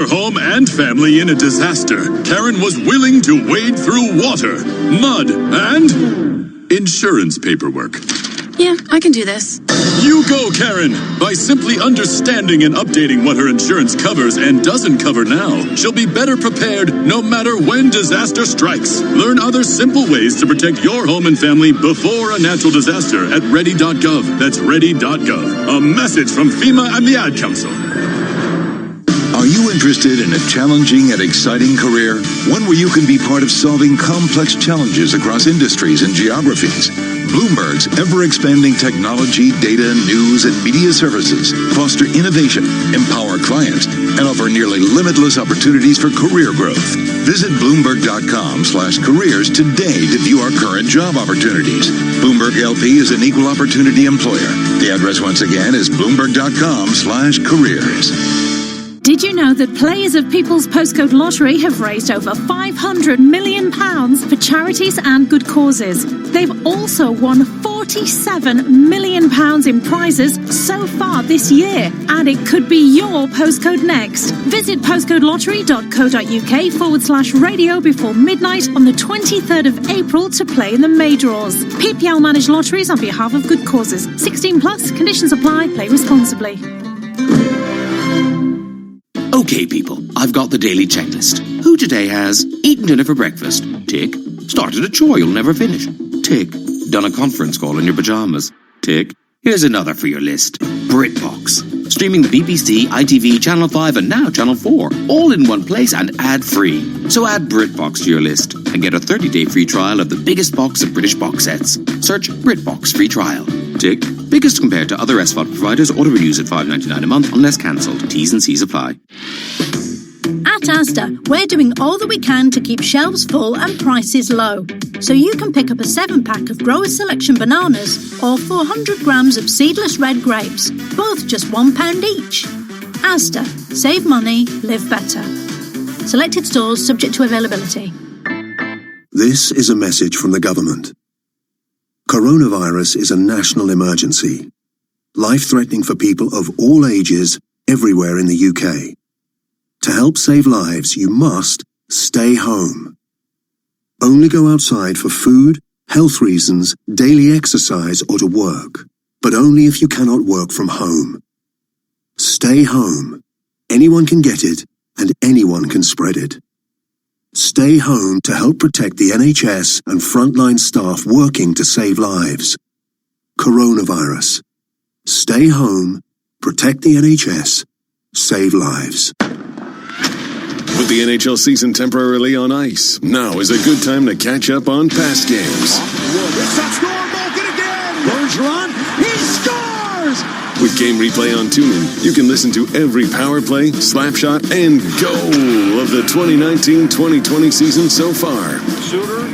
Her home and family in a disaster, Karen was willing to wade through water, mud, and insurance paperwork. Yeah, I can do this. You go, Karen! By simply understanding and updating what her insurance covers and doesn't cover now, she'll be better prepared no matter when disaster strikes. Learn other simple ways to protect your home and family before a natural disaster at ready.gov. That's ready.gov. A message from FEMA and the Ad Council. Are you interested in a challenging and exciting career? One where you can be part of solving complex challenges across industries and geographies. Bloomberg's ever-expanding technology, data, news, and media services foster innovation, empower clients, and offer nearly limitless opportunities for career growth. Visit Bloomberg.com/careers today to view our current job opportunities. Bloomberg LP is an equal opportunity employer. The address once again is Bloomberg.com/careers. Did you know that players of People's Postcode Lottery have raised over £500 million for charities and good causes? They've also won £47 million in prizes so far this year, and it could be your postcode next. Visit postcodelottery.co.uk/radio before midnight on the 23rd of April to play in the May draws. PPL managed lotteries on behalf of good causes. 16 plus, conditions apply, play responsibly. Okay, people, I've got the daily checklist. Who today has eaten dinner for breakfast? Tick. Started a chore you'll never finish? Tick. Done a conference call in your pajamas? Tick. Here's another for your list. BritBox. Streaming the BBC, ITV, Channel 5, and now Channel 4. All in one place and ad-free. So add BritBox to your list and get a 30-day free trial of the biggest box of British box sets. Search BritBox free trial. Tick. Biggest compared to other SVOD providers. Auto-renews at $5.99 a month unless cancelled. T's and C's apply. At Asda, we're doing all that we can to keep shelves full and prices low. So you can pick up a 7-pack of Grower Selection bananas or 400 grams of seedless red grapes, both just £1 each. Asda. Save money, live better. Selected stores subject to availability. This is a message from the government. Coronavirus is a national emergency, life-threatening for people of all ages everywhere in the UK. To help save lives, you must stay home. Only go outside for food, health reasons, daily exercise, or to work, but only if you cannot work from home. Stay home. Anyone can get it, and anyone can spread it. Stay home to help protect the NHS and frontline staff working to save lives. Coronavirus. Stay home, protect the NHS, save lives. With the NHL season temporarily on ice, now is a good time to catch up on past games. Bergeron, he scores! With game replay on TuneIn, you can listen to every power play, slap shot, and goal of the 2019-2020 season so far. Suter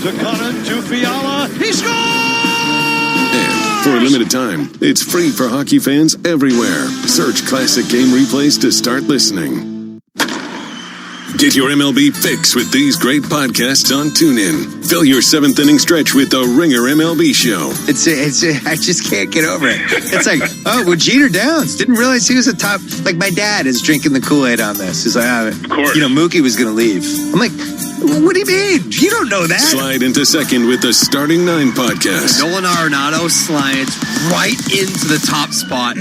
to Cunnin to Fiala, he scores! And for a limited time, it's free for hockey fans everywhere. Search classic game replays to start listening. Get your MLB fix with these great podcasts on TuneIn. Fill your 7th inning stretch with the Ringer MLB Show. I just can't get over it. It's like, oh, well, Jeter Downs. Didn't realize he was a top. Like, my dad is drinking the Kool-Aid on this. He's like, of course. Mookie was going to leave. I'm like, what do you mean? You don't know that. Slide into second with the Starting 9 podcast. Nolan Arenado slides right into the top spot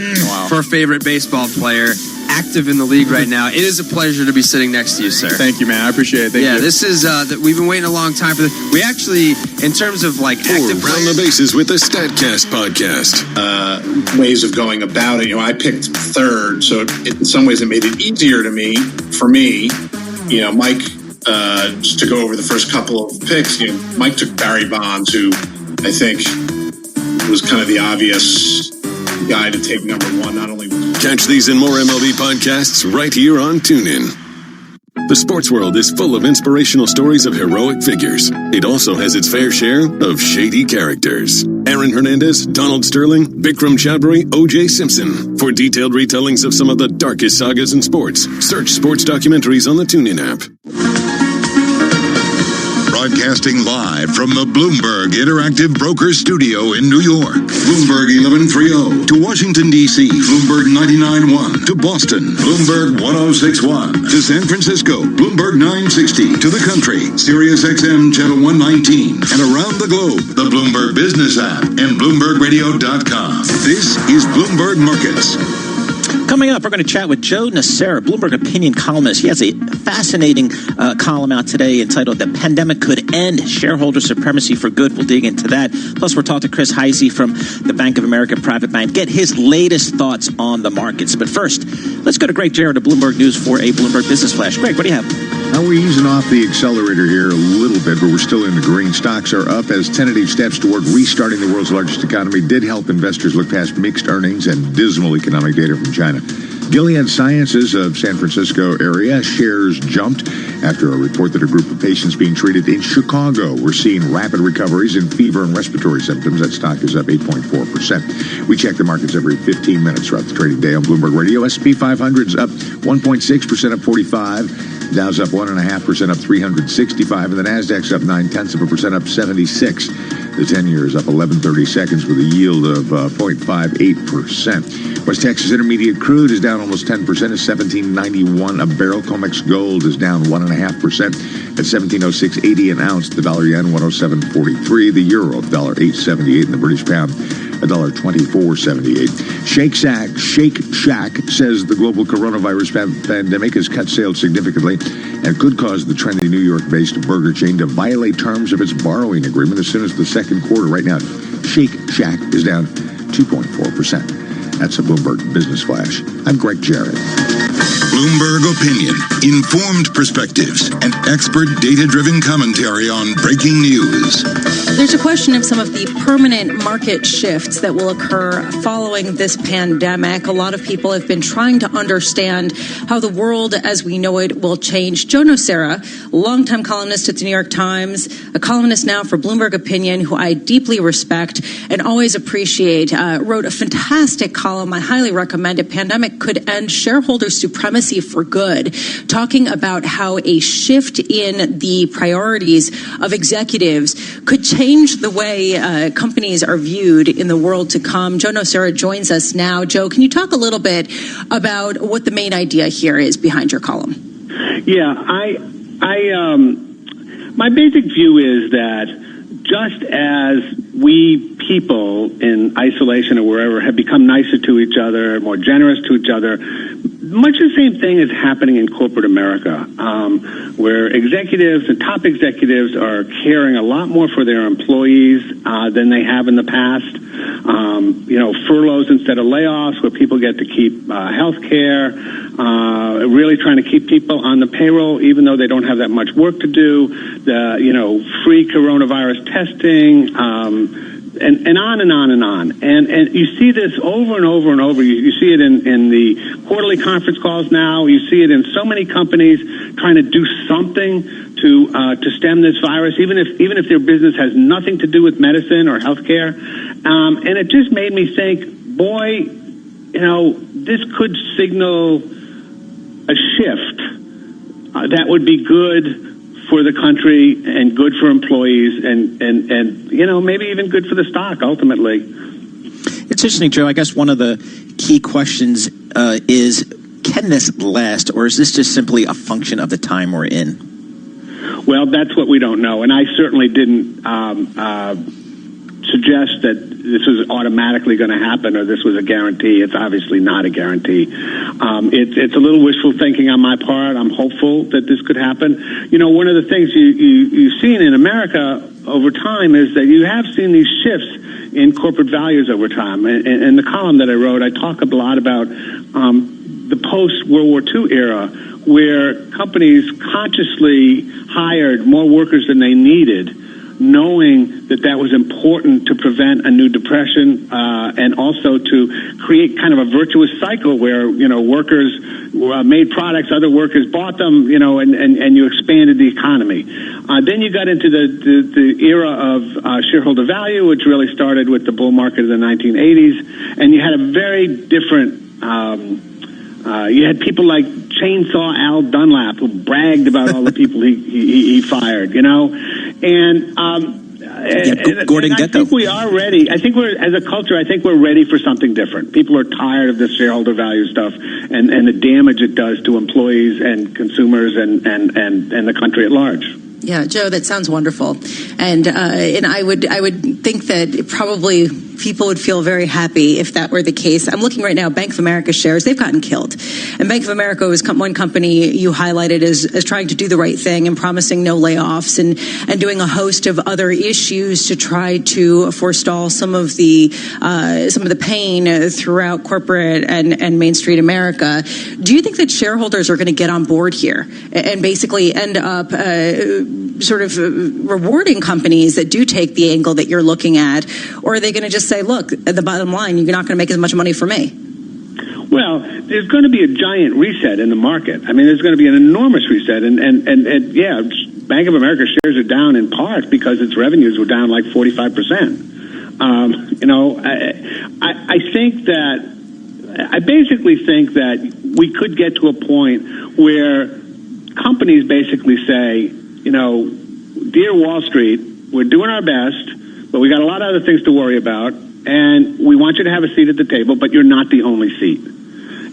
for a favorite baseball player. Active in the league right now. It is a pleasure to be sitting next to you, sir. Thank you, man. I appreciate it. Thank you. This is we've been waiting a long time for this. We actually, in terms of like active round the bases with the Statcast podcast. Ways of going about it. I picked third, so in some ways it made it easier for me. Mike, just to go over the first couple of picks. Mike took Barry Bonds, who I think was kind of the obvious guy to take number one. Not only catch these and more MLB podcasts right here on TuneIn. The sports world is full of inspirational stories of heroic figures. It also has its fair share of shady characters. Aaron Hernandez, Donald Sterling, Bikram Choudhury, O.J. Simpson. For detailed retellings of some of the darkest sagas in sports, search sports documentaries on the TuneIn app. Broadcasting live from the Bloomberg Interactive Brokers Studio in New York. Bloomberg 1130. To Washington, D.C., Bloomberg 99.1. To Boston, Bloomberg 106.1. To San Francisco, Bloomberg 960. To the country, Sirius XM Channel 119. And around the globe, the Bloomberg Business app and BloombergRadio.com. This is Bloomberg Markets. Coming up, we're going to chat with Joe Nacera, Bloomberg opinion columnist. He has a fascinating column out today entitled "The Pandemic Could End Shareholder Supremacy for Good." We'll dig into that. Plus, we're talking to Chris Heisey from the Bank of America Private Bank. Get his latest thoughts on the markets. But first, let's go to Greg Jarrett of Bloomberg News for a Bloomberg Business Flash. Greg, what do you have? Now we're easing off the accelerator here a little bit, but we're still in the green. Stocks are up as tentative steps toward restarting the world's largest economy did help investors look past mixed earnings and dismal economic data from China. Gilead Sciences of San Francisco area shares jumped after a report that a group of patients being treated in Chicago were seeing rapid recoveries in fever and respiratory symptoms. That stock is up 8.4%. We check the markets every 15 minutes throughout the trading day on Bloomberg Radio. S&P 500 is up 1.6%, up 45. Dow's up 1.5%, up 365, and the Nasdaq's up 0.9%, up 76. The 10-year is up 11/30 seconds with a yield of 0.58%. West Texas Intermediate crude is down almost 10% at $17.91 a barrel. COMEX gold is down 1.5% at $17.0680 an ounce. The dollar yen 107.43. The euro $1.878, and the British pound $1.2478. Shake Shack says the global coronavirus pandemic has cut sales significantly and could cause the trendy New York-based burger chain to violate terms of its borrowing agreement as soon as the second quarter. Right now, Shake Shack is down 2.4%. That's a Bloomberg Business Flash. I'm Greg Jarrett. Bloomberg Opinion, informed perspectives, and expert data-driven commentary on breaking news. There's a question of some of the permanent market shifts that will occur following this pandemic. A lot of people have been trying to understand how the world as we know it will change. Joe Nocera, longtime columnist at the New York Times, a columnist now for Bloomberg Opinion, who I deeply respect and always appreciate, wrote a fantastic column. I highly recommend it. Pandemic Could End Shareholder Supremacy for Good, talking about how a shift in the priorities of executives could change the way companies are viewed in the world to come. Joe Nocera joins us now. Joe, can you talk a little bit about what the main idea here is behind your column? Yeah, my basic view is that just as we people in isolation or wherever have become nicer to each other, more generous to each other, much the same thing is happening in corporate America, where executives and top executives are caring a lot more for their employees than they have in the past. Furloughs instead of layoffs, where people get to keep health care, really trying to keep people on the payroll even though they don't have that much work to do, free coronavirus testing, and on and on and on. And you see this over and over and over. You see it in the quarterly conference calls now. You see it in so many companies trying to do something to stem this virus, even if their business has nothing to do with medicine or healthcare. And it just made me think, boy, this could signal a shift that would be good for the country and good for employees and maybe even good for the stock ultimately. It's interesting, Joe. I guess one of the key questions is, can this last, or is this just simply a function of the time we're in? Well, that's what we don't know, and I certainly didn't suggest that this was automatically going to happen or this was a guarantee. It's obviously not a guarantee. It's a little wishful thinking on my part. I'm hopeful that this could happen. One of the things you've seen in America over time is that you have seen these shifts in corporate values over time. In the column that I wrote, I talk a lot about the post-World War II era, where companies consciously hired more workers than they needed, knowing that was important to prevent a new depression and also to create kind of a virtuous cycle where, workers made products, other workers bought them, and you expanded the economy. Then you got into the era of shareholder value, which really started with the bull market of the 1980s, and you had a very different you had people like Chainsaw Al Dunlap, who bragged about all the people he fired, And Gordon I think we are ready. I think as a culture, I think we're ready for something different. People are tired of this shareholder value stuff and the damage it does to employees and consumers and the country at large. Yeah, Joe, that sounds wonderful, and I would think that probably people would feel very happy if that were the case. I'm looking right now, Bank of America shares, they've gotten killed. And Bank of America was one company you highlighted as trying to do the right thing and promising no layoffs and doing a host of other issues to try to forestall some of the pain throughout corporate and Main Street America. Do you think that shareholders are going to get on board here and basically end up sort of rewarding companies that do take the angle that you're looking at? Or are they going to just say, look, at the bottom line, you're not going to make as much money for me? Well, there's going to be a giant reset in the market. I mean, there's going to be an enormous reset. And yeah, Bank of America shares are down in part because its revenues were down like 45%. I basically think that we could get to a point where companies basically say, dear Wall Street, we're doing our best, but we got a lot of other things to worry about, and we want you to have a seat at the table, but you're not the only seat.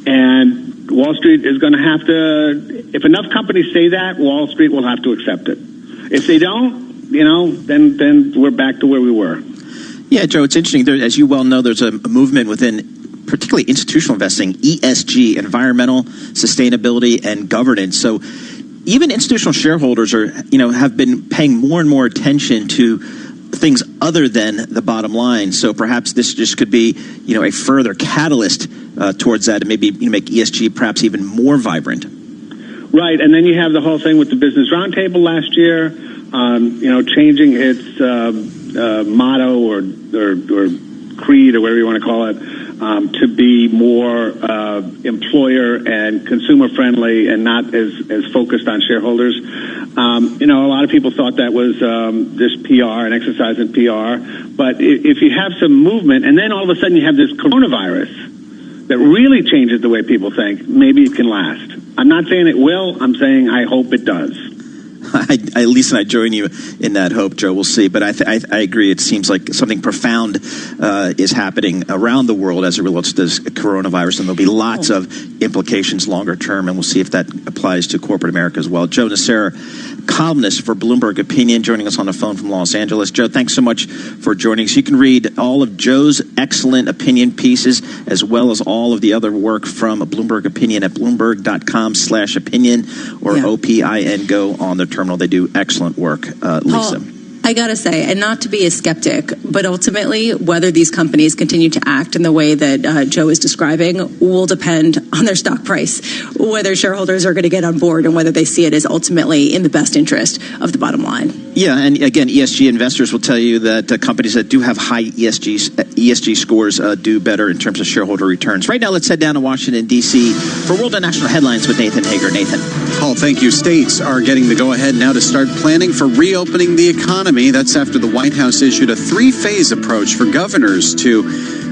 And Wall Street is going to have to, if enough companies say that, Wall Street will have to accept it. If they don't, then we're back to where we were. Yeah, Joe, it's interesting. As you well know, there's a movement within particularly institutional investing, ESG, environmental, sustainability, and governance. So even institutional shareholders have been paying more and more attention to things other than the bottom line. So perhaps this just could be, a further catalyst towards that, and maybe make ESG perhaps even more vibrant. Right, and then you have the whole thing with the Business Roundtable last year, changing its motto or creed or whatever you want to call it, to be more employer and consumer friendly and not as focused on shareholders. A lot of people thought that was just PR, an exercise in PR. But if you have some movement, and then all of a sudden you have this coronavirus that really changes the way people think, maybe it can last. I'm not saying it will. I'm saying I hope it does. At least I join you in that hope, Joe. We'll see. But I agree. It seems like something profound is happening around the world as it relates to this coronavirus, and there'll be lots of implications longer term, and we'll see if that applies to corporate America as well. Joe Nocera, columnist for Bloomberg Opinion, joining us on the phone from Los Angeles. Joe, thanks so much for joining us. You can read all of Joe's excellent opinion pieces as well as all of the other work from Bloomberg Opinion at bloomberg.com/opinion or OPIN go on the terminal. They do excellent work, Lisa. I got to say, and not to be a skeptic, but ultimately whether these companies continue to act in the way that Joe is describing will depend on their stock price, whether shareholders are going to get on board and whether they see it as ultimately in the best interest of the bottom line. Yeah, and again, ESG investors will tell you that companies that do have high ESG scores do better in terms of shareholder returns. Right now, let's head down to Washington, D.C. for World and National Headlines with Nathan Hager. Nathan. Paul, thank you. States are getting the go-ahead now to start planning for reopening the economy. That's after the White House issued a three-phase approach for governors to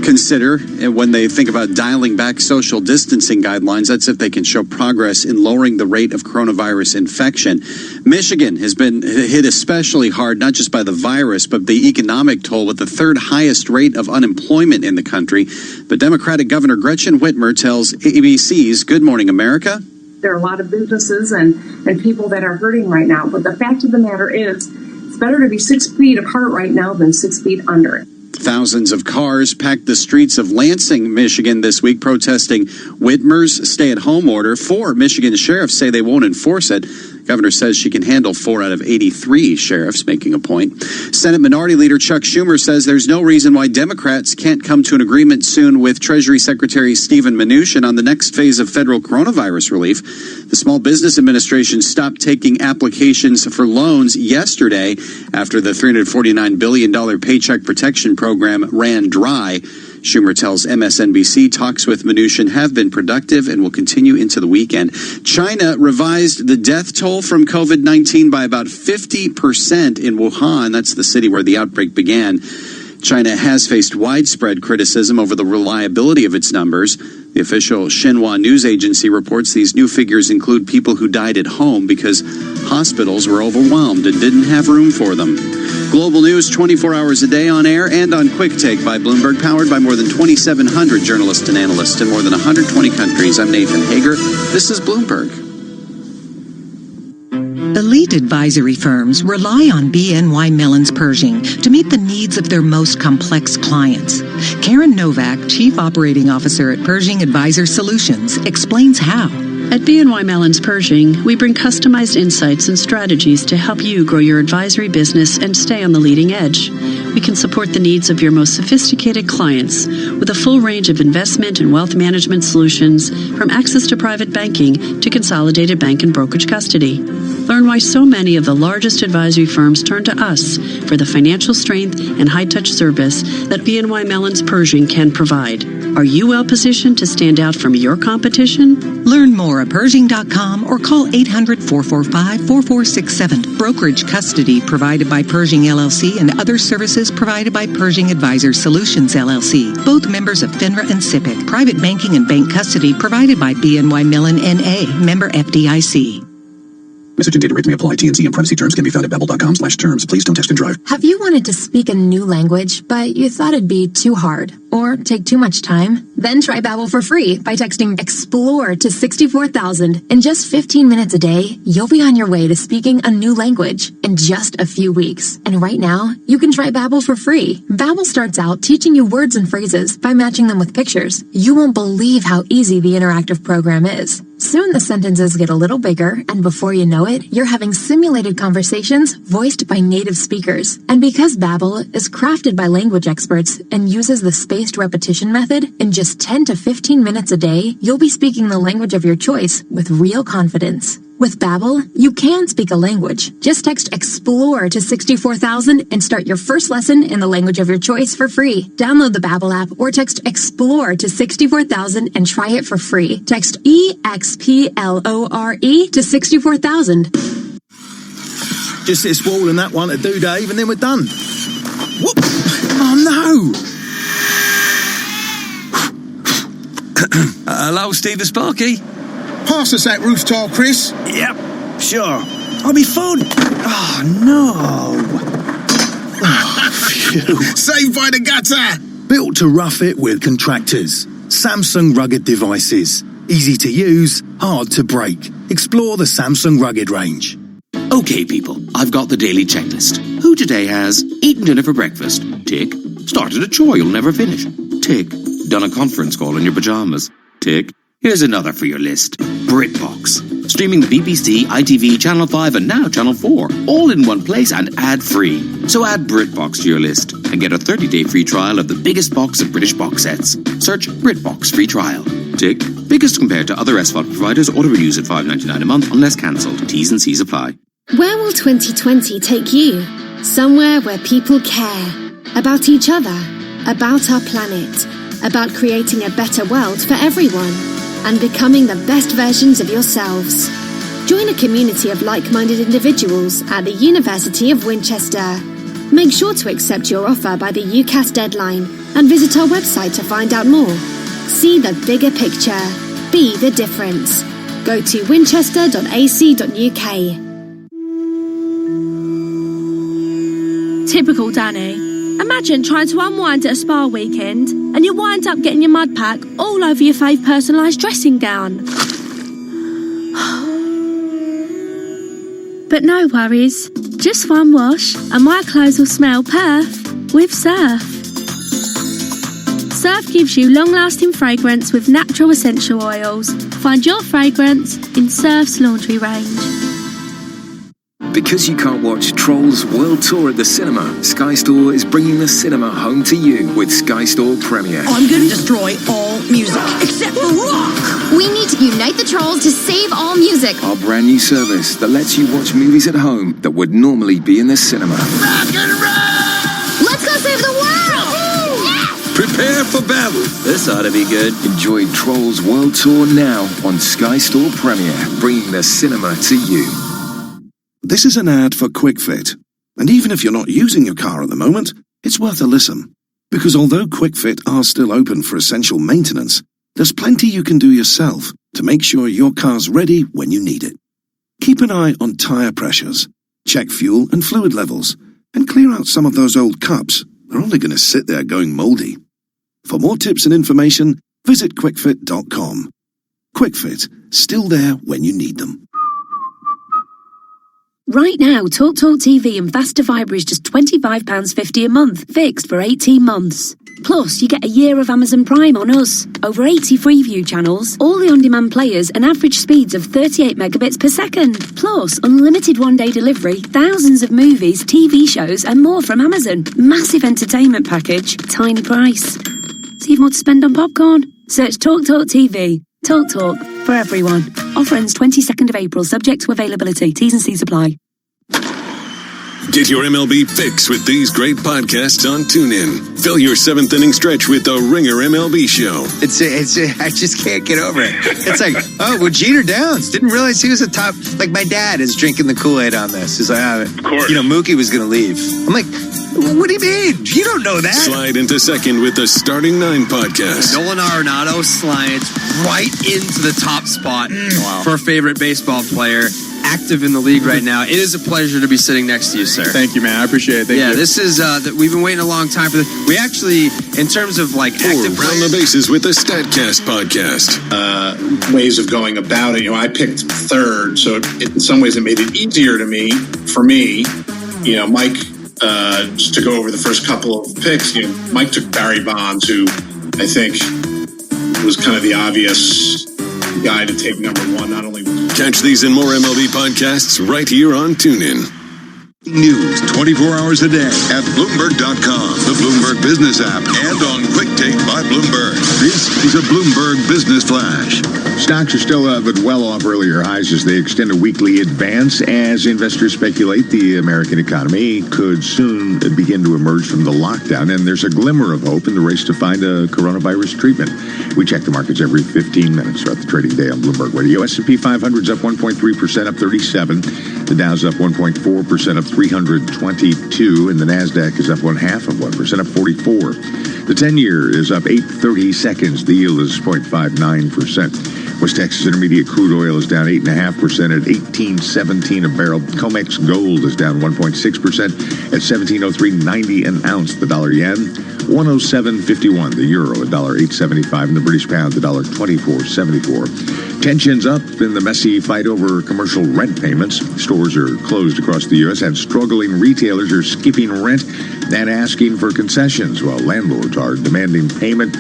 consider when they think about dialing back social distancing guidelines. That's if they can show progress in lowering the rate of coronavirus infection. Michigan has been hit especially hard, not just by the virus, but the economic toll, with the third highest rate of unemployment in the country. But Democratic Governor Gretchen Whitmer tells ABC's Good Morning America, there are a lot of businesses and people that are hurting right now. But the fact of the matter is, it's better to be 6 feet apart right now than 6 feet under it. Thousands of cars packed the streets of Lansing, Michigan this week, protesting Whitmer's stay-at-home order. 4 Michigan sheriffs say they won't enforce it. The governor says she can handle 4 out of 83 sheriffs, making a point. Senate Minority Leader Chuck Schumer says there's no reason why Democrats can't come to an agreement soon with Treasury Secretary Steven Mnuchin on the next phase of federal coronavirus relief. The Small Business Administration stopped taking applications for loans yesterday after the $349 billion Paycheck Protection Program ran dry. Schumer tells MSNBC talks with Mnuchin have been productive and will continue into the weekend. China revised the death toll from COVID-19 by about 50% in Wuhan. That's the city where the outbreak began. China has faced widespread criticism over the reliability of its numbers. The official Xinhua news agency reports these new figures include people who died at home because hospitals were overwhelmed and didn't have room for them. Global news 24 hours a day on air and on Quick Take by Bloomberg, powered by more than 2,700 journalists and analysts in more than 120 countries. I'm Nathan Hager. This is Bloomberg. Elite advisory firms rely on BNY Mellon's Pershing to meet the needs of their most complex clients. Karen Novak, Chief Operating Officer at Pershing Advisor Solutions, explains how. At BNY Mellon's Pershing, we bring customized insights and strategies to help you grow your advisory business and stay on the leading edge. We can support the needs of your most sophisticated clients with a full range of investment and wealth management solutions, from access to private banking to consolidated bank and brokerage custody. Learn why so many of the largest advisory firms turn to us for the financial strength and high-touch service that BNY Mellon's Pershing can provide. Are you well positioned to stand out from your competition? Learn more at Pershing.com or call 800-445-4467. Brokerage custody provided by Pershing LLC and other services provided by Pershing Advisor Solutions LLC. Both members of FINRA and SIPC. Private banking and bank custody provided by BNY Mellon NA. Member FDIC. Message and data rates may apply. T&C and privacy terms can be found at babbel.com/terms. Please don't text and drive. Have you wanted to speak a new language, but you thought it'd be too hard or take too much time? Then try Babbel for free by texting EXPLORE to 64,000. In just 15 minutes a day, you'll be on your way to speaking a new language in just a few weeks. And right now, you can try Babbel for free. Babbel starts out teaching you words and phrases by matching them with pictures. You won't believe how easy the interactive program is. Soon the sentences get a little bigger, and before you know it, you're having simulated conversations voiced by native speakers. And because Babbel is crafted by language experts and uses the spaced repetition method, in just 10 to 15 minutes a day, you'll be speaking the language of your choice with real confidence. With Babbel, you can speak a language. Just text EXPLORE to 64,000 and start your first lesson in the language of your choice for free. Download the Babbel app or text EXPLORE to 64,000 and try it for free. Text EXPLORE to 64,000. Just this wall and that one to do, Dave, and then we're done. Whoop! Oh, no! Hello, Steve the Sparky. Pass us that roof tile, Chris. Yep, sure. I'll be fun. Oh, no. Saved by the gutter. Built to rough it with contractors. Samsung rugged devices. Easy to use, hard to break. Explore the Samsung rugged range. Okay, people, I've got the daily checklist. Who today has eaten dinner for breakfast? Tick. Started a chore you'll never finish? Tick. Done a conference call in your pajamas? Tick. Here's another for your list. BritBox. Streaming the BBC, ITV, Channel 5 and now Channel 4. All in one place and ad-free. So add BritBox to your list and get a 30-day free trial of the biggest box of British box sets. Search BritBox free trial. Tick. Biggest compared to other SVOD providers. Auto renews at $5.99 a month unless cancelled. T's and C's apply. Where will 2020 take you? Somewhere where people care. About each other. About our planet. About creating a better world for everyone. And becoming the best versions of yourselves. Join a community of like-minded individuals at the University of Winchester. Make sure to accept your offer by the UCAS deadline and visit our website to find out more. See the bigger picture. Be the difference. Go to winchester.ac.uk. Typical Danny. Imagine trying to unwind at a spa weekend and you wind up getting your mud pack all over your fave personalised dressing gown. But no worries, just one wash and my clothes will smell perf with Surf. Surf gives you long-lasting fragrance with natural essential oils. Find your fragrance in Surf's laundry range. Because you can't watch Trolls World Tour at the cinema, Sky Store is bringing the cinema home to you with Sky Store Premiere. I'm going to destroy all music, except for rock! We need to unite the trolls to save all music. Our brand new service that lets you watch movies at home that would normally be in the cinema. Rock and roll! Let's go save the world! Yes! Prepare for battle. This ought to be good. Enjoy Trolls World Tour now on Sky Store Premiere, bringing the cinema to you. This is an ad for QuickFit. And even if you're not using your car at the moment, It's worth a listen, because although QuickFit are still open for essential maintenance, there's plenty you can do yourself to make sure your car's ready when you need it. Keep an eye on tire pressures, check fuel and fluid levels, and clear out some of those old cups. They're only going to sit there going moldy. For more tips and information, visit quickfit.com. QuickFit, still there when you need them. Right now, TalkTalk TV and Faster Fibre is just £25.50 a month, fixed for 18 months. Plus, you get a year of Amazon Prime on us, over 80 Freeview channels, all the on-demand players and average speeds of 38 megabits per second. Plus, unlimited one-day delivery, thousands of movies, TV shows and more from Amazon. Massive entertainment package, tiny price. So you've more to spend on popcorn? Search TalkTalk TV. TalkTalk, for everyone. Offer ends 22nd of April, subject to availability. T's and C's apply. Get your MLB fix with these great podcasts on TuneIn. Fill your seventh inning stretch with the Ringer MLB Show. I just can't get over it. It's like, oh, well, Jeter Downs. Didn't realize he was a top. Like, my dad is drinking the Kool-Aid on this. He's like, of course. Mookie was going to leave. I'm like, what do you mean? You don't know that. Slide into second with the Starting Nine podcast. Nolan Arenado slides right into the top spot for a favorite baseball player. Active in the league right now. It is a pleasure to be sitting next to you, sir. Thank you, man. I appreciate it. Thank you. This is we've been waiting a long time for this. We actually, in terms of like active Round the Bases with the Statcast podcast. Ways of going about it. I picked third, so in some ways it made it easier for me. Mike just to go over the first couple of picks. Mike took Barry Bonds, who I think was kind of the obvious guy to take number one. Not only catch these and more MLB podcasts right here on TuneIn. News 24 hours a day at Bloomberg.com, the Bloomberg Business app, and on Quick Take by Bloomberg. This is a Bloomberg Business Flash. Stocks are still but well off earlier highs as they extend a weekly advance as investors speculate the American economy could soon begin to emerge from the lockdown, and there's a glimmer of hope in the race to find a coronavirus treatment. We check the markets every 15 minutes throughout the trading day on Bloomberg Radio. S&P 500 is up 1.3%, up 37. The Dow's up 1.4%, up 322, and the NASDAQ is up 0.5%, up 44. The 10-year is up 8/30 seconds. The yield is 0.59%. West Texas Intermediate crude oil is down 8.5% at $18.17 a barrel. COMEX gold is down 1.6% at $17.03.90 an ounce. The dollar yen, 107.51. The euro, $1.875, and the British pound, $1.2474. Tensions up in the messy fight over commercial rent payments. Stores are closed across the U.S., and struggling retailers are skipping rent and asking for concessions, while landlords are demanding payment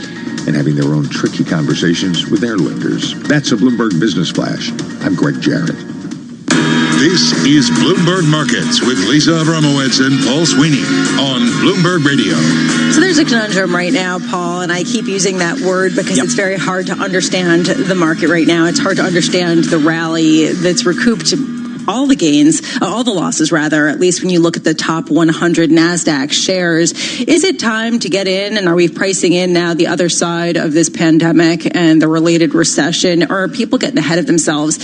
and having their own tricky conversations with their lenders. That's a Bloomberg Business Flash. I'm Greg Jarrett. This is Bloomberg Markets with Lisa Abramowitz and Paul Sweeney on Bloomberg Radio. So there's a conundrum right now, Paul, and I keep using that word because it's very hard to understand the market right now. It's hard to understand the rally that's recouped all the gains, all the losses rather, at least when you look at the top 100 NASDAQ shares. Is it time to get in, and are we pricing in now the other side of this pandemic and the related recession, or are people getting ahead of themselves?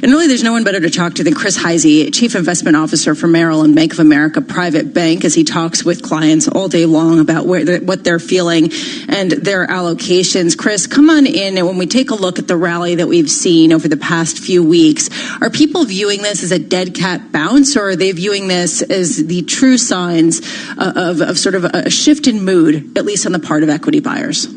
And really, there's no one better to talk to than Chris Heisey, Chief Investment Officer for Merrill and Bank of America Private Bank, as he talks with clients all day long about what they're feeling and their allocations. Chris, come on in, and when we take a look at the rally that we've seen over the past few weeks, are people viewing this as a dead cat bounce, or are they viewing this as the true signs of sort of a shift in mood, at least on the part of equity buyers?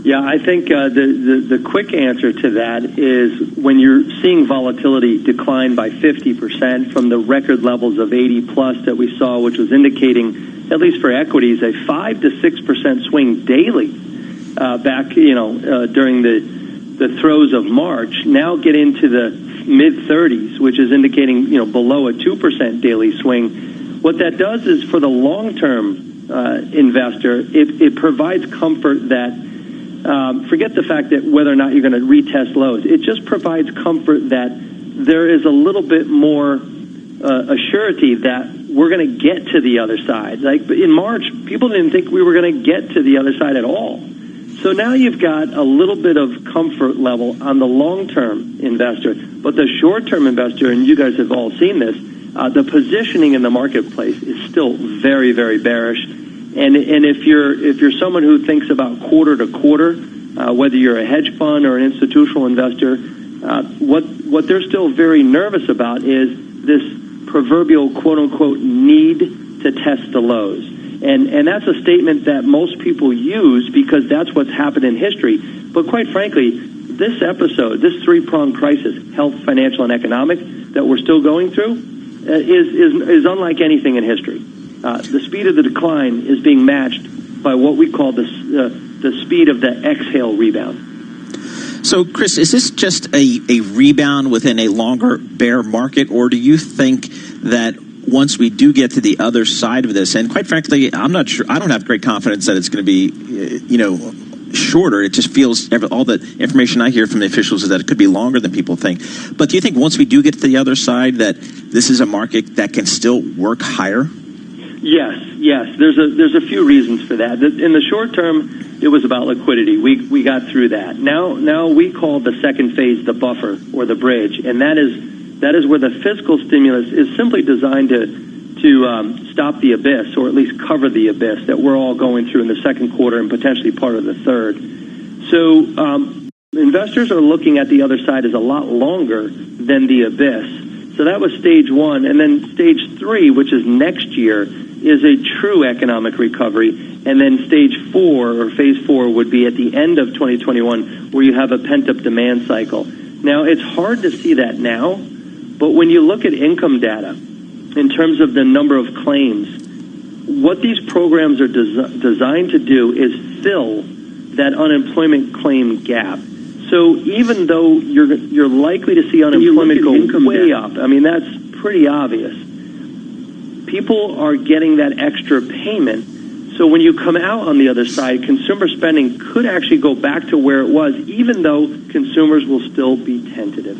Yeah, I think the quick answer to that is when you're seeing volatility decline by 50% from the record levels of 80 plus that we saw, which was indicating, at least for equities, a 5 to 6% swing daily back, during the throes of March. Now get into the mid-30s, which is indicating, below a 2% daily swing. What that does is for the long-term investor, it provides comfort that, forget the fact that whether or not you're going to retest lows, it just provides comfort that there is a little bit more assurity that we're going to get to the other side. Like in March, people didn't think we were going to get to the other side at all. So now you've got a little bit of comfort level on the long-term investor. But the short-term investor, and you guys have all seen this, the positioning in the marketplace is still very, very bearish. And if you're someone who thinks about quarter to quarter, whether you're a hedge fund or an institutional investor, what they're still very nervous about is this proverbial quote unquote need to test the lows. And that's a statement that most people use because that's what's happened in history. But quite frankly, this episode, this three-pronged crisis, health, financial, and economic, that we're still going through, is unlike anything in history. The speed of the decline is being matched by what we call the speed of the exhale rebound. So, Chris, is this just a rebound within a longer bear market, or do you think that once we do get to the other side of this, and quite frankly, I'm not sure, I don't have great confidence that it's going to be, shorter. It just feels, all the information I hear from the officials is that it could be longer than people think. But do you think once we do get to the other side that this is a market that can still work higher? Yes. There's a few reasons for that. In the short term, it was about liquidity. We got through that. Now we call the second phase the buffer or the bridge, and that is where the fiscal stimulus is simply designed to stop the abyss, or at least cover the abyss that we're all going through in the second quarter and potentially part of the third. So investors are looking at the other side as a lot longer than the abyss. So that was stage one. And then stage three, which is next year, is a true economic recovery. And then stage four, or phase four, would be at the end of 2021, where you have a pent-up demand cycle. Now, it's hard to see that now, but when you look at income data, in terms of the number of claims, what these programs are designed to do is fill that unemployment claim gap. So even though you're likely to see unemployment go way up, I mean, that's pretty obvious. People are getting that extra payment. So when you come out on the other side, consumer spending could actually go back to where it was, even though consumers will still be tentative.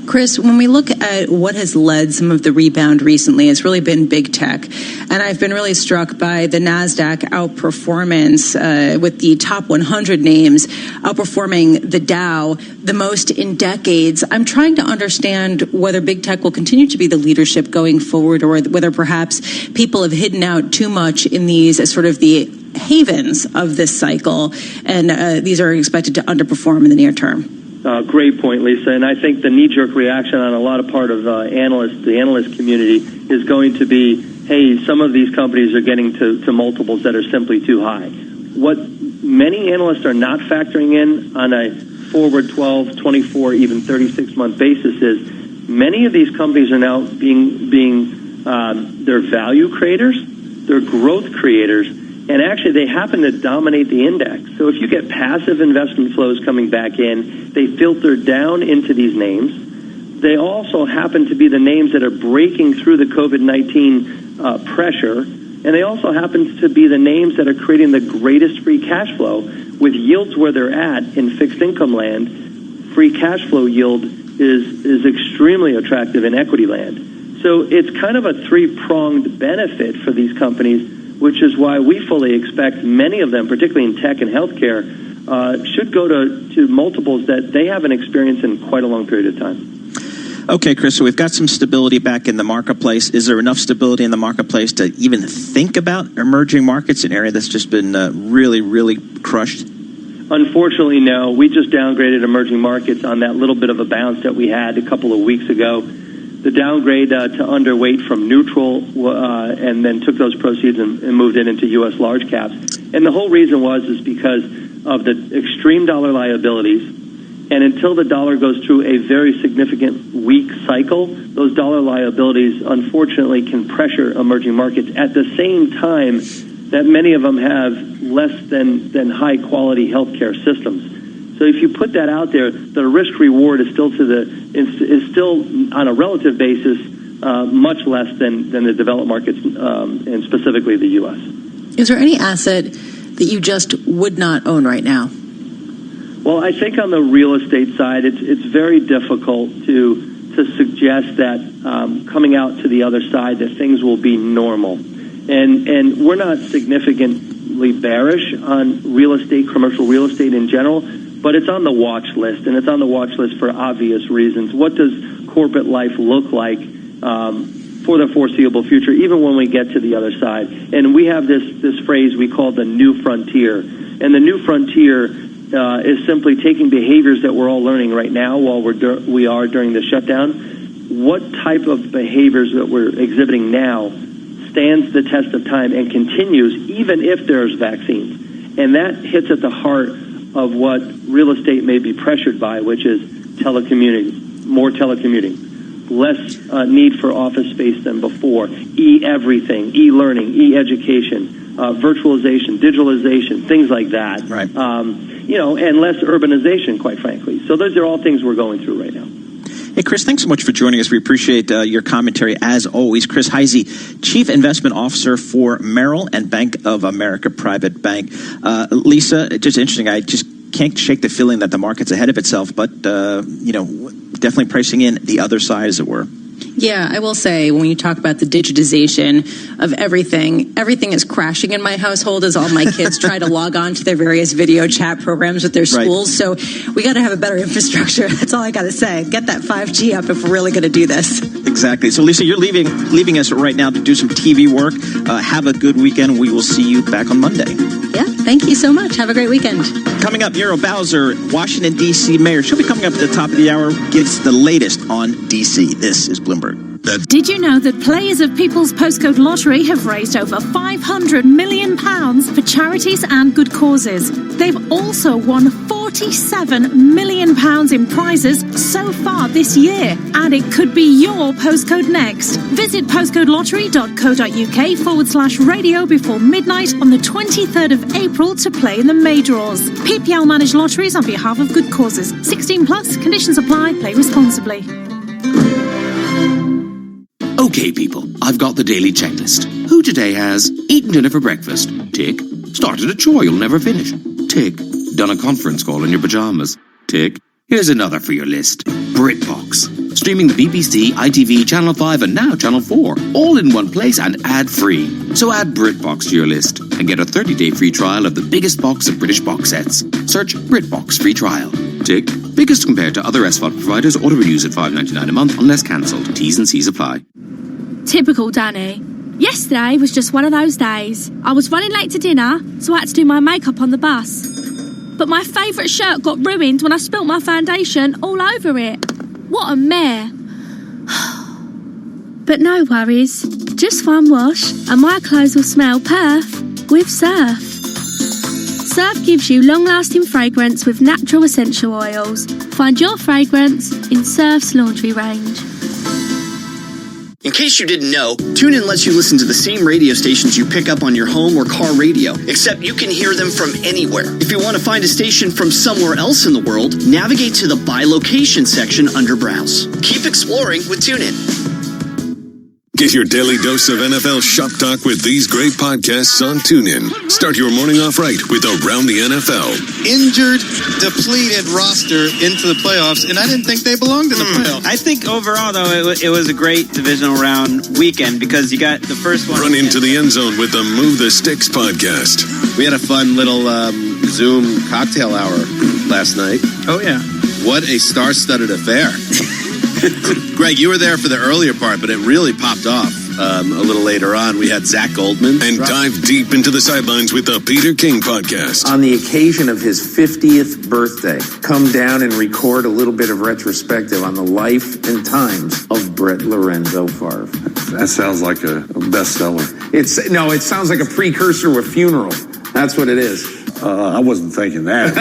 Chris, when we look at what has led some of the rebound recently, it's really been big tech. And I've been really struck by the NASDAQ outperformance with the top 100 names outperforming the Dow the most in decades. I'm trying to understand whether big tech will continue to be the leadership going forward, or whether perhaps people have hidden out too much in these as sort of the havens of this cycle, and these are expected to underperform in the near term. Great point, Lisa. And I think the knee-jerk reaction on a lot of part of the analyst community is going to be, hey, some of these companies are getting to multiples that are simply too high. What many analysts are not factoring in on a forward 12, 24, even 36-month basis is many of these companies are now being they're value creators, they're growth creators, and actually they happen to dominate the index. So if you get passive investment flows coming back in, they filter down into these names. They also happen to be the names that are breaking through the COVID-19 pressure, and they also happen to be the names that are creating the greatest free cash flow. With yields where they're at in fixed income land, free cash flow yield is extremely attractive in equity land. So it's kind of a three-pronged benefit for these companies, which is why we fully expect many of them, particularly in tech and healthcare, should go to multiples that they haven't experienced in quite a long period of time. Okay, Chris, so we've got some stability back in the marketplace. Is there enough stability in the marketplace to even think about emerging markets, an area that's just been really, really crushed? Unfortunately, no. We just downgraded emerging markets on that little bit of a bounce that we had a couple of weeks ago. The downgrade to underweight from neutral, and then took those proceeds and moved it into U.S. large caps. And the whole reason is because of the extreme dollar liabilities. And until the dollar goes through a very significant weak cycle, those dollar liabilities, unfortunately, can pressure emerging markets at the same time that many of them have less than high-quality healthcare systems. So if you put that out there, the risk-reward is still on a relative basis much less than the developed markets, and specifically the U.S. Is there any asset that you just would not own right now? Well, I think on the real estate side, it's very difficult to suggest that coming out to the other side that things will be normal, and we're not significantly bearish on real estate, commercial real estate in general. But it's on the watch list, and it's on the watch list for obvious reasons. What does corporate life look like for the foreseeable future, even when we get to the other side. And we have this phrase we call the new frontier. And the new frontier is simply taking behaviors that we're all learning right now while we are during the shutdown. What type of behaviors that we're exhibiting now stands the test of time and continues even if there's vaccines? And that hits at the heart of what real estate may be pressured by, which is telecommuting, more telecommuting, less need for office space than before, e-everything, e-learning, e-education, virtualization, digitalization, things like that. Right. And less urbanization, quite frankly. So those are all things we're going through right now. Hey, Chris, thanks so much for joining us. We appreciate your commentary, as always. Chris Heisey, Chief Investment Officer for Merrill and Bank of America Private Bank. Lisa, just interesting. I just can't shake the feeling that the market's ahead of itself, but, definitely pricing in the other side, as it were. Yeah, I will say, when you talk about the digitization of everything is crashing in my household as all my kids try to log on to their various video chat programs with their schools. Right. So we got to have a better infrastructure. That's all I got to say. Get that 5G up if we're really going to do this. Exactly. So, Lisa, you're leaving us right now to do some TV work. Have a good weekend. We will see you back on Monday. Yeah, thank you so much. Have a great weekend. Coming up, Muriel Bowser, Washington, D.C. mayor. She'll be coming up at the top of the hour. Gets the latest on D.C. This is Bloomberg. Did you know that players of People's Postcode Lottery have raised over £500 million for charities and good causes? They've also won £47 million in prizes so far this year, and it could be your postcode next. Visit postcodelottery.co.uk/radio before midnight on the 23rd of April to play in the May draws. PPL managed lotteries on behalf of good causes. 16 plus, conditions apply, play responsibly. Okay, people, I've got the daily checklist. Who today has eaten dinner for breakfast? Tick. Started a chore you'll never finish? Tick. Done a conference call in your pajamas? Tick. Here's another for your list. BritBox. Streaming the BBC, ITV, Channel 5, and now Channel 4. All in one place and ad-free. So add BritBox to your list and get a 30-day free trial of the biggest box of British box sets. Search BritBox free trial. Tick. Biggest compared to other SVOD providers. Auto-renews at $5.99 a month unless cancelled. T's and C's apply. Typical Danny. Yesterday was just one of those days. I was running late to dinner, so I had to do my makeup on the bus. But my favourite shirt got ruined when I spilt my foundation all over it. What a mare. But no worries. Just one wash and my clothes will smell perf with Surf. Surf gives you long-lasting fragrance with natural essential oils. Find your fragrance in Surf's laundry range. In case you didn't know, TuneIn lets you listen to the same radio stations you pick up on your home or car radio, except you can hear them from anywhere. If you want to find a station from somewhere else in the world, navigate to the By Location section under Browse. Keep exploring with TuneIn. Get your daily dose of NFL shop talk with these great podcasts on TuneIn. Start your morning off right with Around the NFL. Injured, depleted roster into the playoffs, and I didn't think they belonged in the playoffs. I think overall, though, it was a great divisional round weekend because you got the first one. Run into the end zone with the Move the Sticks podcast. We had a fun little Zoom cocktail hour last night. Oh, yeah. What a star-studded affair. Greg, you were there for the earlier part, but it really popped off a little later on. We had Zach Goldman. And dive deep into the sidelines with the Peter King podcast. On the occasion of his 50th birthday, come down and record a little bit of retrospective on the life and times of Brett Lorenzo Favre. That sounds like a bestseller. It sounds like a precursor of a funeral. That's what it is. I wasn't thinking that.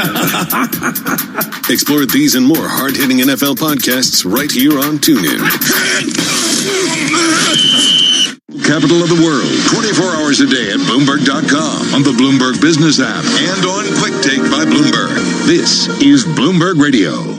Explore these and more hard-hitting NFL podcasts right here on TuneIn. Capital of the world, 24 hours a day at Bloomberg.com, on the Bloomberg Business app, and on Quick Take by Bloomberg. This is Bloomberg Radio.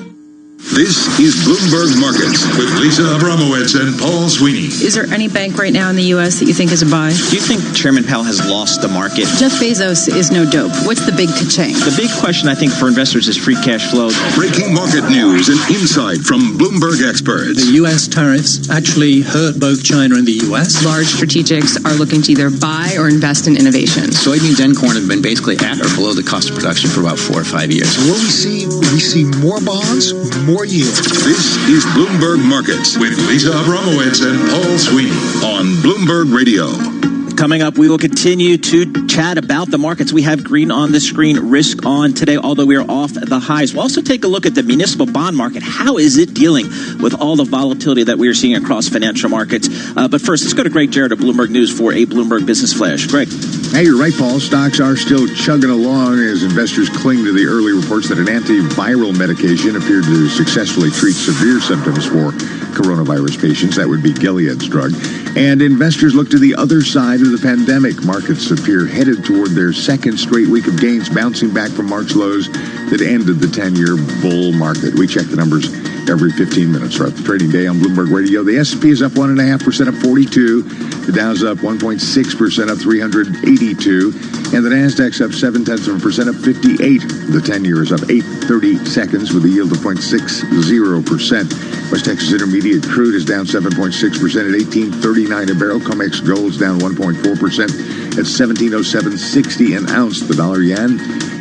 This is Bloomberg Markets with Lisa Abramowitz and Paul Sweeney. Is there any bank right now in the U.S. that you think is a buy? Do you think Chairman Powell has lost the market? Jeff Bezos is no dope. What's the big ka-ching? The big question, I think, for investors is free cash flow. Breaking market news and insight from Bloomberg experts. The U.S. tariffs actually hurt both China and the U.S. Large strategics are looking to either buy or invest in innovation. Soybeans and corn have been basically at or below the cost of production for about 4 or 5 years. What we see more bonds, more your yield. This is Bloomberg Markets with Lisa Abramowitz and Paul Sweeney on Bloomberg Radio. Coming up, we will continue to chat about the markets. We have green on the screen, risk on today, although we are off the highs. We'll also take a look at the municipal bond market. How is it dealing with all the volatility that we are seeing across financial markets? But first, let's go to Greg Jarrett of Bloomberg News for a Bloomberg Business Flash. Greg. Hey, you're right, Paul. Stocks are still chugging along as investors cling to the early reports that an antiviral medication appeared to successfully treat severe symptoms for coronavirus patients. That would be Gilead's drug. And investors look to the other side of the pandemic. Markets appear headed toward their second straight week of gains, bouncing back from March lows that ended the 10-year bull market. We check the numbers every 15 minutes throughout the trading day on Bloomberg Radio. The S&P is up 1.5%, up 42. The Dow's up 1.6%, up 382. And the Nasdaq's up 0.7%, up 58. The 10-year is up 8.30 seconds with a yield of 0.60%. West Texas Intermediate crude is down 7.6% at $18.39 a barrel. COMEX gold's down 1.4% at $17.0760 an ounce. The dollar yen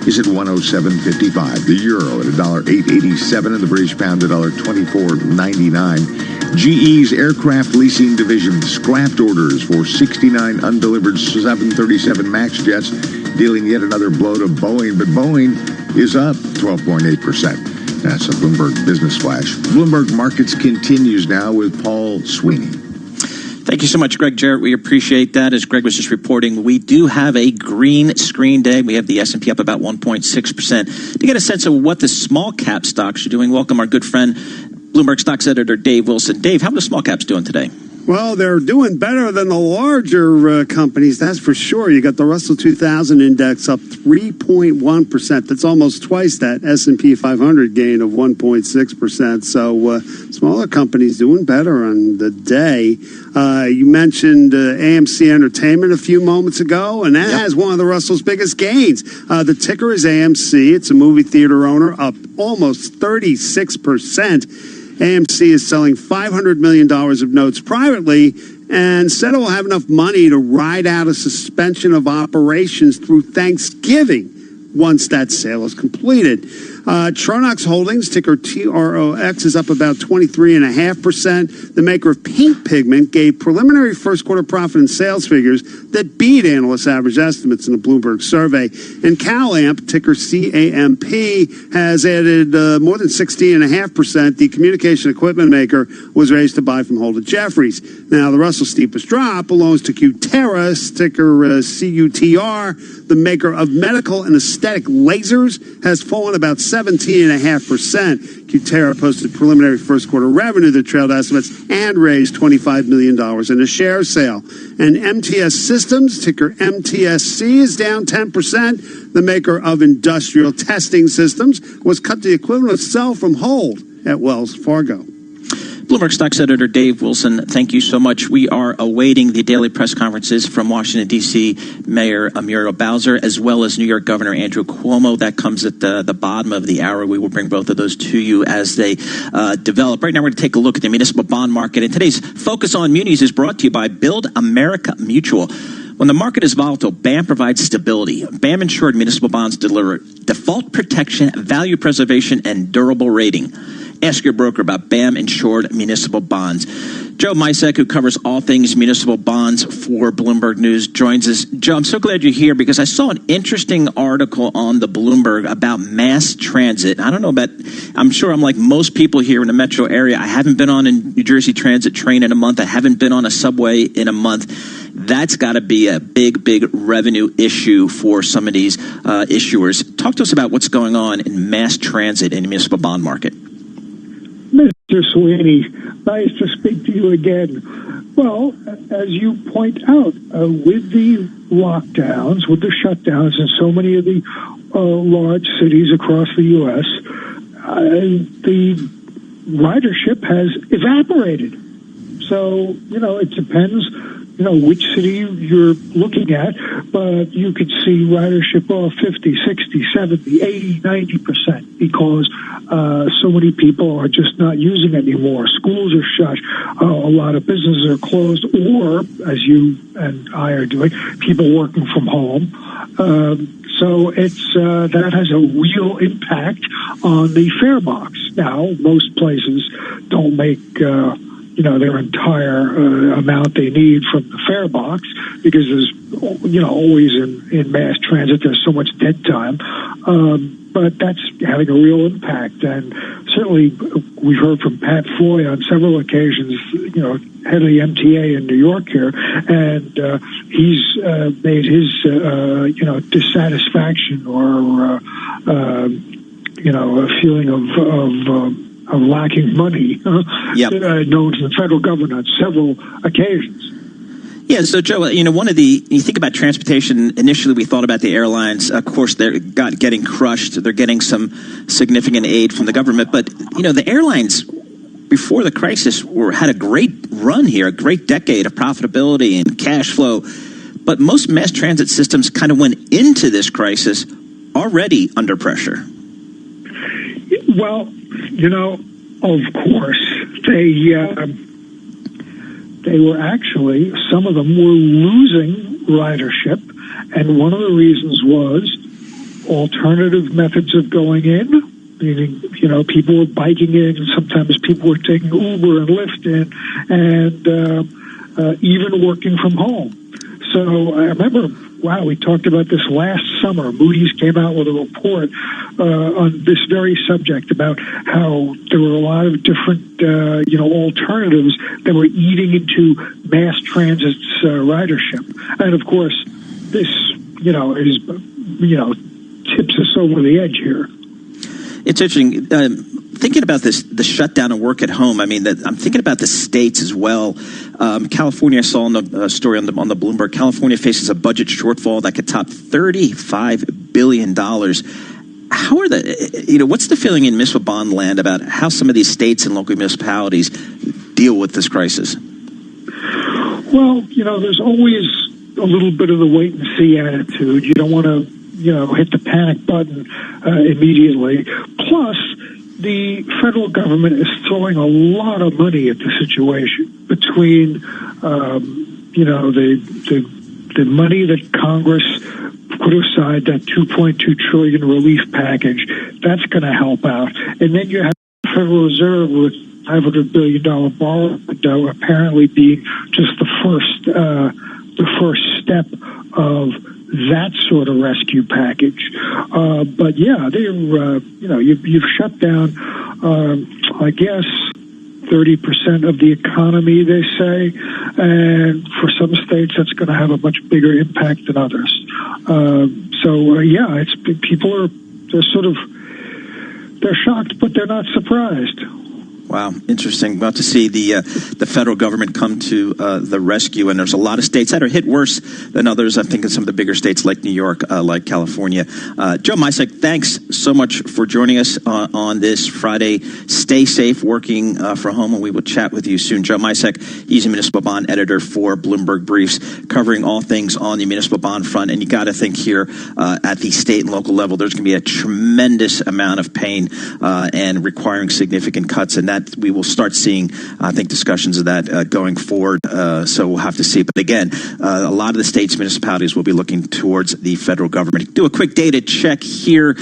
is at 107.55. The euro at $1.887 and the British pound at $1.2499. GE's aircraft leasing division scrapped orders for 69 undelivered 737 MAX jets, dealing yet another blow to Boeing. But Boeing is up 12.8%. That's a Bloomberg Business Flash. Bloomberg Markets continues now with Paul Sweeney. Thank you so much, Greg Jarrett. We appreciate that. As Greg was just reporting, we do have a green screen day. We have the S&P up about 1.6%. To get a sense of what the small cap stocks are doing, welcome our good friend, Bloomberg Stocks editor Dave Wilson. Dave, how are the small caps doing today? Well, they're doing better than the larger companies, that's for sure. You got the Russell 2000 index up 3.1%. That's almost twice that S&P 500 gain of 1.6%. So smaller companies doing better on the day. You mentioned AMC Entertainment a few moments ago, and that has one of the Russell's biggest gains. The ticker is AMC. It's a movie theater owner, up almost 36%. AMC is selling $500 million of notes privately and said it will have enough money to ride out a suspension of operations through Thanksgiving once that sale is completed. Tronox Holdings, ticker TROX, is up about 23.5%. The maker of paint pigment gave preliminary first quarter profit and sales figures that beat analysts' average estimates in a Bloomberg survey. And CalAmp, ticker CAMP, has added more than 16.5%. The communication equipment maker was raised to buy from Holden Jeffries. Now, the Russell's steepest drop belongs to Qterra, ticker CUTR. The maker of medical and aesthetic lasers has fallen about 17.5%. Qterra posted preliminary first quarter revenue that trailed estimates and raised $25 million in a share sale. And MTS Systems, ticker MTSC, is down 10%. The maker of industrial testing systems was cut to the equivalent of sell from hold at Wells Fargo. Bloomberg Stocks editor Dave Wilson, thank you so much. We are awaiting the daily press conferences from Washington, D.C. Mayor Muriel Bowser, as well as New York Governor Andrew Cuomo. That comes at the bottom of the hour. We will bring both of those to you as they develop. Right now, we're going to take a look at the municipal bond market. And today's Focus on Munis is brought to you by Build America Mutual. When the market is volatile, BAM provides stability. BAM insured municipal bonds deliver default protection, value preservation, and durable rating. Ask your broker about BAM insured municipal bonds. Joe Misek, who covers all things municipal bonds for Bloomberg News, joins us. Joe, I'm so glad you're here because I saw an interesting article on the Bloomberg about mass transit. I don't know about, I'm sure I'm like most people here in the metro area. I haven't been on a New Jersey Transit train in a month. I haven't been on a subway in a month. That's got to be a big, big revenue issue for some of these issuers. Talk to us about what's going on in mass transit in the municipal bond market. Mr. Sweeney, nice to speak to you again. Well, as you point out, with the lockdowns, with the shutdowns in so many of the large cities across the U.S., the ridership has evaporated. So, it depends, which city you're looking at, but you could see ridership off 50, 60, 70, 80, 90% because so many people are just not using it anymore. Schools are shut. A lot of businesses are closed, or, as you and I are doing, people working from home. So it's that has a real impact on the fare box. Now, most places don't make their entire amount they need from the fare box because there's always in mass transit there's so much dead time. But that's having a real impact, and certainly we've heard from Pat Foy on several occasions, head of the MTA in New York here, and he's made his dissatisfaction or a feeling of lacking money known to the federal government on several occasions. Yeah, so Joe, you think about transportation, initially we thought about the airlines. Of course, they're getting crushed. They're getting some significant aid from the government. But, the airlines, before the crisis, had a great run here, a great decade of profitability and cash flow. But most mass transit systems kind of went into this crisis already under pressure. Well, of course, they were actually, some of them were losing ridership, and one of the reasons was alternative methods of going in, meaning, people were biking in, and sometimes people were taking Uber and Lyft in, and even working from home. So I remember, we talked about this last summer. Moody's came out with a report on this very subject about how there were a lot of different, alternatives that were eating into mass transit's ridership. And of course, this, tips us over the edge here. It's interesting. Thinking about the shutdown and work at home, I'm thinking about the states as well. California, I saw in the story on the Bloomberg, California faces a budget shortfall that could top $35 billion. How are what's the feeling in municipal bond land about how some of these states and local municipalities deal with this crisis? Well, there's always a little bit of the wait and see attitude. You don't want to, hit the panic button immediately. Plus, the federal government is throwing a lot of money at the situation between, the money that Congress put aside, that $2.2 trillion relief package. That's going to help out. And then you have the Federal Reserve with $500 billion borrowing window apparently being just the first step of that sort of rescue package. But yeah, you've shut down, I guess, 30% of the economy, they say, and for some states that's going to have a much bigger impact than others. They're shocked, but they're not surprised. Wow, interesting. About to see the federal government come to the rescue, and there's a lot of states that are hit worse than others. I'm thinking some of the bigger states like New York, like California. Joe Misek, thanks so much for joining us on this Friday. Stay safe working from home, and we will chat with you soon. Joe Misek, he's a municipal bond editor for Bloomberg Briefs, covering all things on the municipal bond front. And you got to think here at the state and local level, there's going to be a tremendous amount of pain and requiring significant cuts, and that we will start seeing, I think, discussions of that going forward. So we'll have to see. But again, a lot of the states, municipalities will be looking towards the federal government. Do a quick data check here.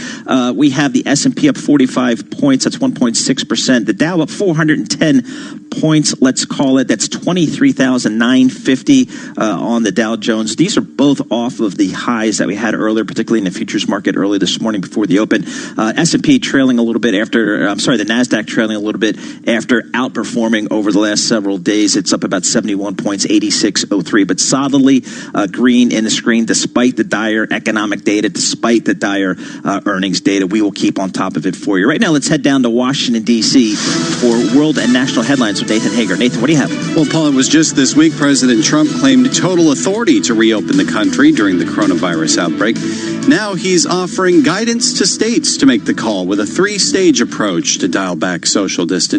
We have the S&P up 45 points. That's 1.6%. The Dow up 410 points. Let's call it. That's 23,950 on the Dow Jones. These are both off of the highs that we had earlier, particularly in the futures market early this morning before the open. S&P trailing a little bit the NASDAQ trailing a little bit after outperforming over the last several days. It's up about 71 points, 86.03, but solidly green in the screen despite the dire economic data, despite the dire earnings data. We will keep on top of it for you. Right now, let's head down to Washington, D.C. for world and national headlines with Nathan Hager. Nathan, what do you have? Well, Paul, it was just this week President Trump claimed total authority to reopen the country during the coronavirus outbreak. Now he's offering guidance to states to make the call with a 3-stage approach to dial back social distancing.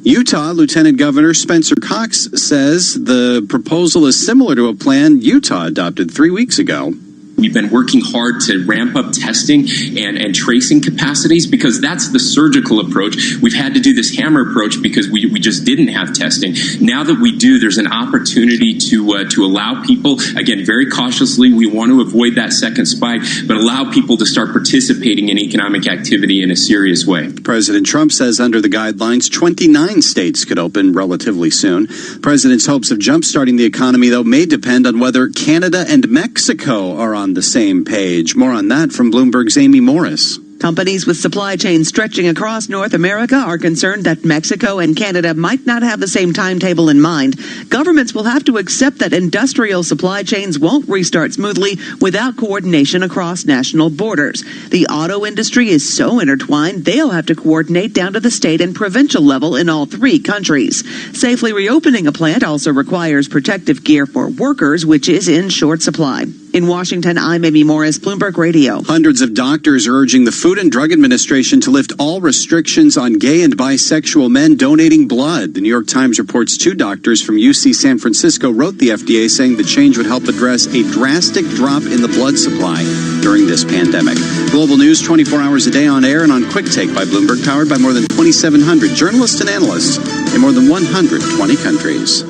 Utah Lieutenant Governor Spencer Cox says the proposal is similar to a plan Utah adopted 3 weeks ago. We've been working hard to ramp up testing and tracing capacities because that's the surgical approach. We've had to do this hammer approach because we just didn't have testing. Now that we do, there's an opportunity to allow people, again, very cautiously, we want to avoid that second spike, but allow people to start participating in economic activity in a serious way. President Trump says under the guidelines, 29 states could open relatively soon. The president's hopes of jumpstarting the economy, though, may depend on whether Canada and Mexico are on the same page. More on that from Bloomberg's Amy Morris. Companies with supply chains stretching across North America are concerned that Mexico and Canada might not have the same timetable in mind. Governments will have to accept that industrial supply chains won't restart smoothly without coordination across national borders. The auto industry is so intertwined, they'll have to coordinate down to the state and provincial level in all three countries. Safely reopening a plant also requires protective gear for workers, which is in short supply. In Washington, I'm Amy Morris, Bloomberg Radio. Hundreds of doctors are urging the Food and Drug Administration to lift all restrictions on gay and bisexual men donating blood. The New York Times reports 2 doctors from UC San Francisco wrote the FDA saying the change would help address a drastic drop in the blood supply during this pandemic. Global news 24 hours a day on air and on Quick Take by Bloomberg, powered by more than 2,700 journalists and analysts in more than 120 countries.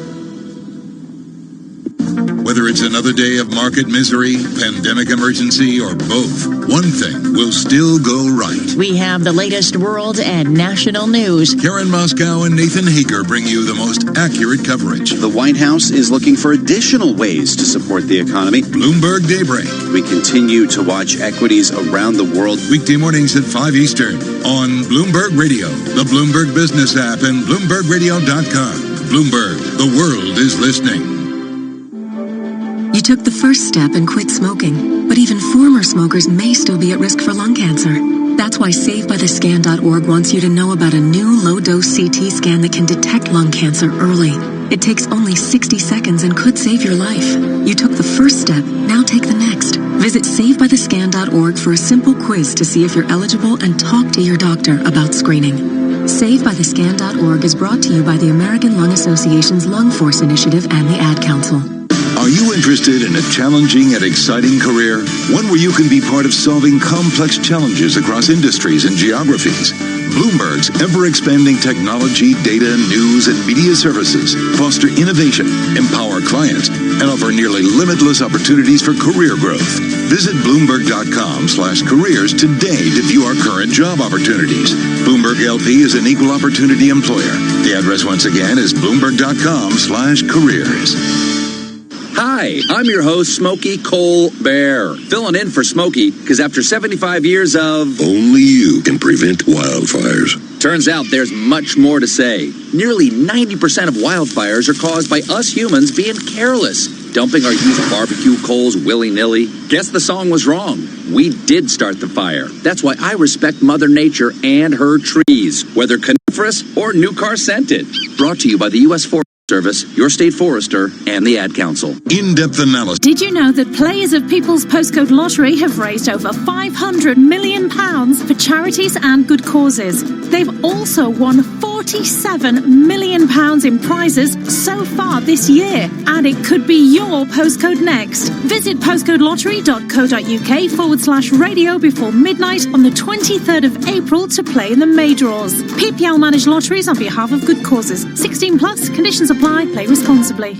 Whether it's another day of market misery, pandemic emergency, or both, one thing will still go right. We have the latest world and national news. Karen Moscow and Nathan Hager bring you the most accurate coverage. The White House is looking for additional ways to support the economy. Bloomberg Daybreak. We continue to watch equities around the world. Weekday mornings at 5 Eastern on Bloomberg Radio, the Bloomberg Business app, and BloombergRadio.com. Bloomberg, the world is listening. You took the first step and quit smoking, but even former smokers may still be at risk for lung cancer. That's why SaveByTheScan.org wants you to know about a new low-dose CT scan that can detect lung cancer early. It takes only 60 seconds and could save your life. You took the first step, now take the next. Visit SaveByTheScan.org for a simple quiz to see if you're eligible and talk to your doctor about screening. SaveByTheScan.org is brought to you by the American Lung Association's Lung Force Initiative and the Ad Council. Are you interested in a challenging and exciting career? One where you can be part of solving complex challenges across industries and geographies. Bloomberg's ever-expanding technology, data, news, and media services foster innovation, empower clients, and offer nearly limitless opportunities for career growth. Visit Bloomberg.com/careers today to view our current job opportunities. Bloomberg LP is an equal opportunity employer. The address once again is Bloomberg.com/careers. Hi, I'm your host, Smokey Colbert, filling in for Smokey because after 75 years of... Only you can prevent wildfires. Turns out there's much more to say. Nearly 90% of wildfires are caused by us humans being careless, dumping our used barbecue coals willy-nilly. Guess the song was wrong. We did start the fire. That's why I respect Mother Nature and her trees, whether coniferous or new car scented. Brought to you by the U.S. Forest Service, your state forester, and the Ad Council. In-depth analysis. Did you know that players of People's Postcode Lottery have raised over £500 million for charities and good causes? They've also won £47 million in prizes so far this year, and it could be your postcode next. Visit postcodelottery.co.uk/radio before midnight on the 23rd of April to play in the May draws. PPL managed lotteries on behalf of good causes. 16 plus, conditions apply. Play responsibly.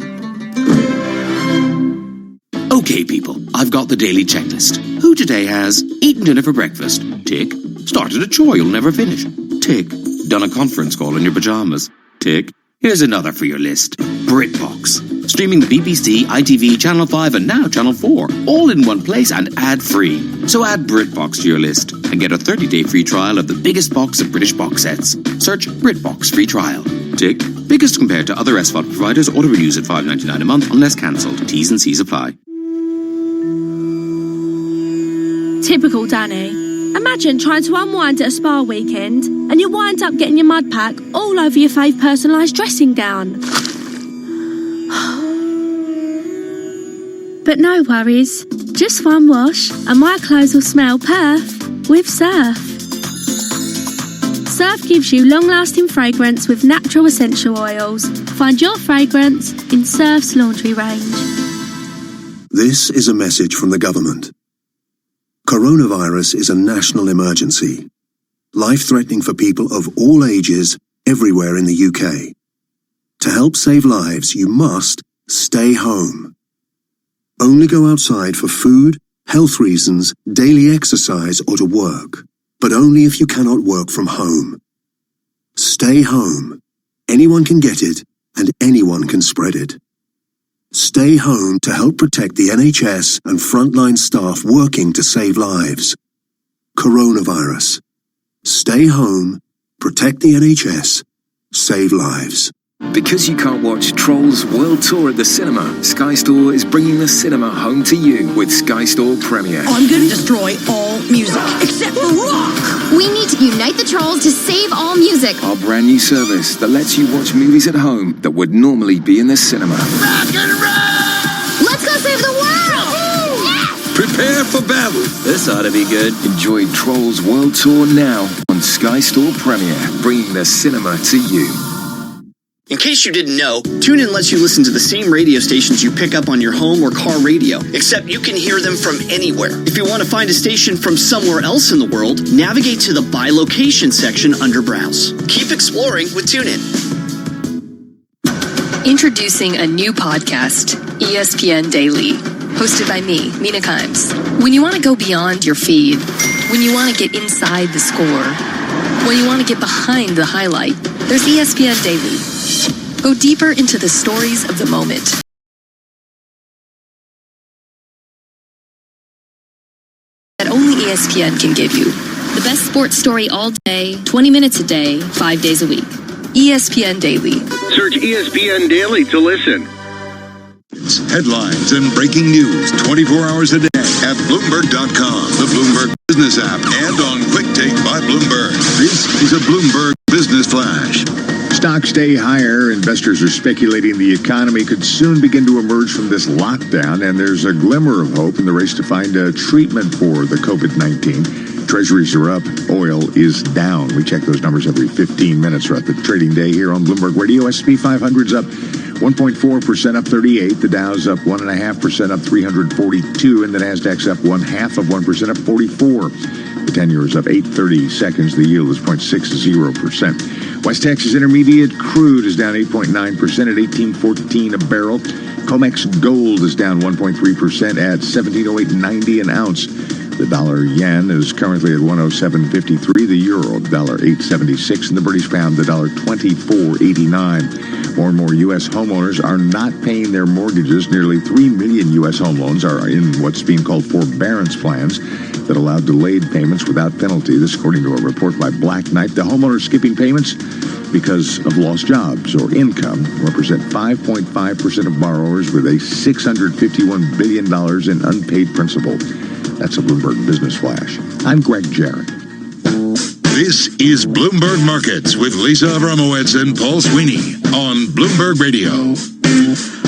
Okay, people, I've got the daily checklist. Who today has eaten dinner for breakfast? Tick. Started a chore you'll never finish? Tick. Done a conference call in your pajamas? Tick. Here's another for your list. BritBox. Streaming the BBC, ITV, Channel 5, and now Channel 4. All in one place and ad-free. So add BritBox to your list and get a 30-day free trial of the biggest box of British box sets. Search BritBox free trial. Tick. Biggest compared to other SVOD providers. Auto renews at $5.99 a month unless cancelled. T's and C's apply. Typical Danny. Imagine trying to unwind at a spa weekend and you wind up getting your mud pack all over your fave personalised dressing gown. But no worries. Just one wash and my clothes will smell perf with Surf. Surf gives you long-lasting fragrance with natural essential oils. Find your fragrance in Surf's laundry range. This is a message from the government. Coronavirus is a national emergency, life-threatening for people of all ages everywhere in the UK. To help save lives, you must stay home. Only go outside for food, health reasons, daily exercise, or to work, but only if you cannot work from home. Stay home. Anyone can get it, and anyone can spread it. Stay home to help protect the NHS and frontline staff working to save lives. Coronavirus. Stay home, protect the NHS, save lives. Because you can't watch Trolls World Tour at the cinema, Sky Store is bringing the cinema home to you with Sky Store Premiere. I'm going to destroy all music, except for rock! We need to unite the trolls to save all music. Our brand new service that lets you watch movies at home that would normally be in the cinema. Rock and roll! Let's go save the world! Yeah! Prepare for battle. This ought to be good. Enjoy Trolls World Tour now on Sky Store Premiere, bringing the cinema to you. In case you didn't know, TuneIn lets you listen to the same radio stations you pick up on your home or car radio, except you can hear them from anywhere. If you want to find a station from somewhere else in the world, navigate to the By Location section under Browse. Keep exploring with TuneIn. Introducing a new podcast, ESPN Daily, hosted by me, Mina Kimes. When you want to go beyond your feed, when you want to get inside the score, when you want to get behind the highlight, there's ESPN Daily. Go deeper into the stories of the moment. That only ESPN can give you. The best sports story all day, 20 minutes a day, 5 days a week. ESPN Daily. Search ESPN Daily to listen. Headlines and breaking news 24 hours a day at Bloomberg.com, the Bloomberg Business app, and on Quick Take by Bloomberg. This is a Bloomberg Business Flash. Stocks stay higher. Investors are speculating the economy could soon begin to emerge from this lockdown, and there's a glimmer of hope in the race to find a treatment for the COVID-19. Treasuries are up. Oil is down. We check those numbers every 15 minutes throughout the trading day here on Bloomberg Radio. S&P 500's up 1.4%, up 38. The Dow's up 1.5%, up 342. And the Nasdaq's up 0.5%, up 44. The 10-year is up 8.30 seconds. The yield is 0.60%. West Texas Intermediate crude is down 8.9% at $18.14 a barrel. COMEX gold is down 1.3% at $17.0890 an ounce. The dollar yen is currently at 107.53. The euro, $1.876, and the British pound, $1.2489. More and more U.S. homeowners are not paying their mortgages. Nearly 3 million U.S. home loans are in what's being called forbearance plans that allow delayed payments without penalty. This according to a report by Black Knight. The homeowners skipping payments because of lost jobs or income represent 5.5% of borrowers with a $651 billion in unpaid principal. That's a Bloomberg Business Flash. I'm Greg Jarrett. This is Bloomberg Markets with Lisa Abramowitz and Paul Sweeney on Bloomberg Radio.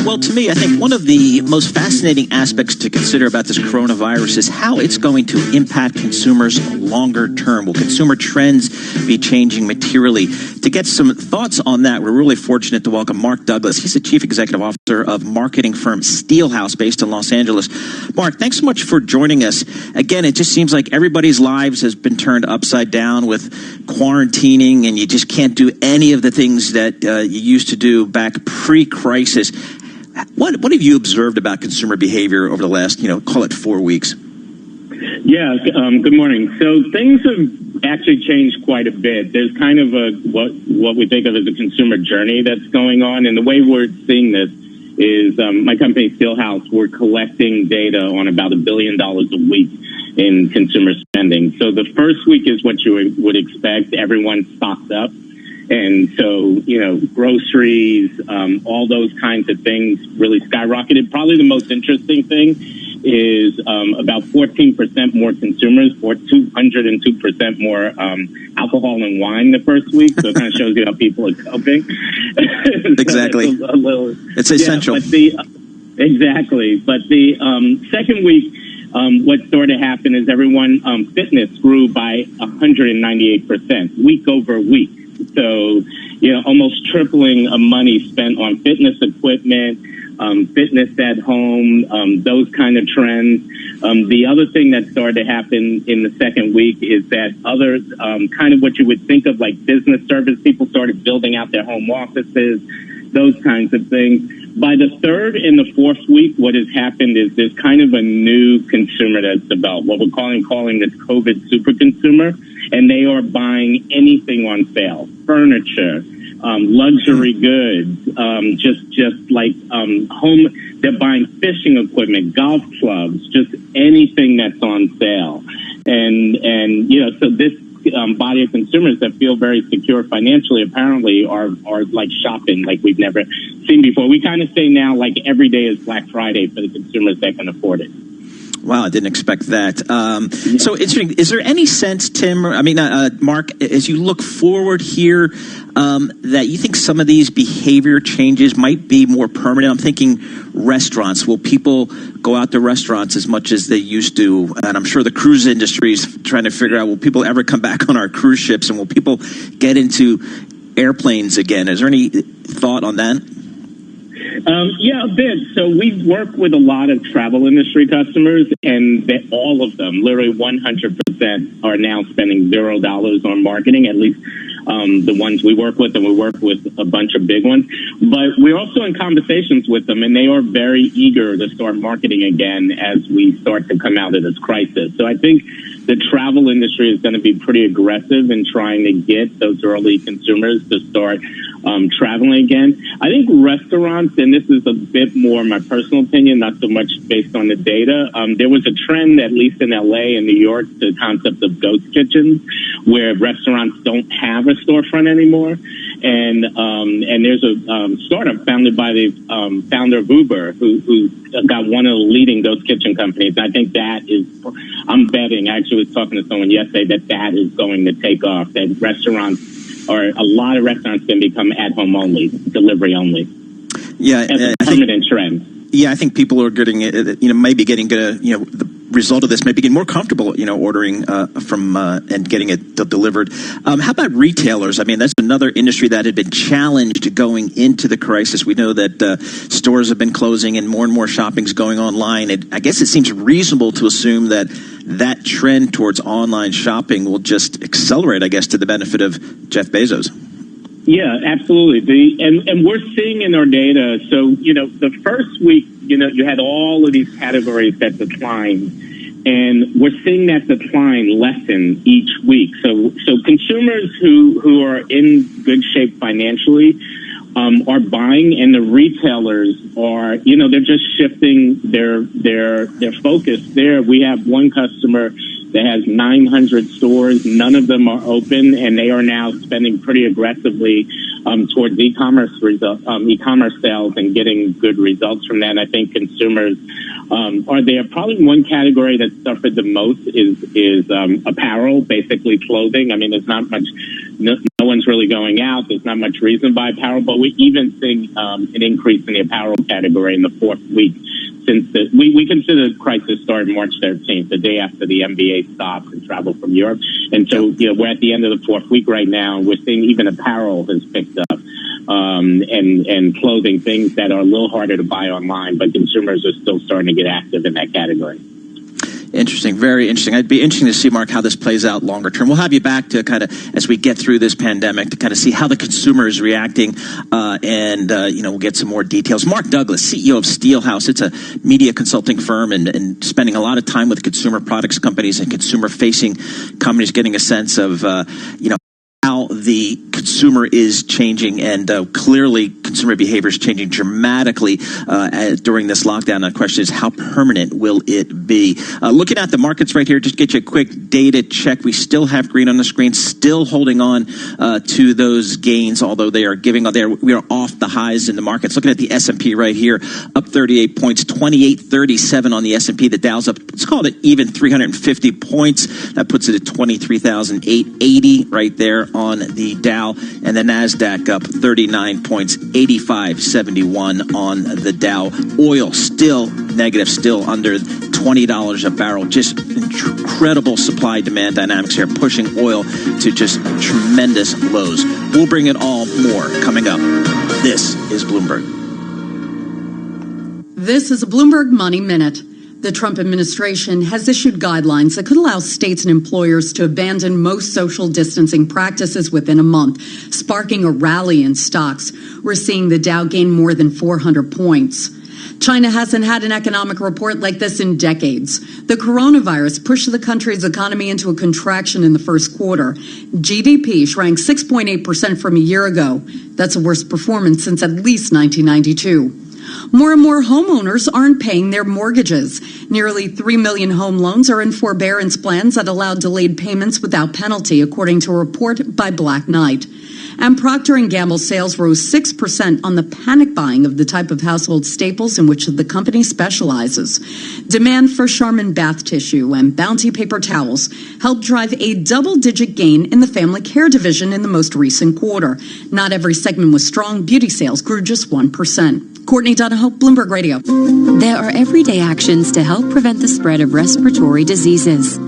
Well, to me, I think one of the most fascinating aspects to consider about this coronavirus is how it's going to impact consumers longer term. Will consumer trends be changing materially? To get some thoughts on that, we're really fortunate to welcome Mark Douglas. He's the Chief Executive Officer of marketing firm Steelhouse based in Los Angeles. Mark, thanks so much for joining us. Again, it just seems like everybody's lives has been turned upside down with quarantining, and you just can't do any of the things that you used to do back pre-crisis. What have you observed about consumer behavior over the last, call it 4 weeks? Yeah, good morning. So things have actually changed quite a bit. There's kind of what we think of as a consumer journey that's going on. And the way we're seeing this is my company, Steelhouse, we're collecting data on about $1 billion a week in consumer spending. So the first week is what you would expect. Everyone stocks up. And so, groceries, all those kinds of things really skyrocketed. Probably the most interesting thing is about 14% more consumers, or 202% more alcohol and wine the first week. So it kind of shows you how people are coping. Exactly. It's essential. Exactly. But the second week, what started to happen is everyone, fitness grew by 198% week over week. So, almost tripling of money spent on fitness equipment, fitness at home, those kind of trends. The other thing that started to happen in the second week is that other kind of what you would think of like business service people started building out their home offices, those kinds of things. By the third and the fourth week, what has happened is there's kind of a new consumer that's developed, what we're calling this COVID super consumer, and they are buying anything on sale, furniture, luxury goods, just like home. They're buying fishing equipment, golf clubs, just anything that's on sale, and so this body of consumers that feel very secure financially apparently are like shopping like we've never seen before. We kind of say now like every day is Black Friday for the consumers that can afford it. Wow, I didn't expect that. So interesting. Is there any sense, Tim, Mark, as you look forward here, that you think some of these behavior changes might be more permanent? I'm thinking restaurants. Will people go out to restaurants as much as they used to? And I'm sure the cruise industry is trying to figure out, will people ever come back on our cruise ships? And will people get into airplanes again? Is there any thought on that? Yeah, a bit. So we work with a lot of travel industry customers, and all of them, literally 100%, are now spending $0 on marketing, at least the ones we work with, and we work with a bunch of big ones. But we're also in conversations with them, and they are very eager to start marketing again as we start to come out of this crisis. So I think the travel industry is going to be pretty aggressive in trying to get those early consumers to start traveling again. I think restaurants, and this is a bit more my personal opinion, not so much based on the data, there was a trend, at least in LA and New York, the concept of ghost kitchens, where restaurants don't have a storefront anymore. And there's a startup founded by the founder of Uber, who got one of the leading ghost kitchen companies. I think that is, I'm betting, I actually was talking to someone yesterday, that is going to take off, that restaurants, or a lot of restaurants, can become at-home only, delivery only. Yeah, as a permanent trend. Yeah, I think people are getting, maybe getting, the result of this, maybe getting more comfortable, ordering from and getting it delivered. How about retailers? I mean, that's another industry that had been challenged going into the crisis. We know that stores have been closing and more shopping's going online. I guess it seems reasonable to assume that trend towards online shopping will just accelerate, I guess, to the benefit of Jeff Bezos. Yeah, absolutely. And we're seeing in our data, so, the first week, you had all of these categories that declined, and we're seeing that decline lessen each week. So consumers who are in good shape financially are buying, and the retailers are, they're just shifting their focus there. We have one customer that has 900 stores. None of them are open, and they are now spending pretty aggressively towards e-commerce sales and getting good results from that. And I think consumers are there. Probably one category that suffered the most is apparel, basically clothing. I mean, there's not much. No one's really going out. There's not much reason to buy apparel, but we even seeing an increase in the apparel category in the fourth week. Since we consider the crisis started March 13th, the day after the NBA stopped and traveled from Europe. And so, we're at the end of the fourth week right now, and we're seeing even apparel has picked up, and clothing, things that are a little harder to buy online, but consumers are still starting to get active in that category. Interesting, very interesting. It'd be interesting to see, Mark, how this plays out longer term. We'll have you back to kind of, as we get through this pandemic, to kind of see how the consumer is reacting, and we'll get some more details. Mark Douglas, CEO of Steelhouse. It's a media consulting firm and spending a lot of time with consumer products companies and consumer-facing companies, getting a sense of, how the consumer is changing, and clearly consumer behavior is changing dramatically during this lockdown. The question is, how permanent will it be? Looking at the markets right here, just get you a quick data check. We still have green on the screen, still holding on to those gains, although they are giving there. We are off the highs in the markets. Looking at the S&P right here, up 38 points, 2837 on the S&P. The Dow's up, let's call it even 350 points. That puts it at 23,880 right there on the Dow, and the NASDAQ up 39 points, 85.71 on the Dow. Oil still negative, still under $20 a barrel. Just incredible supply-demand dynamics here, pushing oil to just tremendous lows. We'll bring it all more coming up. This is Bloomberg. This is a Bloomberg Money Minute. The Trump administration has issued guidelines that could allow states and employers to abandon most social distancing practices within a month, sparking a rally in stocks. We're seeing the Dow gain more than 400 points. China hasn't had an economic report like this in decades. The coronavirus pushed the country's economy into a contraction in the first quarter. GDP shrank 6.8% from a year ago. That's the worst performance since at least 1992. More and more homeowners aren't paying their mortgages. Nearly 3 million home loans are in forbearance plans that allow delayed payments without penalty, according to a report by Black Knight. And Procter & Gamble sales rose 6% on the panic buying of the type of household staples in which the company specializes. Demand for Charmin bath tissue and Bounty paper towels helped drive a double-digit gain in the family care division in the most recent quarter. Not every segment was strong. Beauty sales grew just 1%. Courtney Donahoe, Bloomberg Radio. There are everyday actions to help prevent the spread of respiratory diseases.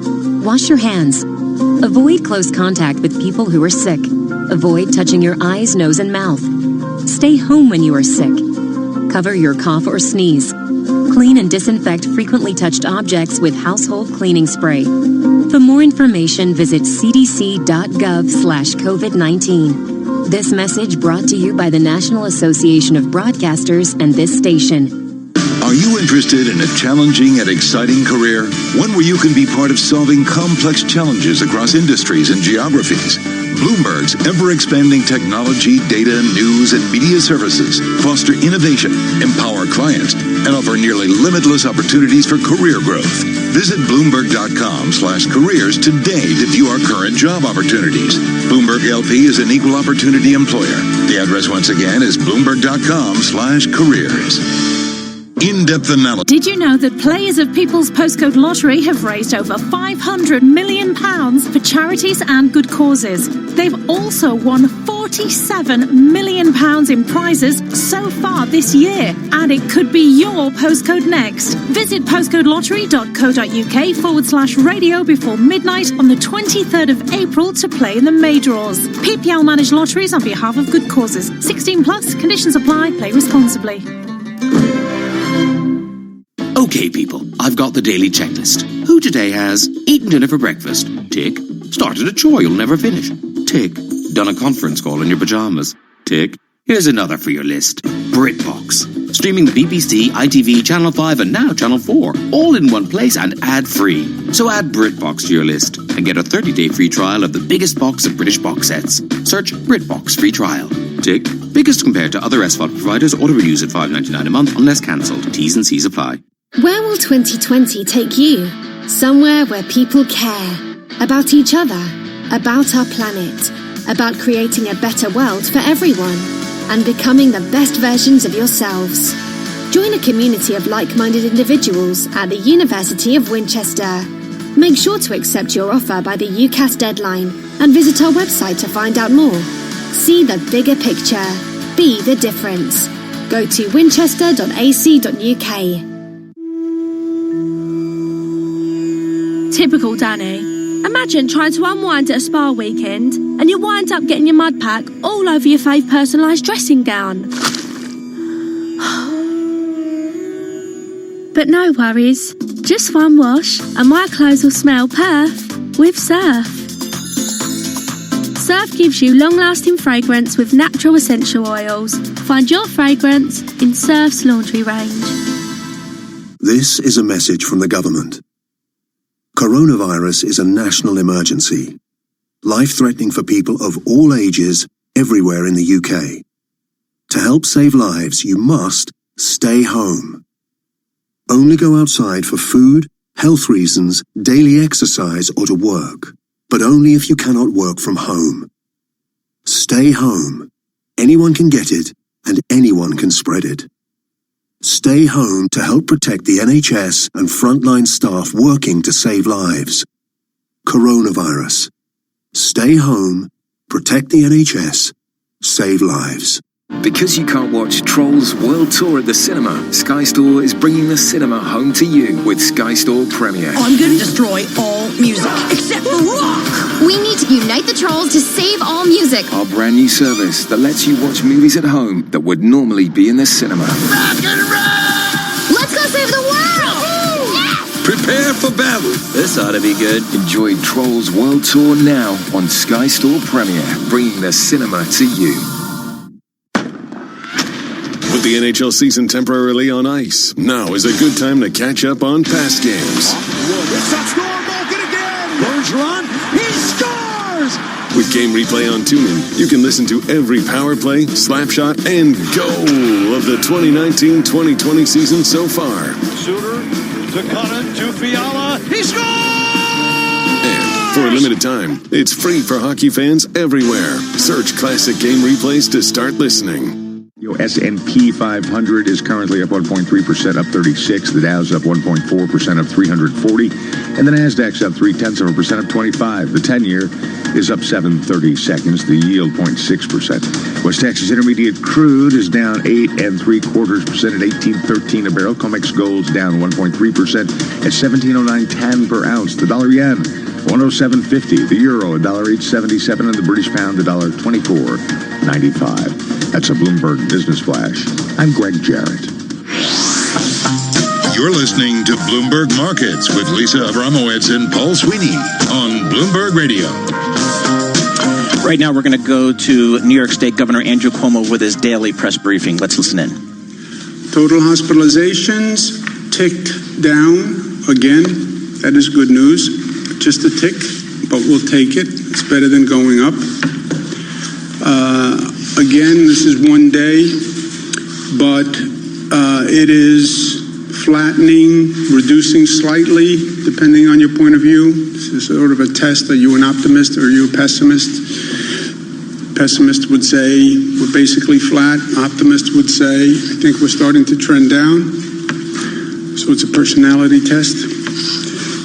Wash your hands. Avoid close contact with people who are sick. Avoid touching your eyes, nose, and mouth. Stay home when you are sick. Cover your cough or sneeze. Clean and disinfect frequently touched objects with household cleaning spray. For more information, visit cdc.gov/COVID-19. This message brought to you by the National Association of Broadcasters and this station. Are you interested in a challenging and exciting career? One where you can be part of solving complex challenges across industries and geographies. Bloomberg's ever-expanding technology, data, news, and media services foster innovation, empower clients, and offer nearly limitless opportunities for career growth. Visit Bloomberg.com/careers today to view our current job opportunities. Bloomberg LP is an equal opportunity employer. The address once again is Bloomberg.com/careers. In-depth analysis. Did you know that players of People's Postcode Lottery have raised over £500 million for charities and good causes? They've also won £47 million in prizes so far this year, and it could be your postcode next. Visit postcodelottery.co.uk/radio before midnight on the 23rd of April to play in the May draws. PPL managed lotteries on behalf of good causes. 16 plus, conditions apply, play responsibly. Okay, people, I've got the daily checklist. Who today has eaten dinner for breakfast? Tick. Started a chore you'll never finish? Tick. Done a conference call in your pajamas? Tick. Here's another for your list. BritBox. Streaming the BBC, ITV, Channel 5, and now Channel 4. All in one place and ad-free. So add BritBox to your list and get a 30-day free trial of the biggest box of British box sets. Search BritBox free trial. Tick. Biggest compared to other SVOD providers. Auto-renews at $5.99 a month unless cancelled. T's and C's apply. Where will 2020 take you? Somewhere where people care. About each other. About our planet. About creating a better world for everyone. And becoming the best versions of yourselves. Join a community of like-minded individuals at the University of Winchester. Make sure to accept your offer by the UCAS deadline and visit our website to find out more. See the bigger picture. Be the difference. Go to winchester.ac.uk. Typical Danny. Imagine trying to unwind at a spa weekend and you wind up getting your mud pack all over your fave personalised dressing gown. But no worries. Just one wash and my clothes will smell perf with Surf. Surf gives you long-lasting fragrance with natural essential oils. Find your fragrance in Surf's laundry range. This is a message from the government. Coronavirus is a national emergency, life-threatening for people of all ages everywhere in the UK. To help save lives, you must stay home. Only go outside for food, health reasons, daily exercise, or to work, but only if you cannot work from home. Stay home. Anyone can get it, and anyone can spread it. Stay home to help protect the NHS and frontline staff working to save lives. Coronavirus. Stay home, protect the NHS, save lives. Because you can't watch Trolls World Tour at the cinema, Sky Store is bringing the cinema home to you with Sky Store Premiere. I'm going to destroy all music except for rock. We need to unite the trolls to save all music. Our brand new service that lets you watch movies at home that would normally be in the cinema. Rock and roll! for battle. This ought to be good. Enjoy Trolls World Tour now on Sky Store Premier, bringing the cinema to you. With the NHL season temporarily on ice, now is a good time to catch up on past games. Bergeron, he scores! With game replay on TuneIn, you can listen to every power play, slapshot, and goal of the 2019-2020 season so far. Suter to Cunnin to Fiala, he scores! And for a limited time, it's free for hockey fans everywhere. Search Classic Game Replays to start listening. S&P 500 is currently up 1.3%, up 36. The Dow's up 1.4%, up 340. And the Nasdaq's up 0.3%, up 25. The 10-year is up 7/32. The yield 0.6%. West Texas Intermediate crude is down 8.75% at $18.13 a barrel. COMEX gold's down 1.3% at $17.09.10 per ounce. The dollar yen 107.50. The euro $1.0877, and the British pound $1.24.95. That's a Bloomberg Business Flash. I'm Greg Jarrett. You're listening to Bloomberg Markets with Lisa Abramowitz and Paul Sweeney on Bloomberg Radio. Right now, we're going to go to New York State Governor Andrew Cuomo with his daily press briefing. Let's listen in. Total hospitalizations ticked down again. That is good news. Just a tick, but we'll take it. It's better than going up. Again, this is one day, but it is flattening, reducing slightly, depending on your point of view. This is sort of a test. Are you an optimist or are you a pessimist? Pessimist would say we're basically flat. Optimist would say, I think we're starting to trend down. So it's a personality test.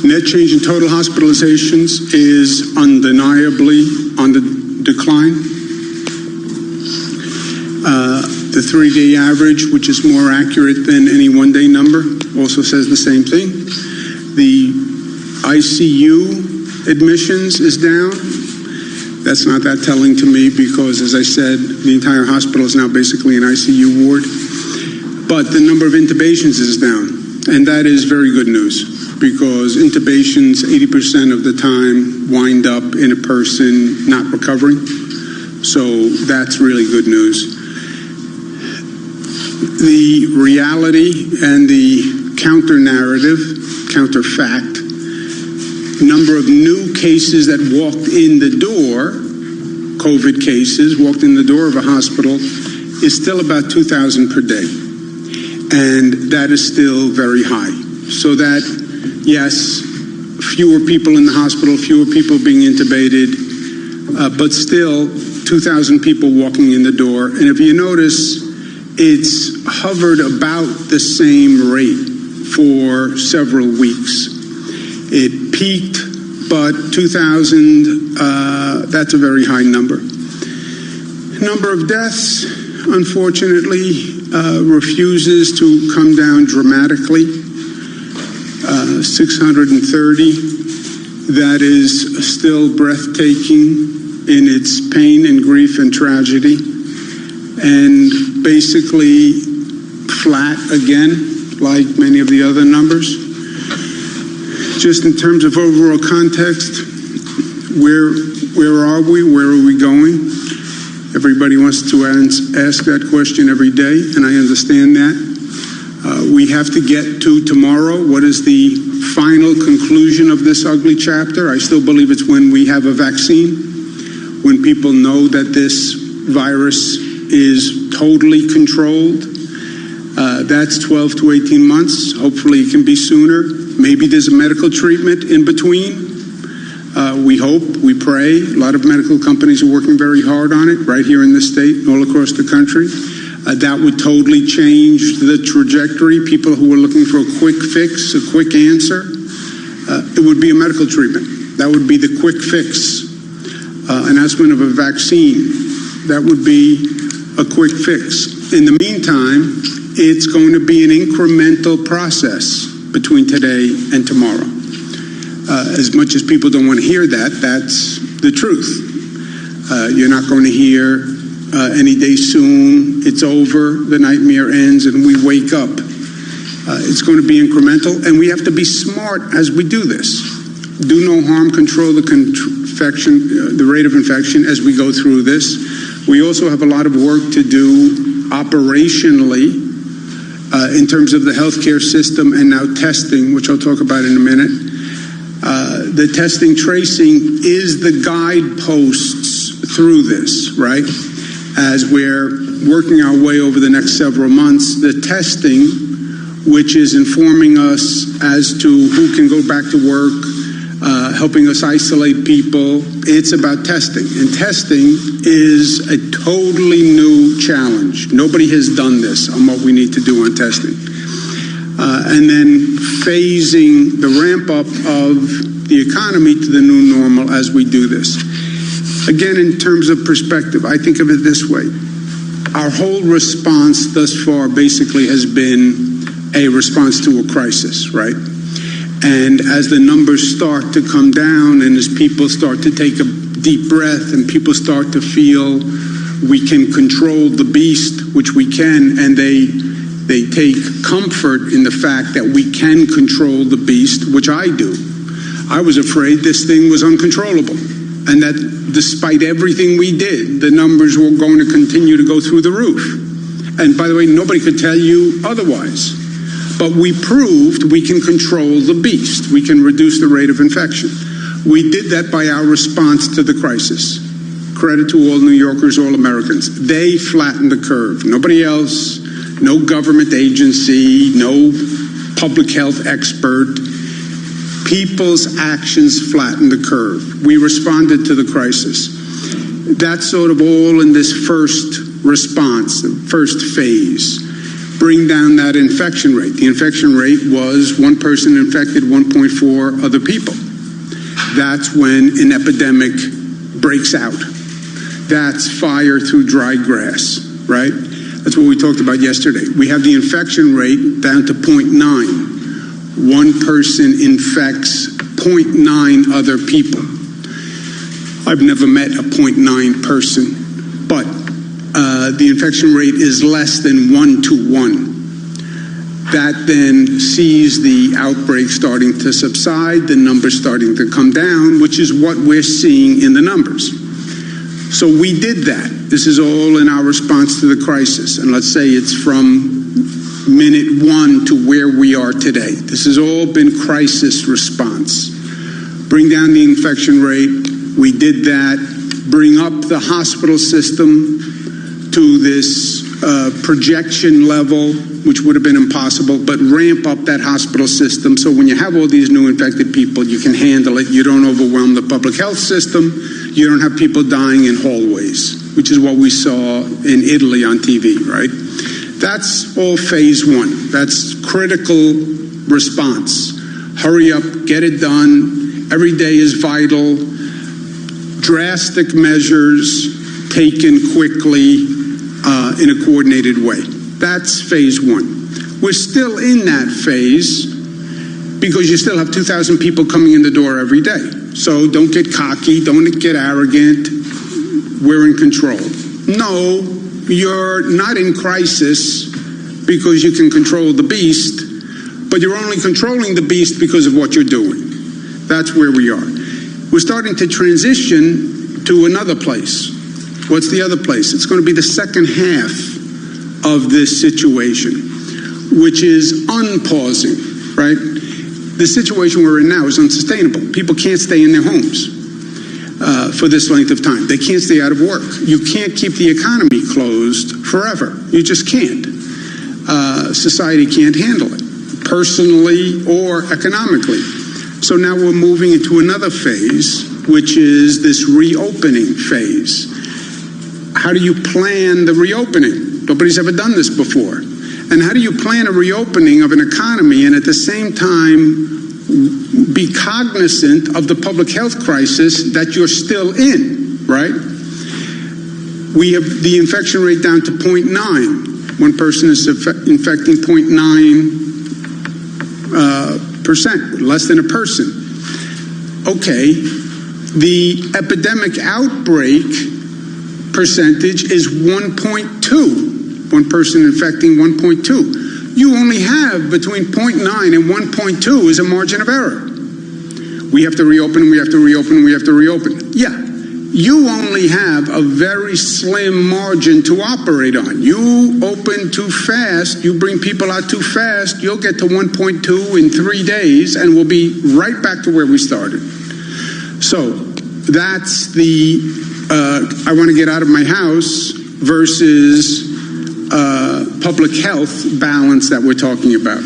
Net change in total hospitalizations is undeniably on the decline. The 3-day average, which is more accurate than any one-day number, also says the same thing. The ICU admissions is down. That's not that telling to me because, as I said, the entire hospital is now basically an ICU ward. But the number of intubations is down, and that is very good news because intubations 80% of the time wind up in a person not recovering. So that's really good news. The reality and the counter-narrative, counter-fact, number of new cases that walked in the door, COVID cases, walked in the door of a hospital, is still about 2,000 per day. And that is still very high. So that, yes, fewer people in the hospital, fewer people being intubated, but still 2,000 people walking in the door. And if you notice, it's hovered about the same rate for several weeks. It peaked, but 2,000, that's a very high number. Number of deaths, unfortunately, refuses to come down dramatically. 630. That is still breathtaking in its pain and grief and tragedy. And basically flat again, like many of the other numbers. Just in terms of overall context, where are we? Where are we going? Everybody wants to ask that question every day, and I understand that. We have to get to tomorrow. What is the final conclusion of this ugly chapter? I still believe it's when we have a vaccine, when people know that this virus is totally controlled. That's 12 to 18 months. Hopefully it can be sooner. Maybe there's a medical treatment in between. We hope, we pray. A lot of medical companies are working very hard on it right here in the state and all across the country. That would totally change the trajectory. People who are looking for a quick fix, a quick answer, it would be a medical treatment. That would be the quick fix. Announcement of a vaccine, that would be a quick fix. In the meantime, it's going to be an incremental process between today and tomorrow. As much as people don't want to hear that, that's the truth. You're not going to hear any day soon, it's over, the nightmare ends, and we wake up. It's going to be incremental, and we have to be smart as we do this. Do no harm, control the rate of infection as we go through this. We also have a lot of work to do operationally in terms of the healthcare system and now testing, which I'll talk about in a minute. The testing tracing is the guideposts through this, right? As we're working our way over the next several months, the testing, which is informing us as to who can go back to work, helping us isolate people. It's about testing. And testing is a totally new challenge. Nobody has done this on what we need to do on testing. And then phasing the ramp up of the economy to the new normal as we do this. Again, in terms of perspective, I think of it this way. Our whole response thus far basically has been a response to a crisis, right? And as the numbers start to come down and as people start to take a deep breath and people start to feel we can control the beast, which we can, and they take comfort in the fact that we can control the beast, which I do. I was afraid this thing was uncontrollable and that despite everything we did, the numbers were going to continue to go through the roof. And by the way, nobody could tell you otherwise. But we proved we can control the beast. We can reduce the rate of infection. We did that by our response to the crisis. Credit to all New Yorkers, all Americans. They flattened the curve. Nobody else, no government agency, no public health expert. People's actions flattened the curve. We responded to the crisis. That's sort of all in this first response, the first phase. Bring down that infection rate. The infection rate was one person infected 1.4 other people. That's when an epidemic breaks out. That's fire through dry grass, right? That's what we talked about yesterday. We have the infection rate down to 0.9. One person infects 0.9 other people. I've never met a 0.9 person, but the infection rate is less than 1 to 1. That then sees the outbreak starting to subside, the numbers starting to come down, which is what we're seeing in the numbers. So we did that. This is all in our response to the crisis. And let's say it's from minute one to where we are today. This has all been crisis response. Bring down the infection rate. We did that. Bring up the hospital system to this projection level, which would have been impossible, but ramp up that hospital system so when you have all these new infected people, you can handle it. You don't overwhelm the public health system. You don't have people dying in hallways, which is what we saw in Italy on TV, right? That's all phase one. That's critical response. Hurry up, get it done. Every day is vital. Drastic measures taken quickly in a coordinated way. That's phase one. We're still in that phase because you still have 2,000 people coming in the door every day. So don't get cocky, don't get arrogant. We're in control. No, you're not in crisis because you can control the beast, but you're only controlling the beast because of what you're doing. That's where we are. We're starting to transition to another place. What's the other place? It's going to be the second half of this situation, which is unpausing, right? The situation we're in now is unsustainable. People can't stay in their homes for this length of time. They can't stay out of work. You can't keep the economy closed forever. You just can't. Society can't handle it, personally or economically. So now we're moving into another phase, which is this reopening phase. How do you plan the reopening? Nobody's ever done this before. And how do you plan a reopening of an economy and at the same time be cognizant of the public health crisis that you're still in, right? We have the infection rate down to 0.9. One person is infecting 0.9%, less than a person. Okay, the epidemic outbreak percentage is 1.2. One person infecting 1.2. you only have between 0.9 and 1.2 is a margin of error. We have to reopen, we have to reopen, we have to reopen. Yeah, you only have a very slim margin to operate on. You open too fast, you bring people out too fast, you'll get to 1.2 in 3 days, and we'll be right back to where we started. So that's the I want to get out of my house versus public health balance that we're talking about.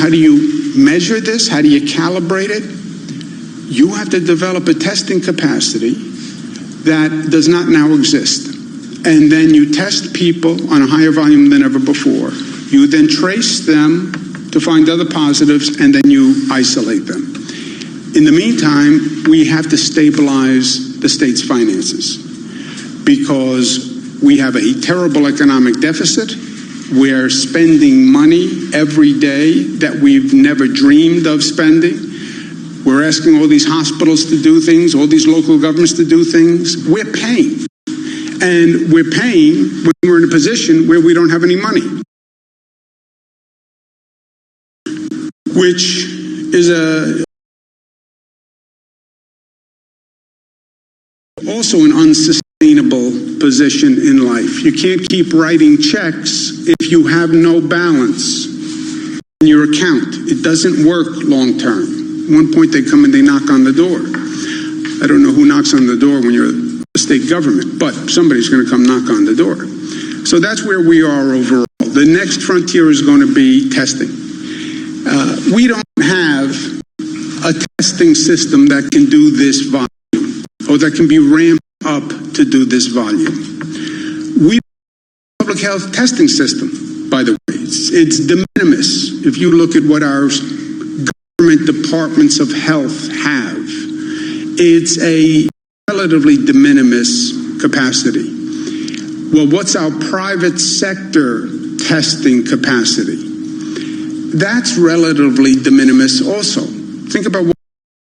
How do you measure this? How do you calibrate it? You have to develop a testing capacity that does not now exist. And then you test people on a higher volume than ever before. You then trace them to find other positives, and then you isolate them. In the meantime, we have to stabilize the state's finances because we have a terrible economic deficit. We're spending money every day that we've never dreamed of spending. We're asking all these hospitals to do things, all these local governments to do things. We're paying. And we're paying when we're in a position where we don't have any money, which is also an unsustainable position in life. You can't keep writing checks if you have no balance in your account. It doesn't work long term. At one point they come and they knock on the door. I don't know who knocks on the door when you're a state government, but somebody's going to come knock on the door. So that's where we are overall. The next frontier is going to be testing. We don't have a testing system that can do this volume, or that can be ramped up to do this volume. We have a public health testing system, by the way. It's de minimis. If you look at what our government departments of health have, it's a relatively de minimis capacity. Well, what's our private sector testing capacity? That's relatively de minimis also. Think about what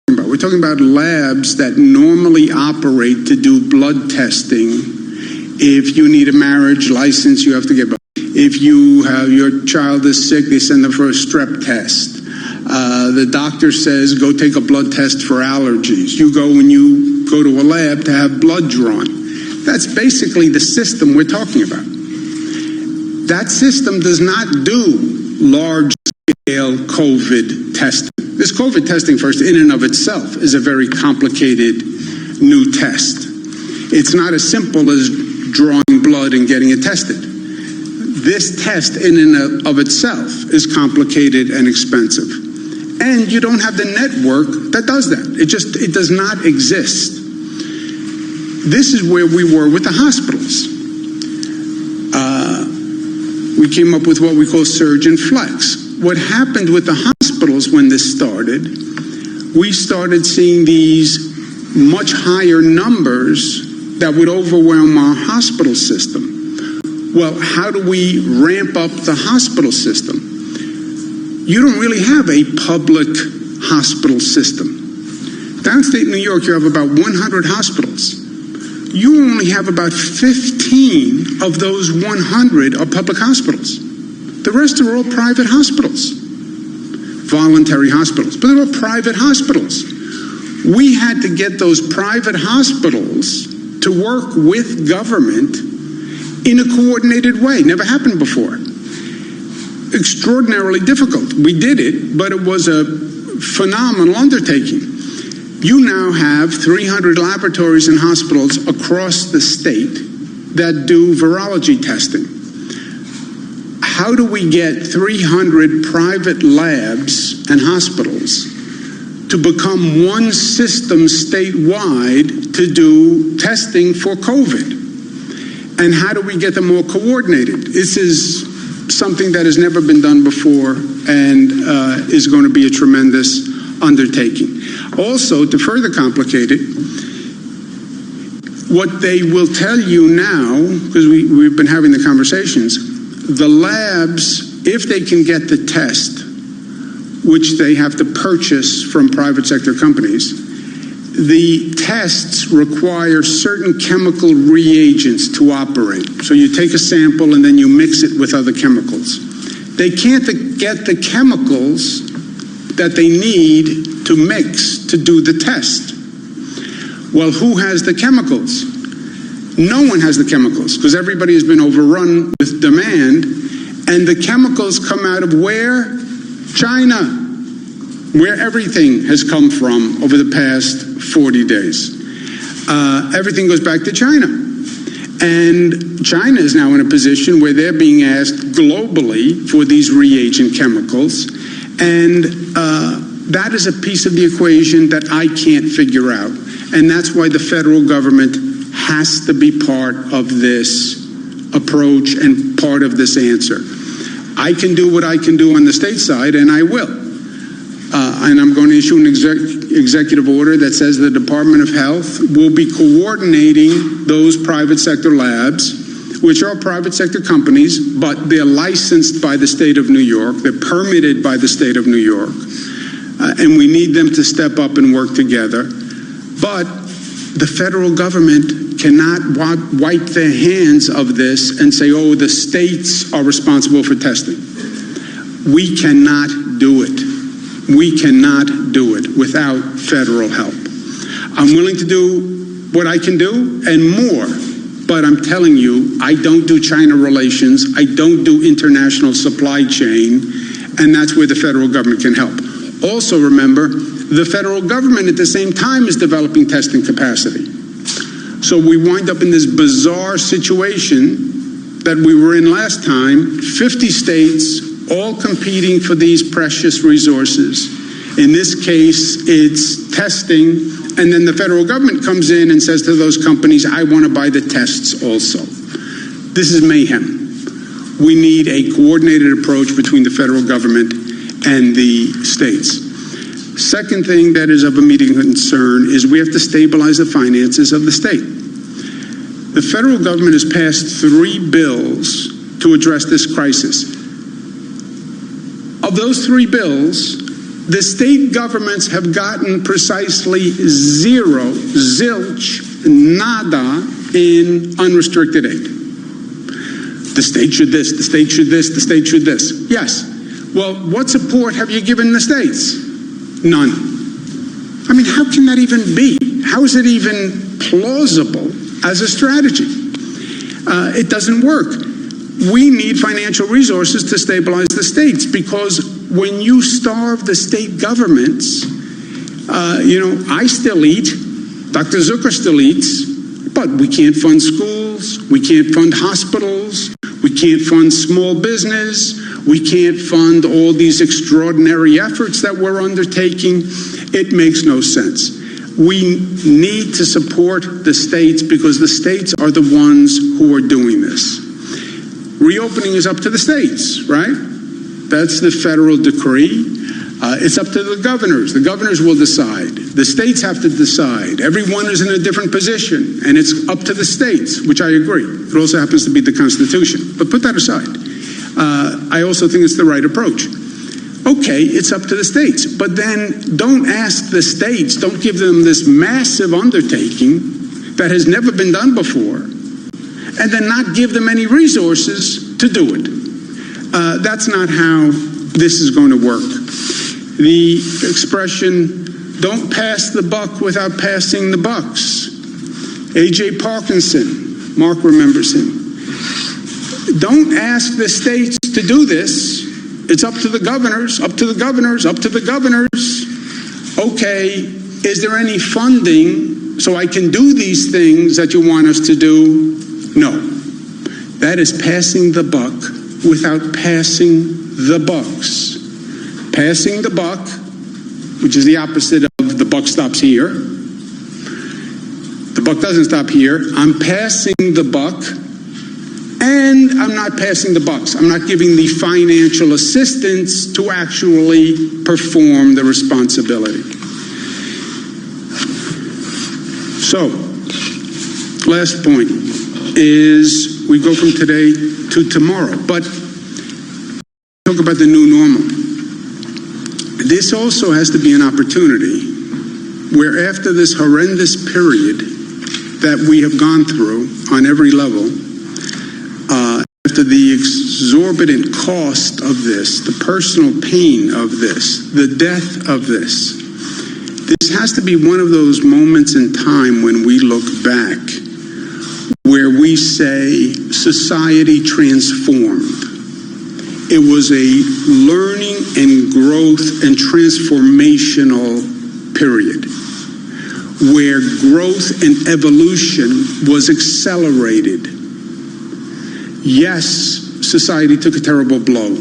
we're talking about. Labs that normally operate to do blood testing. If you need a marriage license, you have to get. If your child is sick, they send them for a strep test. The doctor says, go take a blood test for allergies. You go when you go to a lab to have blood drawn. That's basically the system we're talking about. That system does not do large-scale COVID testing. This COVID testing, first, in and of itself, is a very complicated new test. It's not as simple as drawing blood and getting it tested. This test, in and of itself, is complicated and expensive. And you don't have the network that does that. It does not exist. This is where we were with the hospitals. We came up with what we call surge and flex. What happened with the hospitals when this started, we started seeing these much higher numbers that would overwhelm our hospital system. Well, how do we ramp up the hospital system? You don't really have a public hospital system. Downstate New York, you have about 100 hospitals. You only have about 15 of those 100 are public hospitals. The rest are all private hospitals, voluntary hospitals, but they're all private hospitals. We had to get those private hospitals to work with government in a coordinated way. Never happened before. Extraordinarily difficult. We did it, but it was a phenomenal undertaking. You now have 300 laboratories and hospitals across the state that do virology testing. How do we get 300 private labs and hospitals to become one system statewide to do testing for COVID? And how do we get them more coordinated? This is something that has never been done before and is going to be a tremendous undertaking. Also, to further complicate it, what they will tell you now, because we've been having the conversations, the labs, if they can get the test, which they have to purchase from private sector companies, the tests require certain chemical reagents to operate. So you take a sample and then you mix it with other chemicals. They can't get the chemicals that they need to mix to do the test. Well, who has the chemicals? No one has the chemicals because everybody has been overrun with demand, and the chemicals come out of where? China, where everything has come from over the past 40 days. Everything goes back to China. And China is now in a position where they're being asked globally for these reagent chemicals. And that is a piece of the equation that I can't figure out. And that's why the federal government has to be part of this approach and part of this answer. I can do what I can do on the state side, and I will. And I'm going to issue an executive order that says the Department of Health will be coordinating those private sector labs, which are private sector companies, but they're licensed by the state of New York. They're permitted by the state of New York. And we need them to step up and work together. But the federal government cannot wipe their hands of this and say, oh, the states are responsible for testing. We cannot do it. We cannot do it without federal help. I'm willing to do what I can do and more, but I'm telling you, I don't do China relations, I don't do international supply chain, and that's where the federal government can help. Also remember, the federal government at the same time is developing testing capacity. So we wind up in this bizarre situation that we were in last time, 50 states all competing for these precious resources. In this case, it's testing, and then the federal government comes in and says to those companies, I want to buy the tests also. This is mayhem. We need a coordinated approach between the federal government and the states. Second thing that is of immediate concern is we have to stabilize the finances of the state. The federal government has passed 3 bills to address this crisis. Of those 3 bills, the state governments have gotten precisely zero, zilch, nada in unrestricted aid. The state should this, the state should this, the state should this. Yes. Well, what support have you given the states? None. I mean, how can that even be? How is it even plausible as a strategy? It doesn't work. We need financial resources to stabilize the states, because when you starve the state governments, I still eat, Dr. Zucker still eats, but we can't fund schools, we can't fund hospitals, we can't fund small business, we can't fund all these extraordinary efforts that we're undertaking. It makes no sense. We need to support the states because the states are the ones who are doing this. Reopening is up to the states, right? That's the federal decree. It's up to the governors. The governors will decide. The states have to decide. Everyone is in a different position, and it's up to the states, which I agree. It also happens to be the Constitution. But put that aside. I also think it's the right approach. Okay, it's up to the states. But then don't ask the states, don't give them this massive undertaking that has never been done before, and then not give them any resources to do it. That's not how this is going to work. The expression, don't pass the buck without passing the bucks. A.J. Parkinson, Mark remembers him. Don't ask the states to do this. It's up to the governors, up to the governors, up to the governors. Okay, is there any funding so I can do these things that you want us to do? No. That is passing the buck without passing the bucks. Passing the buck, which is the opposite of the buck stops here. The buck doesn't stop here. I'm passing the buck, and I'm not passing the bucks. I'm not giving the financial assistance to actually perform the responsibility. So, last point is we go from today to tomorrow. But talk about the new normal. This also has to be an opportunity, where after this horrendous period that we have gone through on every level, after the exorbitant cost of this, the personal pain of this, the death of this has to be one of those moments in time when we look back where we say society transformed. It was a learning and growth and transformational period where growth and evolution was accelerated. Yes, society took a terrible blow,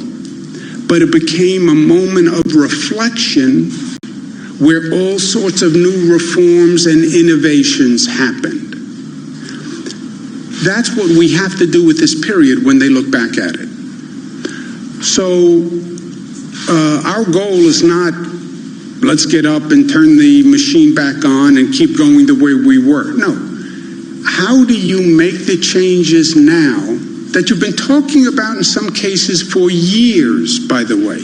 but it became a moment of reflection where all sorts of new reforms and innovations happened. That's what we have to do with this period when they look back at it. So our goal is not, let's get up and turn the machine back on and keep going the way we were. No. How do you make the changes now that you've been talking about in some cases for years, by the way,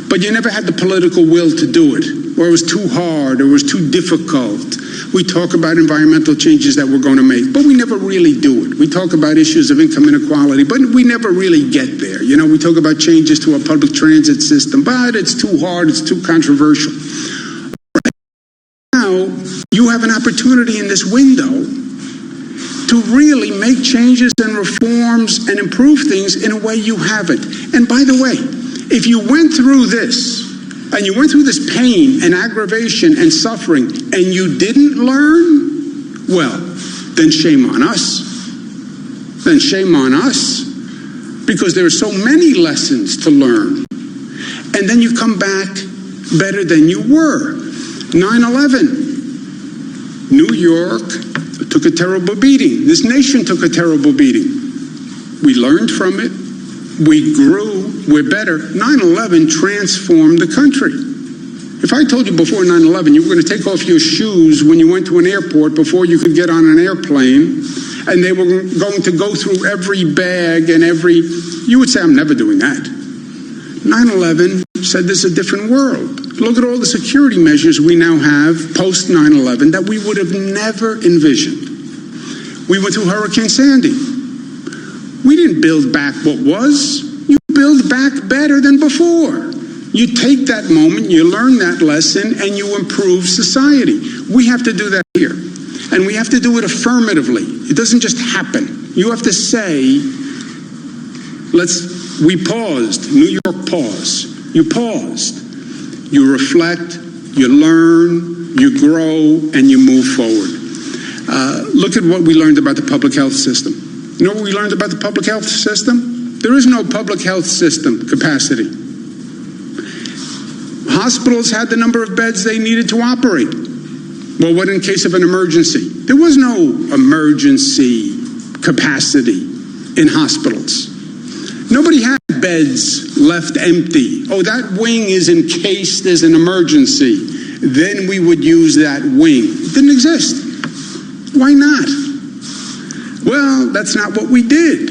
but you never had the political will to do it, or it was too hard, or it was too difficult? We talk about environmental changes that we're going to make, but we never really do it. We talk about issues of income inequality, but we never really get there. You know, we talk about changes to our public transit system, but it's too hard, it's too controversial. Right now, you have an opportunity in this window to really make changes and reforms and improve things in a way you haven't. And by the way, if you went through this, and you went through this pain and aggravation and suffering, and you didn't learn, well, then shame on us. Then shame on us, because there are so many lessons to learn. And then you come back better than you were. 9/11, New York took a terrible beating. This nation took a terrible beating. We learned from it. We grew. We're better. 9/11 transformed the country. If I told you before 9/11 you were going to take off your shoes when you went to an airport before you could get on an airplane, and they were going to go through every bag and you would say, I'm never doing that. 9/11 said this is a different world. Look at all the security measures we now have post 9/11 that we would have never envisioned. We went through Hurricane Sandy. We didn't build back what was. You build back better than before. You take that moment, you learn that lesson, and you improve society. We have to do that here. And we have to do it affirmatively. It doesn't just happen. You have to say, we paused. New York pause. You paused. You reflect, you learn, you grow, and you move forward. Look at what we learned about the public health system. You know what we learned about the public health system? There is no public health system capacity. Hospitals had the number of beds they needed to operate. Well, what in case of an emergency? There was no emergency capacity in hospitals. Nobody had beds left empty. Oh, that wing is in case there's an emergency. Then we would use that wing. It didn't exist. Why not? Well, that's not what we did.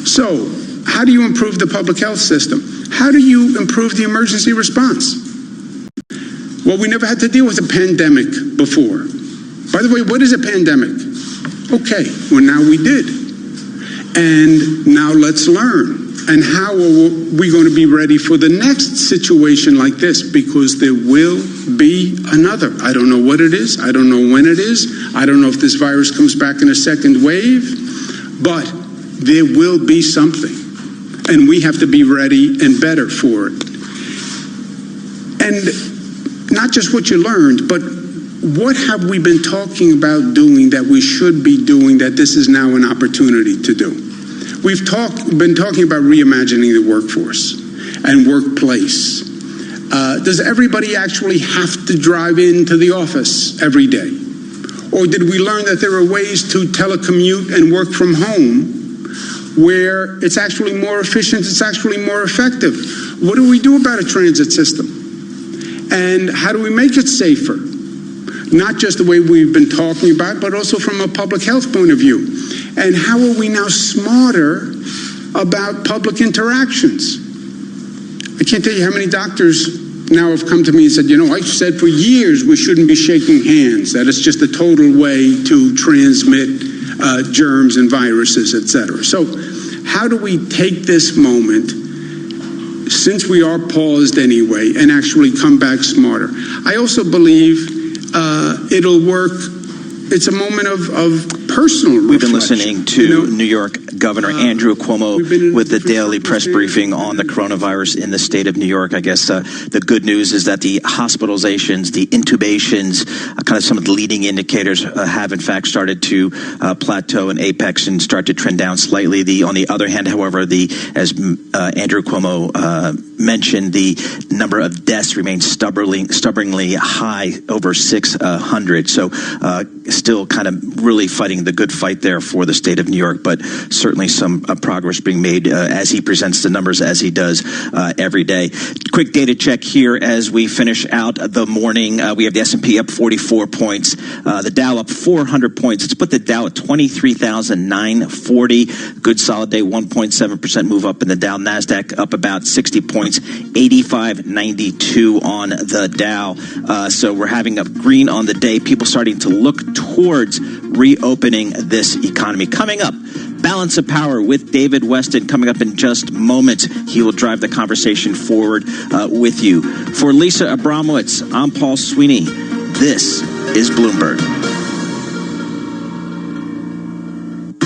So, how do you improve the public health system? How do you improve the emergency response? Well, we never had to deal with a pandemic before. By the way, what is a pandemic? Okay, well, now we did. And now let's learn. And how are we going to be ready for the next situation like this? Because there will be another. I don't know what it is. I don't know when it is. I don't know if this virus comes back in a second wave. But there will be something. And we have to be ready and better for it. And not just what you learned, but what have we been talking about doing that we should be doing that this is now an opportunity to do? We've been talking about reimagining the workforce and workplace. Does everybody actually have to drive into the office every day? Or did we learn that there are ways to telecommute and work from home where it's actually more efficient, it's actually more effective? What do we do about a transit system? And how do we make it safer? Not just the way we've been talking about, but also from a public health point of view. And how are we now smarter about public interactions? I can't tell you how many doctors now have come to me and said, I said for years we shouldn't be shaking hands, that it's just a total way to transmit germs and viruses, etc. So how do we take this moment, since we are paused anyway, and actually come back smarter? I also believe it'll work. It's a moment of personal reflection. We've been listening to New York Governor Andrew Cuomo with the daily press briefing on the coronavirus in the state of New York. I guess the good news is that the hospitalizations, the intubations, kind of some of the leading indicators have in fact started to plateau and apex and start to trend down slightly. On the other hand, however, as Andrew Cuomo mentioned, the number of deaths remains stubbornly high, over 600. So still kind of really fighting the good fight there for the state of New York, but certainly some progress being made as he presents the numbers as he does every day. Quick data check here as we finish out the morning. We have the S&P up 44 points, the Dow up 400 points. Let's put the Dow at 23,940. Good solid day, 1.7% move up in the Dow. NASDAQ up about 60 points, 85.92 on the Dow. So we're having a green on the day. People starting to look towards reopening this economy. Coming up, Balance of Power with David Weston coming up in just moments. He will drive the conversation forward with you. For Lisa Abramowitz, I'm Paul Sweeney. This is Bloomberg.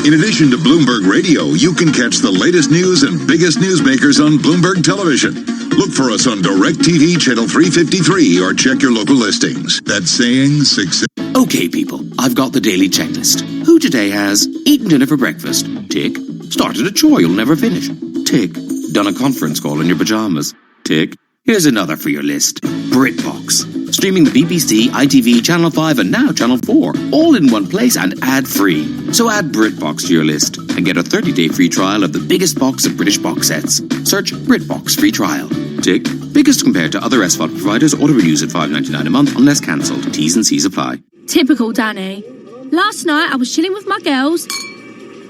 In addition to Bloomberg Radio, you can catch the latest news and biggest newsmakers on Bloomberg Television. Look for us on DirecTV Channel 353 or check your local listings. That's saying success. Okay, people, I've got the daily checklist. Who today has eaten dinner for breakfast? Tick. Started a chore you'll never finish? Tick. Done a conference call in your pajamas? Tick. Here's another for your list. BritBox. Streaming the BBC, ITV, Channel 5, and now Channel 4. All in one place and ad-free. So add BritBox to your list and get a 30-day free trial of the biggest box of British box sets. Search BritBox free trial. Tick. Biggest compared to other SVOD providers. Auto renews at $5.99 a month unless cancelled. T's and C's apply. Typical Danny. Last night I was chilling with my girls,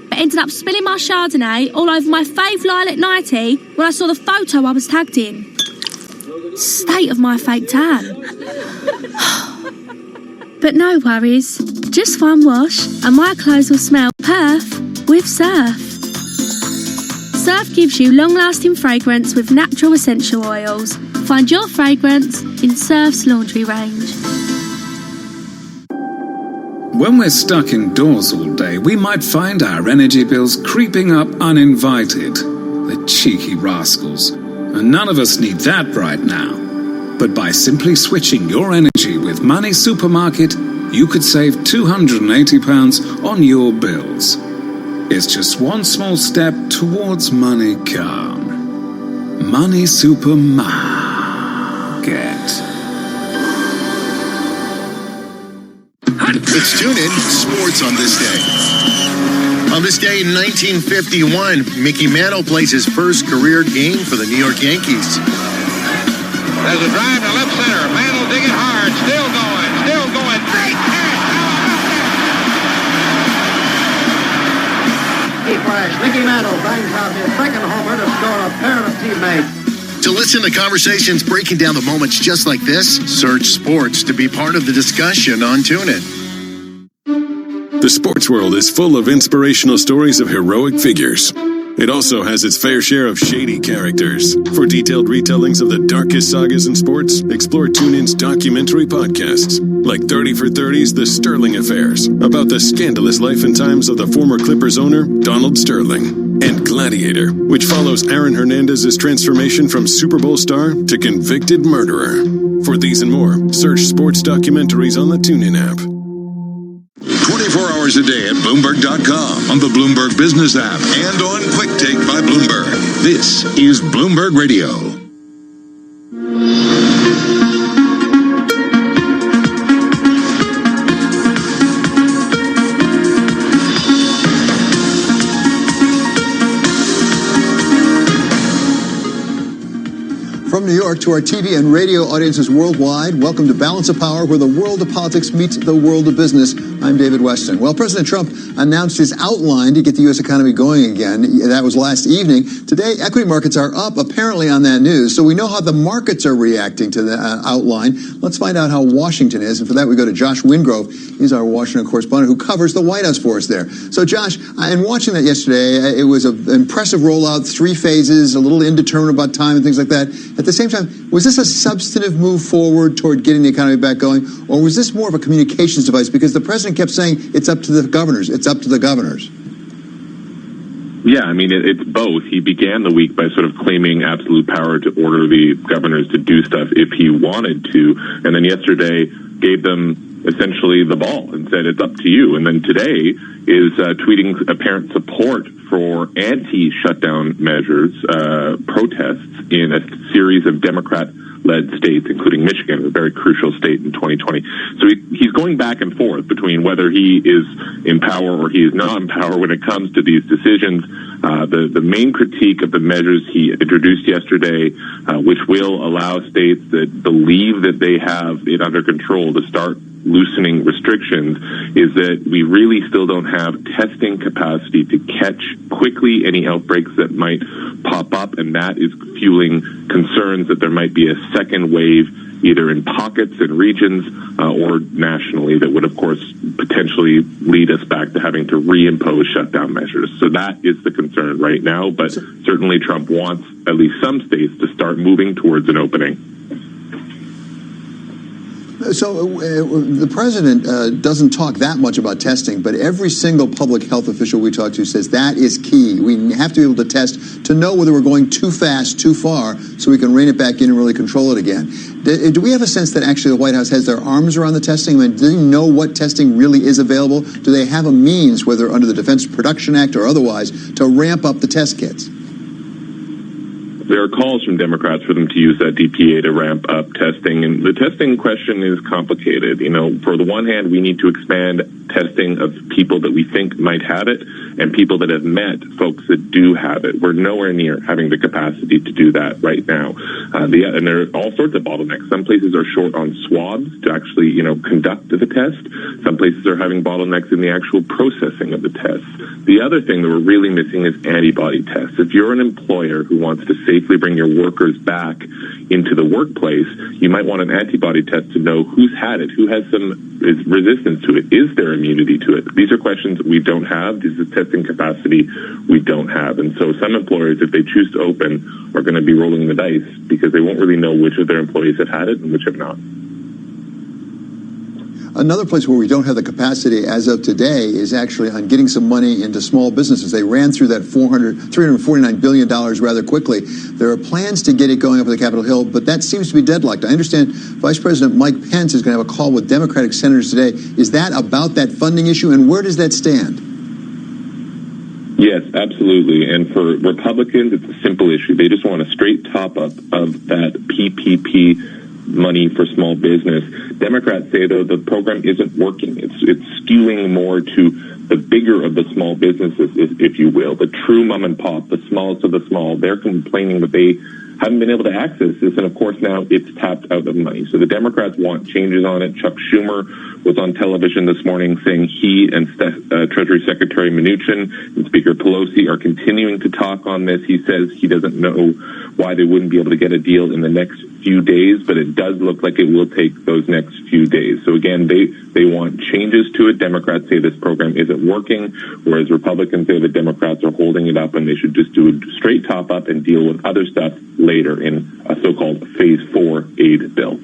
but ended up spilling my Chardonnay all over my fave lilac nightie when I saw the photo I was tagged in. State of my fake tan. But no worries. Just one wash and my clothes will smell perf with Surf. Surf gives you long-lasting fragrance with natural essential oils. Find your fragrance in Surf's laundry range. When we're stuck indoors all day, we might find our energy bills creeping up uninvited. The cheeky rascals. And none of us need that right now. But by simply switching your energy with Money Supermarket, you could save £280 on your bills. It's just one small step towards money calm. Money Supermarket. Let's tune in sports on this day. On this day in 1951, Mickey Mantle plays his first career game for the New York Yankees. There's a drive to left center. Mantle digging hard. Still going. Big catch. Key flash. Mickey Mantle bangs out his second homer to score a pair of teammates. To listen to conversations breaking down the moments just like this, search sports to be part of the discussion on TuneIn. The sports world is full of inspirational stories of heroic figures. It also has its fair share of shady characters. For detailed retellings of the darkest sagas in sports, explore TuneIn's documentary podcasts, like 30 for 30's The Sterling Affairs, about the scandalous life and times of the former Clippers owner, Donald Sterling, and Gladiator, which follows Aaron Hernandez's transformation from Super Bowl star to convicted murderer. For these and more, search sports documentaries on the TuneIn app. 24 hours a day at Bloomberg.com, on the Bloomberg Business app, and on Quick Take by Bloomberg. This is Bloomberg Radio. From New York to our TV and radio audiences worldwide, welcome to Balance of Power, where the world of politics meets the world of business. I'm David Weston. Well, President Trump announced his outline to get the U.S. economy going again. That was last evening. Today, equity markets are up, apparently, on that news. So we know how the markets are reacting to the outline. Let's find out how Washington is. And for that, we go to Josh Wingrove. He's our Washington correspondent who covers the White House for us there. So, Josh, in watching that yesterday, it was an impressive rollout, 3 phases, a little indeterminate about time and things like that. At the same time, was this a substantive move forward toward getting the economy back going, or was this more of a communications device? Because the president kept saying it's up to the governors. It's up to the governors. Yeah, I mean, it's both. He began the week by sort of claiming absolute power to order the governors to do stuff if he wanted to. And then yesterday gave them essentially the ball and said, it's up to you. And then today is tweeting apparent support for anti-shutdown measures, protests in a series of Democrat-led states, including Michigan, a very crucial state in 2020. So he's going back and forth between whether he is in power or he is not in power when it comes to these decisions. The main critique of the measures he introduced yesterday, which will allow states that believe that they have it under control to start loosening restrictions, is that we really still don't have testing capacity to catch quickly any outbreaks that might pop up, and that is fueling concerns that there might be a second wave either in pockets and regions or nationally that would, of course, potentially lead us back to having to reimpose shutdown measures. So that is the concern right now, but certainly Trump wants at least some states to start moving towards an opening. So the president doesn't talk that much about testing, but every single public health official we talk to says that is key. We have to be able to test to know whether we're going too fast, too far, so we can rein it back in and really control it again. Do we have a sense that actually the White House has their arms around the testing? I mean, do they know what testing really is available? Do they have a means, whether under the Defense Production Act or otherwise, to ramp up the test kits? There are calls from Democrats for them to use that DPA to ramp up testing, and the testing question is complicated. You know, for the one hand, we need to expand testing of people that we think might have it and people that have met folks that do have it. We're nowhere near having the capacity to do that right now. And there are all sorts of bottlenecks. Some places are short on swabs to actually, conduct the test. Some places are having bottlenecks in the actual processing of the tests. The other thing that we're really missing is antibody tests. If you're an employer who wants to safely bring your workers back into the workplace, you might want an antibody test to know who's had it, who has some resistance to it, is there immunity to it. These are questions we don't have. This is testing capacity we don't have. And so some employers, if they choose to open, are going to be rolling the dice because they won't really know which of their employees have had it and which have not. Another place where we don't have the capacity as of today is actually on getting some money into small businesses. They ran through that $349 billion rather quickly. There are plans to get it going up at the Capitol Hill, but that seems to be deadlocked. I understand Vice President Mike Pence is going to have a call with Democratic senators today. Is that about that funding issue, and where does that stand? Yes, absolutely. And for Republicans, it's a simple issue. They just want a straight top-up of that PPP money for small business. Democrats say, though, the program isn't working. It's skewing more to the bigger of the small businesses, if you will, the true mom and pop, the smallest of the small. They're complaining that they haven't been able to access this, and of course now it's tapped out of money. So the Democrats want changes on it. Chuck Schumer was on television this morning saying he and Treasury Secretary Mnuchin and Speaker Pelosi are continuing to talk on this. He says he doesn't know why they wouldn't be able to get a deal in the next few days, but it does look like it will take those next few days. So again, they want changes to it. Democrats say this program isn't working, whereas Republicans say the Democrats are holding it up and they should just do a straight top up and deal with other stuff later in a so-called Phase 4 aid bill.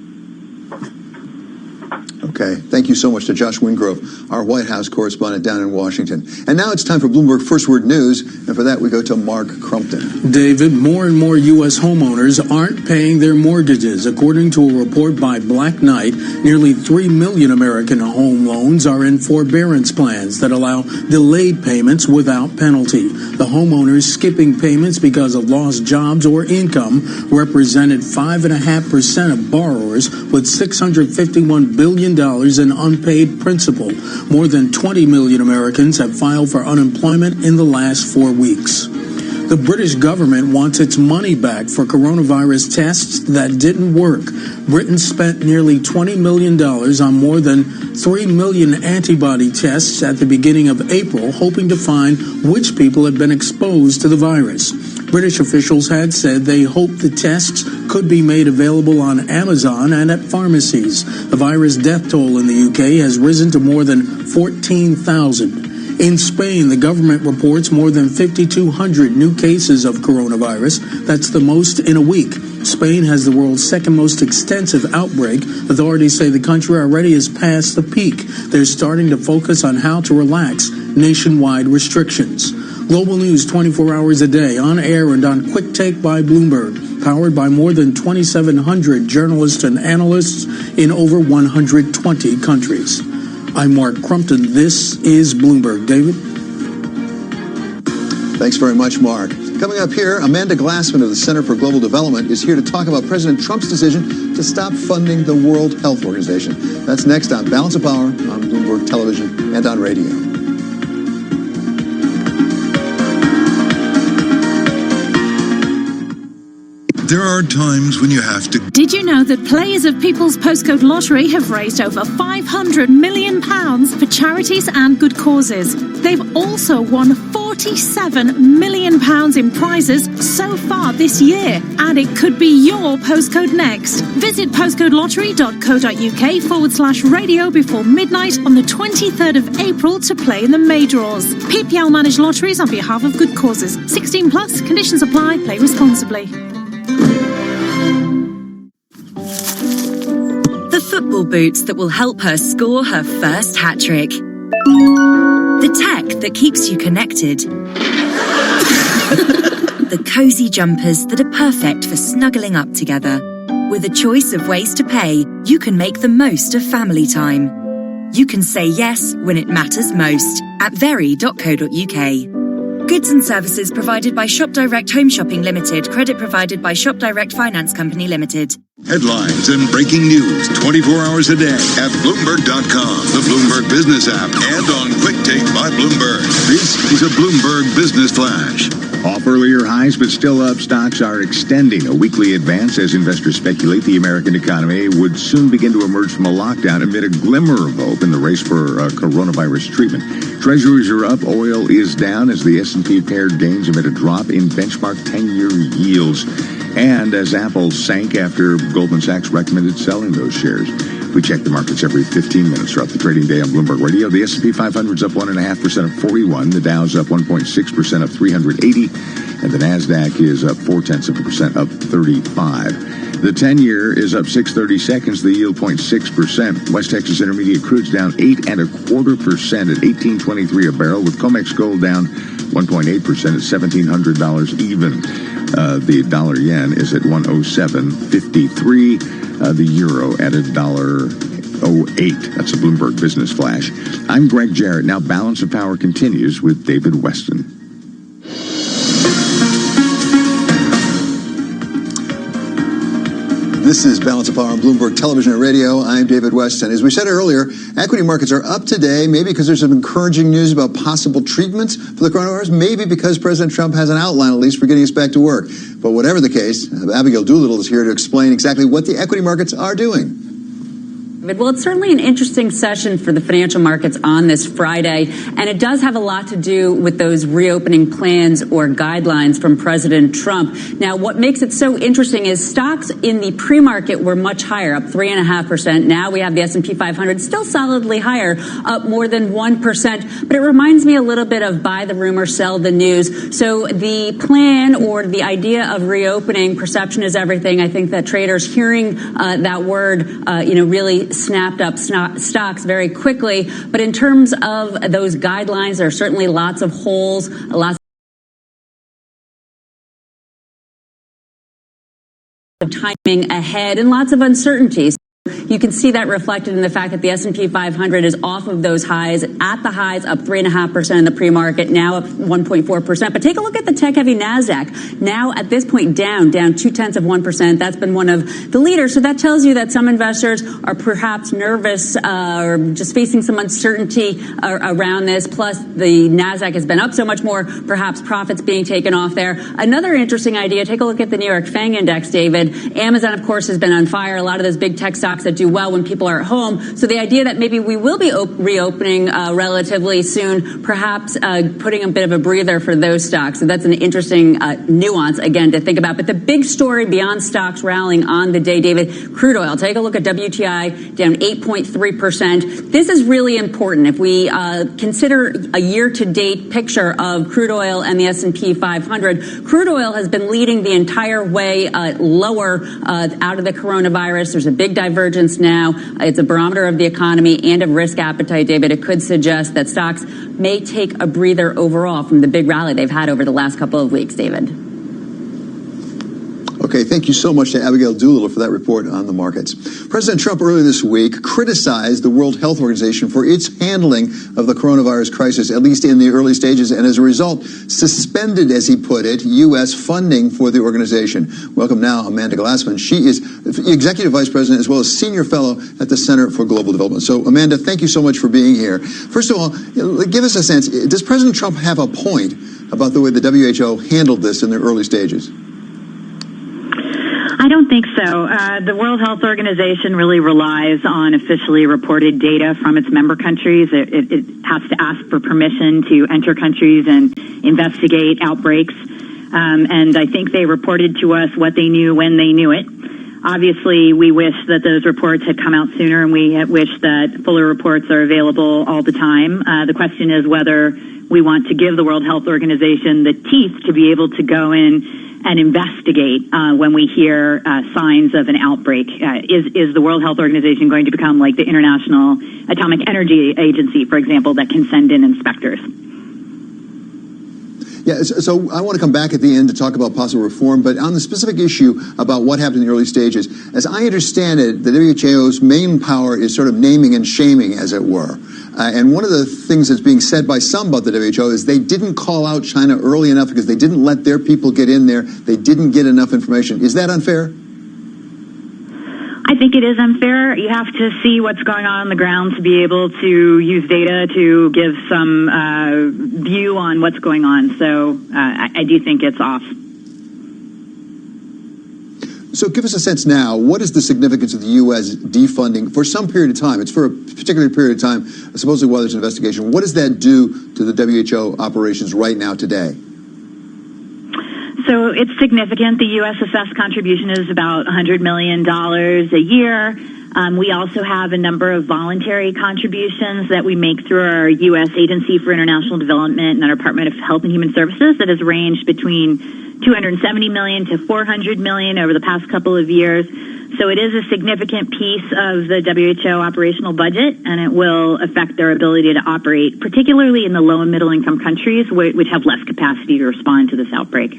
Okay. Thank you so much to Josh Wingrove, our White House correspondent down in Washington. And now it's time for Bloomberg First Word News. And for that, we go to Mark Crumpton. David, more and more U.S. homeowners aren't paying their mortgages. According to a report by Black Knight, nearly 3 million American home loans are in forbearance plans that allow delayed payments without penalty. The homeowners skipping payments because of lost jobs or income represented 5.5% of borrowers with $651 billion in unpaid principal. More than 20 million Americans have filed for unemployment in the last 4 weeks. The British government wants its money back for coronavirus tests that didn't work. Britain spent nearly $20 million on more than 3 million antibody tests at the beginning of April, hoping to find which people had been exposed to the virus. British officials had said they hoped the tests could be made available on Amazon and at pharmacies. The virus death toll in the UK has risen to more than 14,000. In Spain, the government reports more than 5,200 new cases of coronavirus. That's the most in a week. Spain has the world's second most extensive outbreak. Authorities say the country already has passed the peak. They're starting to focus on how to relax nationwide restrictions. Global news 24 hours a day, on air and on Quick Take by Bloomberg, powered by more than 2,700 journalists and analysts in over 120 countries. I'm Mark Crumpton. This is Bloomberg. David? Thanks very much, Mark. Coming up here, Amanda Glassman of the Center for Global Development is here to talk about President Trump's decision to stop funding the World Health Organization. That's next on Balance of Power on Bloomberg Television and on radio. There are times when you have to... Did you know that players of People's Postcode Lottery have raised over £500 million for charities and good causes? They've also won £47 million in prizes so far this year. And it could be your postcode next. Visit postcodelottery.co.uk/radio before midnight on the 23rd of April to play in the May draws. PPL managed lotteries on behalf of good causes. 16 plus, conditions apply, play responsibly. The football boots that will help her score her first hat-trick. The tech that keeps you connected. The cozy jumpers that are perfect for snuggling up together. With a choice of ways to pay, you can make the most of family time. You can say yes when it matters most at very.co.uk. Goods and services provided by Shop Direct Home Shopping Limited. Credit provided by Shop Direct Finance Company Limited. Headlines and breaking news 24 hours a day at Bloomberg.com, the Bloomberg Business app, and on Quick Take by Bloomberg. This is a Bloomberg Business Flash. Off earlier highs, but still up, stocks are extending a weekly advance as investors speculate the American economy would soon begin to emerge from a lockdown amid a glimmer of hope in the race for coronavirus treatment. Treasuries are up, oil is down as the S&P paired gains amid a drop in benchmark 10-year yields. And as Apple sank after Goldman Sachs recommended selling those shares. We check the markets every 15 minutes throughout the trading day on Bloomberg Radio. The S&P 500 is up 1.5% at 41. The Dow's up 1.6% at 380. And the NASDAQ is up 0.4% up 35. The 10-year is up 6/32. The yield 0.6%. West Texas Intermediate crude's down 8.25% at $18.23 a barrel, with COMEX gold down 1.8% at $1,700 even. The dollar yen is at 107.53. The euro at $1.08. That's a Bloomberg Business Flash. I'm Greg Jarrett. Now Balance of Power continues with David Weston. This is Balance of Power on Bloomberg Television and Radio. I'm David Weston. As we said earlier, equity markets are up today, maybe because there's some encouraging news about possible treatments for the coronavirus, maybe because President Trump has an outline, at least, for getting us back to work. But whatever the case, Abigail Doolittle is here to explain exactly what the equity markets are doing. Well, it's certainly an interesting session for the financial markets on this Friday, and it does have a lot to do with those reopening plans or guidelines from President Trump. Now, what makes it so interesting is stocks in the pre-market were much higher, up 3.5%. Now we have the S&P 500 still solidly higher, up more than 1%. But it reminds me a little bit of buy the rumor, sell the news. So the plan or the idea of reopening, perception is everything. I think that traders hearing that word, really snapped up stocks very quickly. But in terms of those guidelines, there are certainly lots of holes, lots of timing ahead, and lots of uncertainties. You can see that reflected in the fact that the S&P 500 is off of those highs. At the highs, up 3.5% in the pre-market, now up 1.4%. But take a look at the tech-heavy NASDAQ. Now, at this point, down 0.2%. That's been one of the leaders. So that tells you that some investors are perhaps nervous or just facing some uncertainty around this. Plus, the NASDAQ has been up so much more, perhaps profits being taken off there. Another interesting idea, take a look at the New York FANG Index, David. Amazon, of course, has been on fire. A lot of those big tech stocks that do well when people are at home. So the idea that maybe we will be reopening relatively soon, perhaps putting a bit of a breather for those stocks. So that's an interesting nuance, again, to think about. But the big story beyond stocks rallying on the day, David, crude oil. Take a look at WTI, down 8.3%. This is really important. If we consider a year-to-date picture of crude oil and the S&P 500, crude oil has been leading the entire way lower out of the coronavirus. There's a big divergence now. It's a barometer of the economy and of risk appetite, David. It could suggest that stocks may take a breather overall from the big rally they've had over the last couple of weeks, David. Okay, thank you so much to Abigail Doolittle for that report on the markets. President Trump earlier this week criticized the World Health Organization for its handling of the coronavirus crisis, at least in the early stages, and as a result, suspended, as he put it, U.S. funding for the organization. Welcome now, Amanda Glassman. She is Executive Vice President as well as Senior Fellow at the Center for Global Development. So, Amanda, thank you so much for being here. First of all, give us a sense, does President Trump have a point about the way the WHO handled this in the early stages? I don't think so. The World Health Organization really relies on officially reported data from its member countries. It has to ask for permission to enter countries and investigate outbreaks. And I think they reported to us what they knew when they knew it. Obviously, we wish that those reports had come out sooner, and we wish that fuller reports are available all the time. The question is whether we want to give the World Health Organization the teeth to be able to go in and investigate when we hear signs of an outbreak. Is the World Health Organization going to become like the International Atomic Energy Agency, for example, that can send in inspectors? Yeah, so I want to come back at the end to talk about possible reform, but on the specific issue about what happened in the early stages, as I understand it, the WHO's main power is sort of naming and shaming, as it were. And one of the things that's being said by some about the WHO is they didn't call out China early enough because they didn't let their people get in there. They didn't get enough information. Is that unfair? I think it is unfair. You have to see what's going on the ground to be able to use data to give some view on what's going on. So I do think it's off. So give us a sense now, what is the significance of the U.S. defunding for some period of time? It's for a particular period of time, supposedly while there's an investigation. What does that do to the WHO operations right now today? So it's significant. The U.S. assessed contribution is about $100 million a year. We also have a number of voluntary contributions that we make through our U.S. Agency for International Development and our Department of Health and Human Services that has ranged between $270 million to $400 million over the past couple of years. So it is a significant piece of the WHO operational budget, and it will affect their ability to operate, particularly in the low and middle income countries, which have less capacity to respond to this outbreak.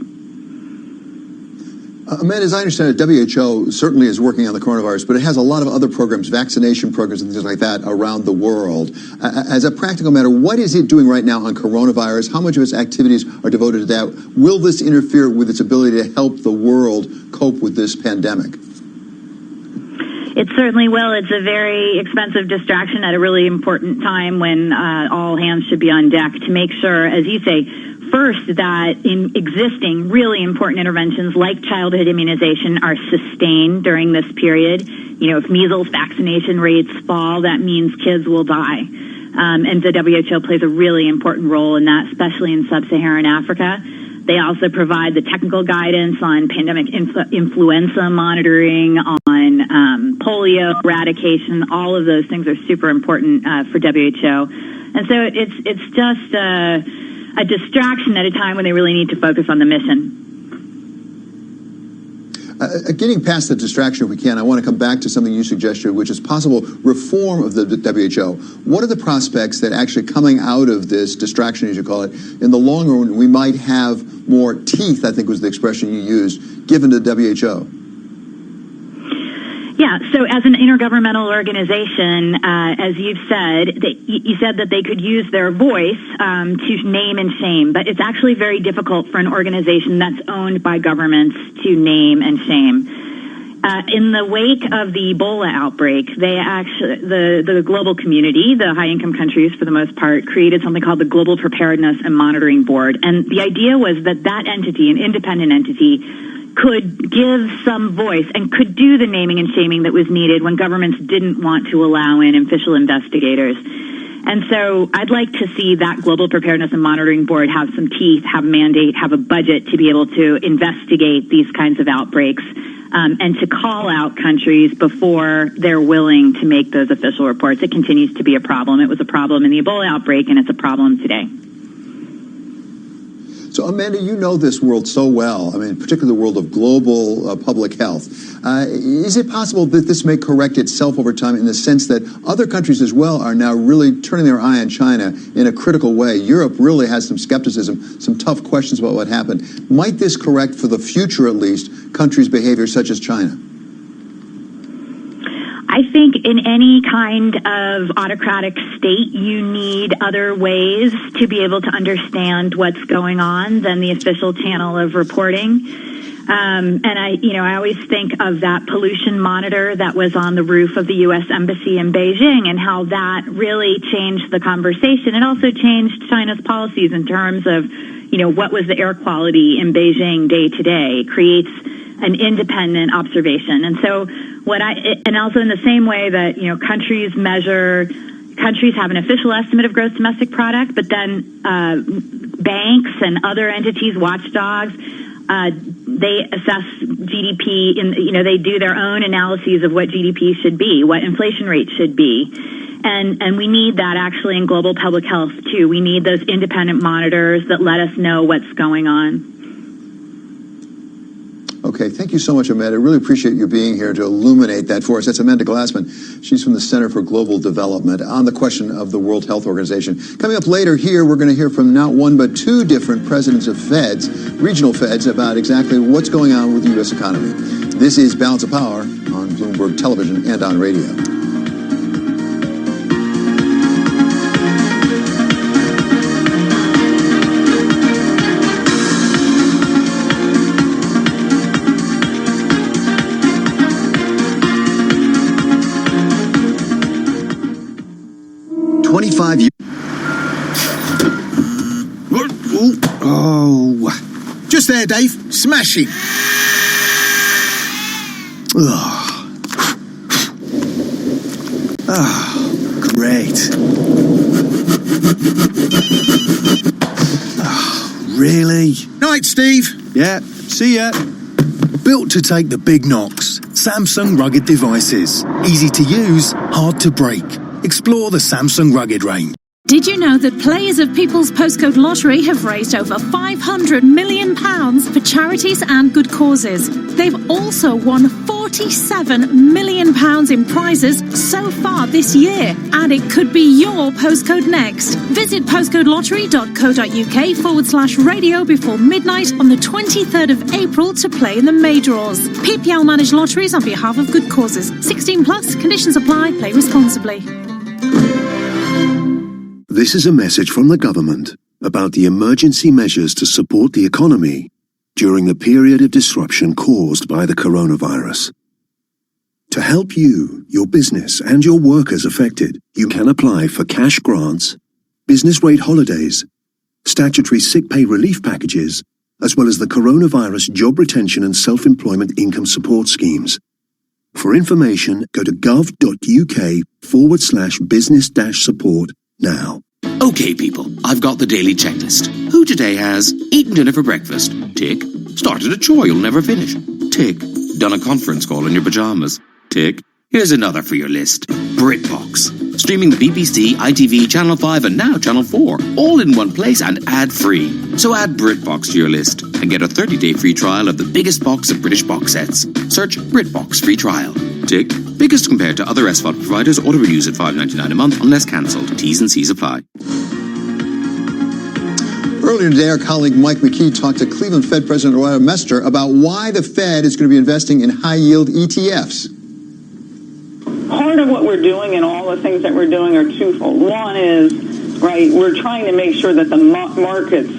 Amanda, as I understand it, WHO certainly is working on the coronavirus, but it has a lot of other programs, vaccination programs and things like that around the world. As a practical matter, what is it doing right now on coronavirus? How much of its activities are devoted to that? Will this interfere with its ability to help the world cope with this pandemic? It certainly will. It's a very expensive distraction at a really important time when all hands should be on deck to make sure, as you say, first, that in existing really important interventions like childhood immunization are sustained during this period. You know, if measles vaccination rates fall, that means kids will die. And the WHO plays a really important role in that, especially in sub-Saharan Africa. They also provide the technical guidance on pandemic influenza monitoring, on polio eradication. All of those things are super important for WHO. And so it's just a distraction at a time when they really need to focus on the mission. Getting past the distraction, if we can, I want to come back to something you suggested, which is possible reform of the WHO. What are the prospects that actually coming out of this distraction, as you call it, in the long run, we might have more teeth, I think was the expression you used, given to the WHO? Yeah, So as an intergovernmental organization, as you've said, you said that they could use their voice to name and shame, but it's actually very difficult for an organization that's owned by governments to name and shame. In the wake of the Ebola outbreak, the global community, the high-income countries for the most part, created something called the Global Preparedness and Monitoring Board. And the idea was that entity, an independent entity, could give some voice and could do the naming and shaming that was needed when governments didn't want to allow in official investigators. And so I'd like to see that Global Preparedness and Monitoring Board have some teeth, have a mandate, have a budget to be able to investigate these kinds of outbreaks and to call out countries before they're willing to make those official reports. It continues to be a problem. It was a problem in the Ebola outbreak, and it's a problem today. So, Amanda, you know this world so well, I mean, particularly the world of global public health. Is it possible that this may correct itself over time in the sense that other countries as well are now really turning their eye on China in a critical way? Europe really has some skepticism, some tough questions about what happened. Might this correct, for the future at least, countries' behavior such as China? I think in any kind of autocratic state, you need other ways to be able to understand what's going on than the official channel of reporting. And I always think of that pollution monitor that was on the roof of the U.S. Embassy in Beijing and how that really changed the conversation. It also changed China's policies in terms of, what was the air quality in Beijing day to day, creates an independent observation. And so and also in the same way that, countries have an official estimate of gross domestic product, but then banks and other entities, watchdogs, they assess GDP they do their own analyses of what GDP should be, what inflation rate should be. And we need that actually in global public health too. We need those independent monitors that let us know what's going on. Okay, thank you so much, Amanda. I really appreciate you being here to illuminate that for us. That's Amanda Glassman. She's from the Center for Global Development on the question of the World Health Organization. Coming up later here, we're going to hear from not one but two different presidents of feds, regional feds, about exactly what's going on with the U.S. economy. This is Balance of Power on Bloomberg Television and on radio. Just there, Dave. Smashing. Great. Really? Night, Steve. Yeah, see ya. Built to take the big knocks. Samsung rugged devices. Easy to use, hard to break. Explore the Samsung Rugged range. Did you know that players of People's Postcode Lottery have raised over £500 million for charities and good causes? They've also won £47 million in prizes so far this year, and it could be your postcode next. Visit postcodelottery.co.uk/radio before midnight on the 23rd of April to play in the May draws. PPL managed lotteries on behalf of good causes. 16 plus, conditions apply, play responsibly. This is a message from the government about the emergency measures to support the economy during the period of disruption caused by the coronavirus. To help you, your business, and your workers affected, you can apply for cash grants, business rate holidays, statutory sick pay relief packages, as well as the coronavirus job retention and self-employment income support schemes. For information, go to gov.uk/business-support now. Okay, people, I've got the daily checklist. Who today has eaten dinner for breakfast? Tick. Started a chore you'll never finish? Tick. Done a conference call in your pajamas? Tick. Here's another for your list. BritBox. Streaming the BBC, ITV, Channel 5 and now Channel 4. All in one place and ad-free. So add BritBox to your list and get a 30-day free trial of the biggest box of British box sets. Search BritBox free trial. Tick. Biggest compared to other SVOD providers. Auto renews at $5.99 a month unless cancelled. T's and C's apply. Earlier today, our colleague Mike McKee talked to Cleveland Fed President Roy Mester about why the Fed is going to be investing in high-yield ETFs. part of what we're doing and all the things that we're doing are twofold. One is, right, we're trying to make sure that the markets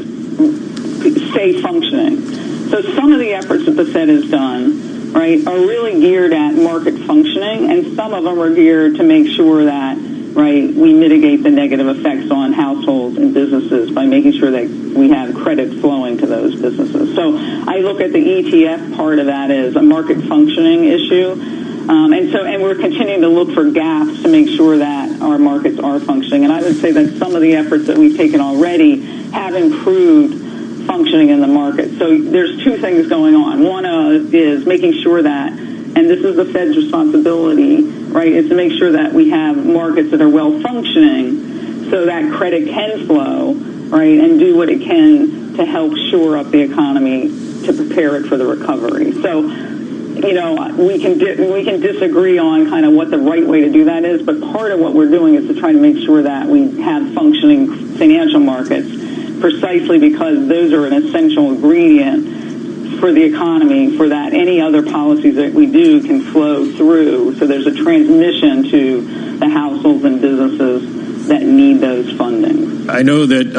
stay functioning. So some of the efforts that the Fed has done, right, are really geared at market functioning, and some of them are geared to make sure that, right, we mitigate the negative effects on households and businesses by making sure that we have credit flowing to those businesses. So I look at the ETF part of that as a market functioning issue. And we're continuing to look for gaps to make sure that our markets are functioning. And I would say that some of the efforts that we've taken already have improved functioning in the market. So there's two things going on. One is making sure that, and this is the Fed's responsibility, right, is to make sure that we have markets that are well functioning so that credit can flow, right, and do what it can to help shore up the economy to prepare it for the recovery. So, you know, we can disagree on kind of what the right way to do that is, but part of what we're doing is to try to make sure that we have functioning financial markets, precisely because those are an essential ingredient for the economy, for that any other policies that we do can flow through. So there's a transmission to the households and businesses that need those fundings. I know that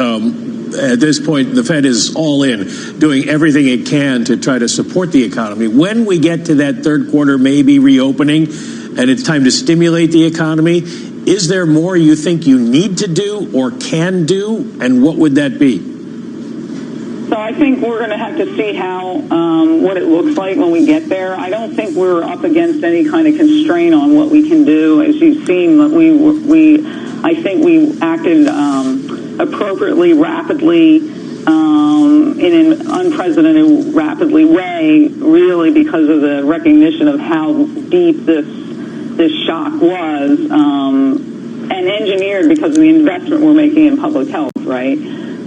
at this point, the Fed is all in, doing everything it can to try to support the economy. When we get to that third quarter, maybe reopening, and it's time to stimulate the economy, is there more you think you need to do or can do, and what would that be? So I think we're going to have to see how what it looks like when we get there. I don't think we're up against any kind of constraint on what we can do. As you've seen, I think we acted appropriately, rapidly, in an unprecedented, rapidly way, really because of the recognition of how deep this shock was, and engineered because of the investment we're making in public health, right?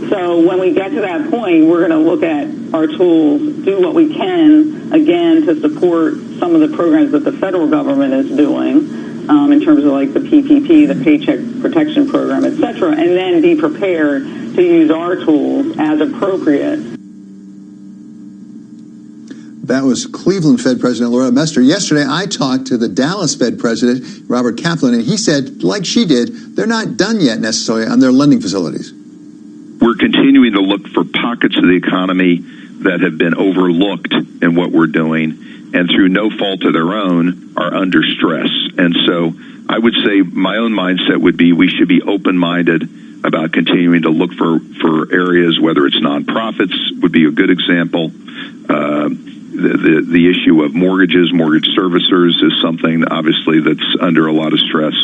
So when we get to that point, we're going to look at our tools, do what we can, again, to support some of the programs that the federal government is doing, in terms of like the PPP, the Paycheck Protection Program, et cetera, and then be prepared to use our tools as appropriate. That was Cleveland Fed President Laura Mester. Yesterday, I talked to the Dallas Fed President, Robert Kaplan, and he said, like she did, they're not done yet necessarily on their lending facilities. We're continuing to look for pockets of the economy that have been overlooked in what we're doing, and through no fault of their own, are under stress. And so I would say my own mindset would be we should be open-minded about continuing to look for areas, whether it's nonprofits would be a good example. The issue of mortgages, mortgage servicers is something obviously that's under a lot of stress.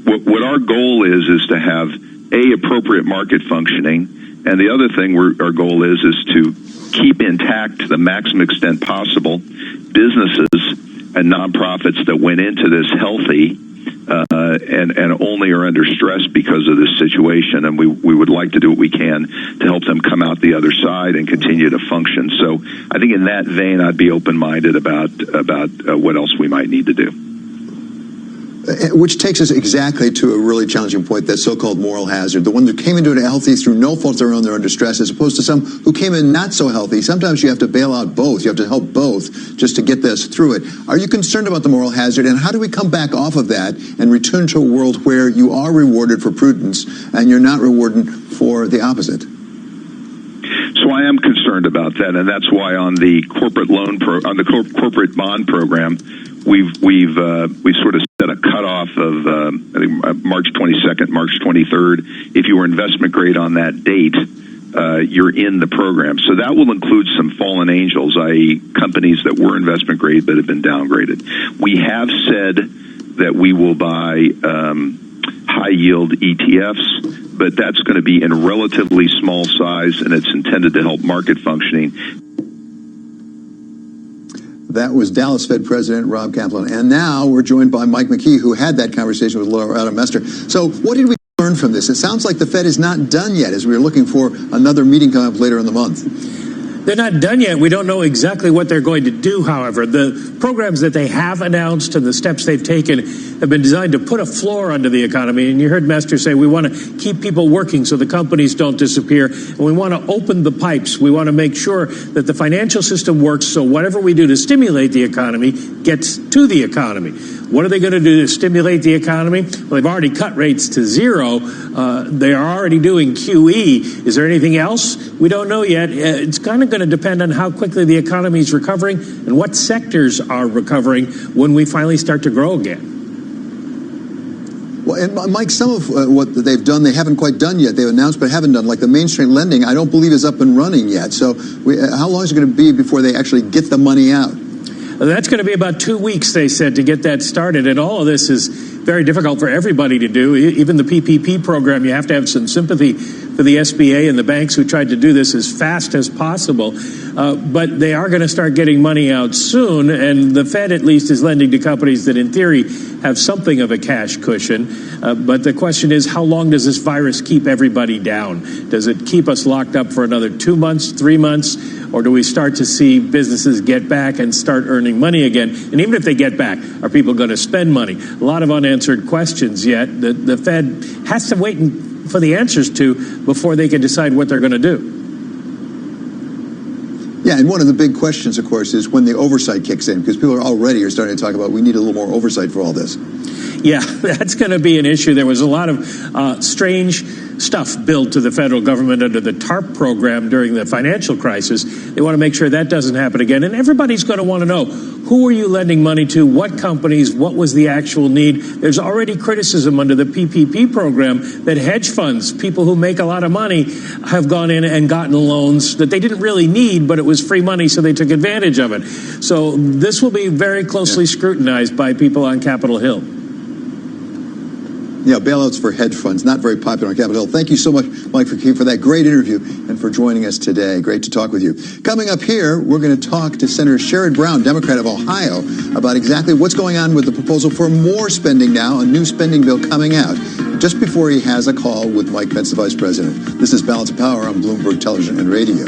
What our goal is to have appropriate market functioning, and the other thing our goal is to keep intact to the maximum extent possible businesses and nonprofits that went into this healthy and only are under stress because of this situation, and we would like to do what we can to help them come out the other side and continue to function. So I think in that vein, I'd be open-minded about what else we might need to do. Which takes us exactly to a really challenging point, that so-called moral hazard. The ones who came into it healthy through no fault of their own, they're under stress, as opposed to some who came in not so healthy. Sometimes you have to bail out both. You have to help both just to get this through it. Are you concerned about the moral hazard, and how do we come back off of that and return to a world where you are rewarded for prudence and you're not rewarded for the opposite? So I am concerned about that, and that's why on the corporate corporate bond program, we've sort of set a cutoff of I think March 22nd, March 23rd. If you were investment grade on that date, you're in the program. So that will include some fallen angels, i.e. companies that were investment grade but have been downgraded. We have said that we will buy high yield ETFs, but that's going to be in relatively small size, and it's intended to help market functioning. That was Dallas Fed President Rob Kaplan. And now we're joined by Mike McKee, who had that conversation with Laura Mester. So what did we learn from this? It sounds like the Fed is not done yet, as we were looking for another meeting coming up later in the month. They're not done yet. We don't know exactly what they're going to do, however. The programs that they have announced and the steps they've taken have been designed to put a floor under the economy. And you heard Master say we want to keep people working so the companies don't disappear. And we want to open the pipes. We want to make sure that the financial system works so whatever we do to stimulate the economy gets to the economy. What are they going to do to stimulate the economy? Well, they've already cut rates to zero. They are already doing QE. Is there anything else? We don't know yet. It's kind of going to depend on how quickly the economy is recovering and what sectors are recovering when we finally start to grow again. Well, and Mike, some of what they've done, they haven't quite done yet. They've announced but haven't done, like the mainstream lending, I don't believe is up and running yet. So how long is it going to be before they actually get the money out? That's going to be about 2 weeks, they said, to get that started. And all of this is very difficult for everybody to do. Even the PPP program, you have to have some sympathy for the SBA and the banks who tried to do this as fast as possible. But they are going to start getting money out soon. And the Fed, at least, is lending to companies that, in theory, have something of a cash cushion. But the question is, how long does this virus keep everybody down? Does it keep us locked up for another 2 months, 3 months? Or do we start to see businesses get back and start earning money again? And even if they get back, are people going to spend money? A lot of unanswered questions yet. The Fed has to wait for the answers to before they can decide what they're going to do. Yeah, and one of the big questions, of course, is when the oversight kicks in, because people are starting to talk about we need a little more oversight for all this. Yeah, that's going to be an issue. There was a lot of strange stuff billed to the federal government under the TARP program during the financial crisis. They want to make sure that doesn't happen again. And everybody's going to want to know, who are you lending money to? What companies? What was the actual need? There's already criticism under the PPP program that hedge funds, people who make a lot of money, have gone in and gotten loans that they didn't really need, but it was free money, so they took advantage of it. So this will be very closely scrutinized by people on Capitol Hill. Yeah, bailouts for hedge funds, not very popular on Capitol Hill. Thank you so much, Mike, for that great interview and for joining us today. Great to talk with you. Coming up here, we're going to talk to Senator Sherrod Brown, Democrat of Ohio, about exactly what's going on with the proposal for more spending now, a new spending bill coming out, just before he has a call with Mike Pence, the Vice President. This is Balance of Power on Bloomberg Television and Radio.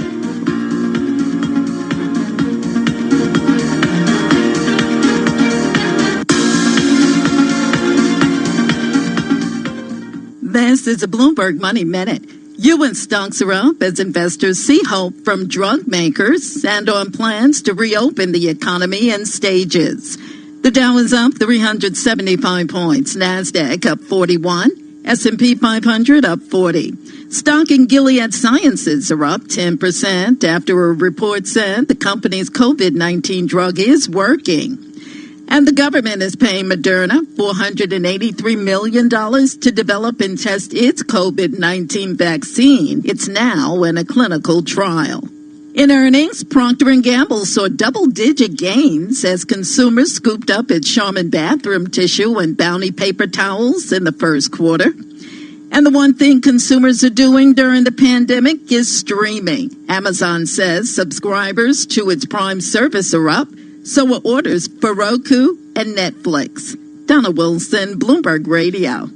This is a Bloomberg Money Minute. U.S. stocks are up as investors see hope from drug makers and on plans to reopen the economy in stages. The Dow is up 375 points, NASDAQ up 41, S&P 500 up 40. Stock in Gilead Sciences are up 10% after a report said the company's COVID-19 drug is working. And the government is paying Moderna $483 million to develop and test its COVID-19 vaccine. It's now in a clinical trial. In earnings, Procter & Gamble saw double-digit gains as consumers scooped up its Charmin bathroom tissue and Bounty paper towels in the first quarter. And the one thing consumers are doing during the pandemic is streaming. Amazon says subscribers to its Prime service are up. So are orders for Roku and Netflix. Donna Wilson, Bloomberg Radio.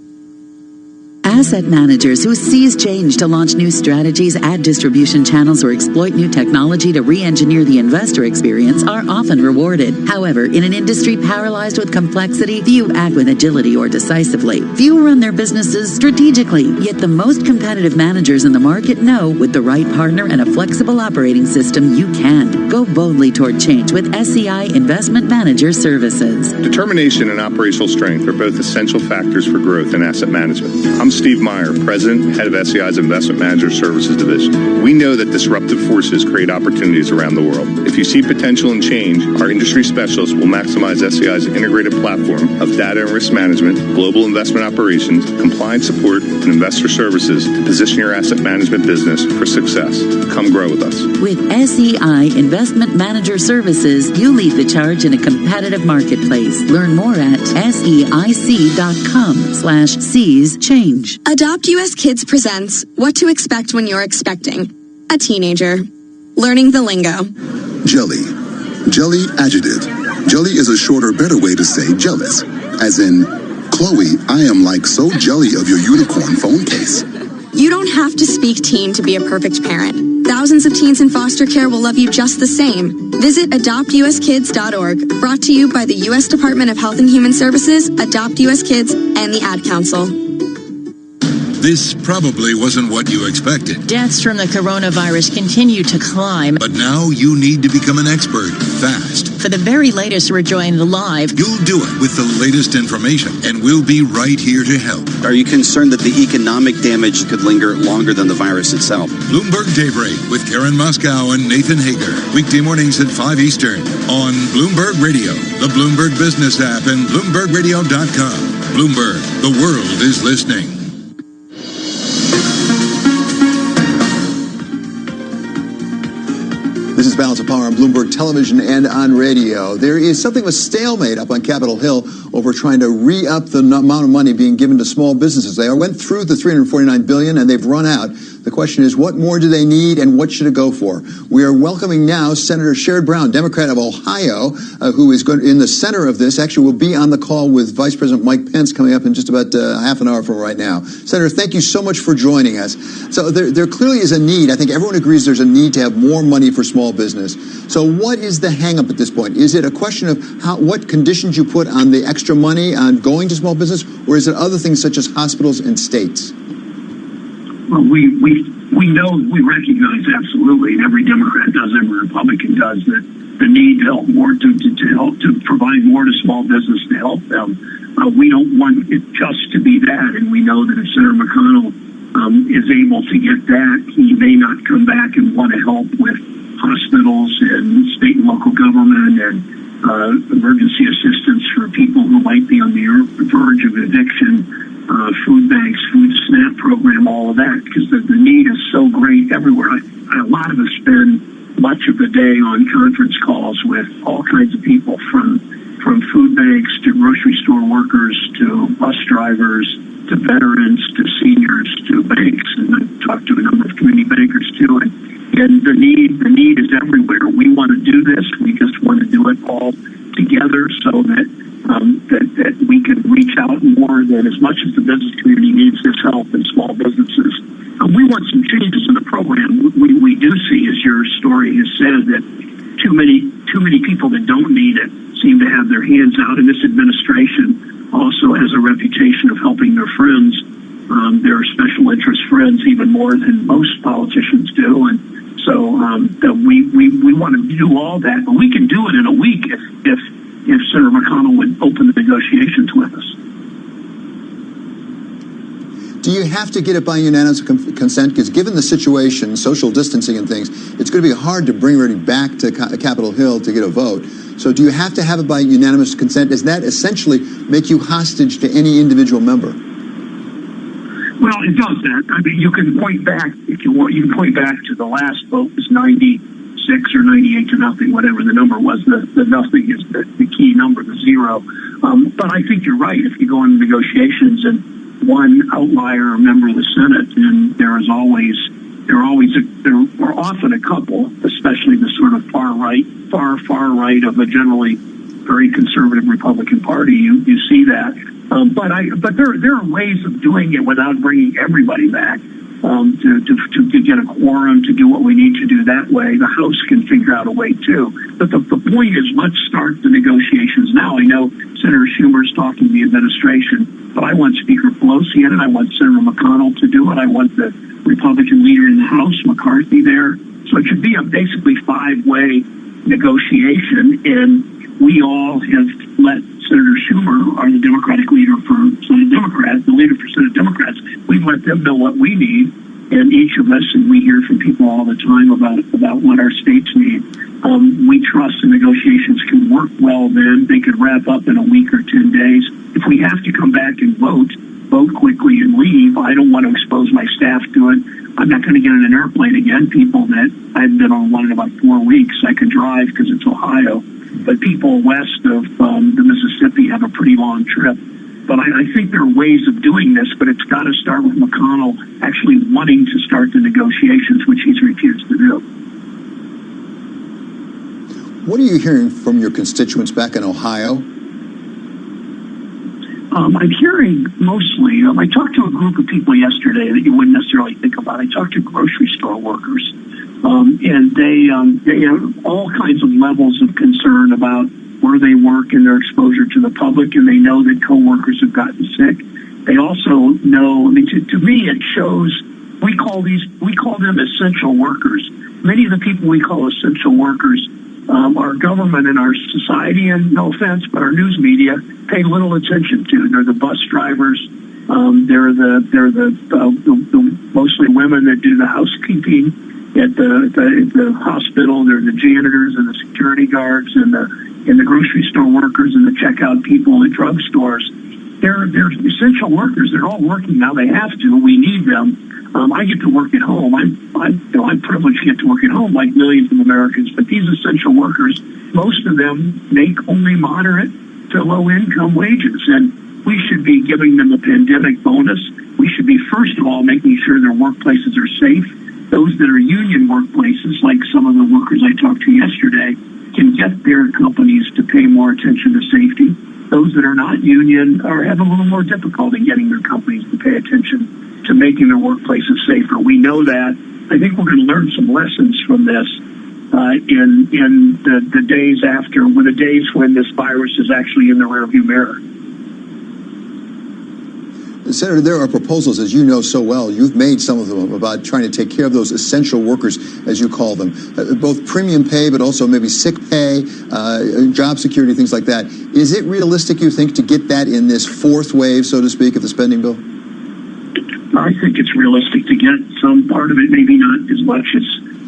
Asset managers who seize change to launch new strategies, add distribution channels, or exploit new technology to re-engineer the investor experience are often rewarded. However, in an industry paralyzed with complexity, few act with agility or decisively. Few run their businesses strategically, yet the most competitive managers in the market know with the right partner and a flexible operating system, you can. Go boldly toward change with SEI Investment Manager Services. Determination and operational strength are both essential factors for growth in asset management. I'm Steve Meyer, President and Head of SEI's Investment Manager Services Division. We know that disruptive forces create opportunities around the world. If you see potential in change, our industry specialists will maximize SEI's integrated platform of data and risk management, global investment operations, compliance support, and investor services to position your asset management business for success. Come grow with us. With SEI Investment Manager Services, you lead the charge in a competitive marketplace. Learn more at SEIC.com/seize change. Adopt US Kids presents What to Expect When You're Expecting a Teenager. Learning the lingo. Jelly. Jelly adjective. Jelly is a shorter, better way to say jealous. As in, Chloe, I am like so jelly of your unicorn phone case. You don't have to speak teen to be a perfect parent. Thousands of teens in foster care will love you just the same. Visit adoptuskids.org, brought to you by the U.S. Department of Health and Human Services, Adopt U.S. Kids, and the Ad Council. This probably wasn't what you expected. Deaths from the coronavirus continue to climb. But now you need to become an expert fast. For the very latest, we're joined live. You'll do it with the latest information, and we'll be right here to help. Are you concerned that the economic damage could linger longer than the virus itself? Bloomberg Daybreak with Karen Moscow and Nathan Hager. Weekday mornings at 5 Eastern on Bloomberg Radio, the Bloomberg Business app, and BloombergRadio.com. Bloomberg, the world is listening. This is Balance of Power on Bloomberg Television and on radio. There is something of a stalemate up on Capitol Hill over trying to re-up the amount of money being given to small businesses. They went through the $349 billion and they've run out. The question is, what more do they need and what should it go for? We are welcoming now Senator Sherrod Brown, Democrat of Ohio, who is going in the center of this. Actually, will be on the call with Vice President Mike Pence coming up in just about half an hour from right now. Senator, thank you so much for joining us. So there clearly is a need. I think everyone agrees there's a need to have more money for small business. So what is the hang-up at this point? Is it a question of what conditions you put on the extra money on going to small business, or is it other things such as hospitals and states? Well, we know, we recognize absolutely, and every Democrat does, every Republican does, that the need to help more, to help, to provide more to small business to help them. We don't want it just to be that, and we know that if Senator McConnell is able to get that, he may not come back and want to help with hospitals and state and local government and emergency assistance for people who might be on the verge of eviction. Food banks, food SNAP program, all of that, because the need is so great everywhere. A lot of us spend much of the day on conference calls with all kinds of people, from food banks to grocery store workers to bus drivers to veterans to seniors to banks, and I've talked to a number of community bankers too. And the need is everywhere. We want to do this. We just want to do it all together so that that we can reach out more than as much as the business community needs this help in small businesses. We want some changes in the program. We do see, as your story has said, that too many people that don't need it seem to have their hands out. And this administration also has a reputation of helping their friends, their special interest friends, even more than most politicians do. And so we want to do all that, but we can do it in a week if Senator McConnell would open the negotiations with us. Do you have to get it by unanimous consent? Because given the situation, social distancing and things, it's going to be hard to bring everybody back to Capitol Hill to get a vote. So do you have to have it by unanimous consent? Does that essentially make you hostage to any individual member? Well, it does that. I mean, you can point back, if you want, you can point back to the last vote was 96 or 98 to nothing, whatever the number was. The nothing is the key number, the zero. But I think you're right. If you go into negotiations and one outlier, a member of the Senate, and there are often a couple, especially the sort of far right of a generally very conservative Republican Party. You see that. But there are ways of doing it without bringing everybody back. To get a quorum, to do what we need to do that way. The House can figure out a way too. But the point is, let's start the negotiations now. I know Senator Schumer's talking to the administration, but I want Speaker Pelosi in it. I want Senator McConnell to do it. I want the Republican leader in the House, McCarthy, there. So it should be a basically five-way negotiation, and we all have let Senator Schumer, or the Democratic leader for Senate Democrats, the leader for Senate Democrats, we've let them know what we need, and each of us, and we hear from people all the time about what our states need. We trust the negotiations can work well then. They could wrap up in a week or 10 days. If we have to come back and vote quickly and leave, I don't want to expose my staff to it. I'm not going to get on an airplane again. People that I've been on one in about 4 weeks, I can drive because it's Ohio. But people west of the Mississippi have a pretty long trip. But I think there are ways of doing this, but it's got to start with McConnell actually wanting to start the negotiations, which he's refused to do. What are you hearing from your constituents back in Ohio? I'm hearing mostly, I talked to a group of people yesterday that you wouldn't necessarily think about. I talked to grocery store workers And they have all kinds of levels of concern about where they work and their exposure to the public, and they know that coworkers have gotten sick. They also know, I mean, to me, it shows, we call them essential workers. Many of the people we call essential workers, our government and our society, and no offense, but our news media pay little attention to. They're the bus drivers. They're the mostly women that do the housekeeping at the hospital. They're the janitors and the security guards and the grocery store workers and the checkout people at drugstores. They're essential workers. They're all working now. They have to. We need them. I get to work at home. I'm privileged to get to work at home like millions of Americans. But these essential workers, most of them make only moderate to low income wages, and we should be giving them a pandemic bonus. We should be, first of all, making sure their workplaces are safe. Those that are union workplaces, like some of the workers I talked to yesterday, can get their companies to pay more attention to safety. Those that are not union are having a little more difficulty getting their companies to pay attention to making their workplaces safer. We know that. I think we're going to learn some lessons from this in the days after, the days when this virus is actually in the rearview mirror. Senator, there are proposals, as you know so well, you've made some of them, about trying to take care of those essential workers, as you call them, both premium pay, but also maybe sick pay, job security, things like that. Is it realistic, you think, to get that in this fourth wave, so to speak, of the spending bill? I think it's realistic to get some part of it, maybe not as much as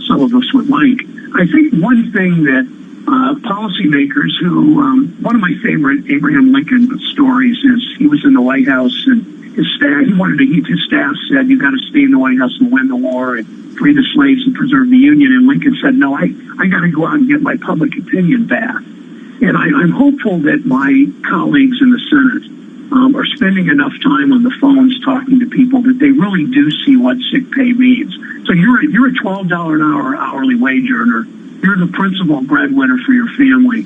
some of us would like. I think one thing that policymakers who, one of my favorite Abraham Lincoln stories is he was in the White House and his staff said, "You got to stay in the White House and win the war and free the slaves and preserve the Union." And Lincoln said, "No, I got to go out and get my public opinion back." And I'm hopeful that my colleagues in the Senate are spending enough time on the phones talking to people that they really do see what sick pay means. So you're a $12 an hour hourly wage earner. You're the principal breadwinner for your family.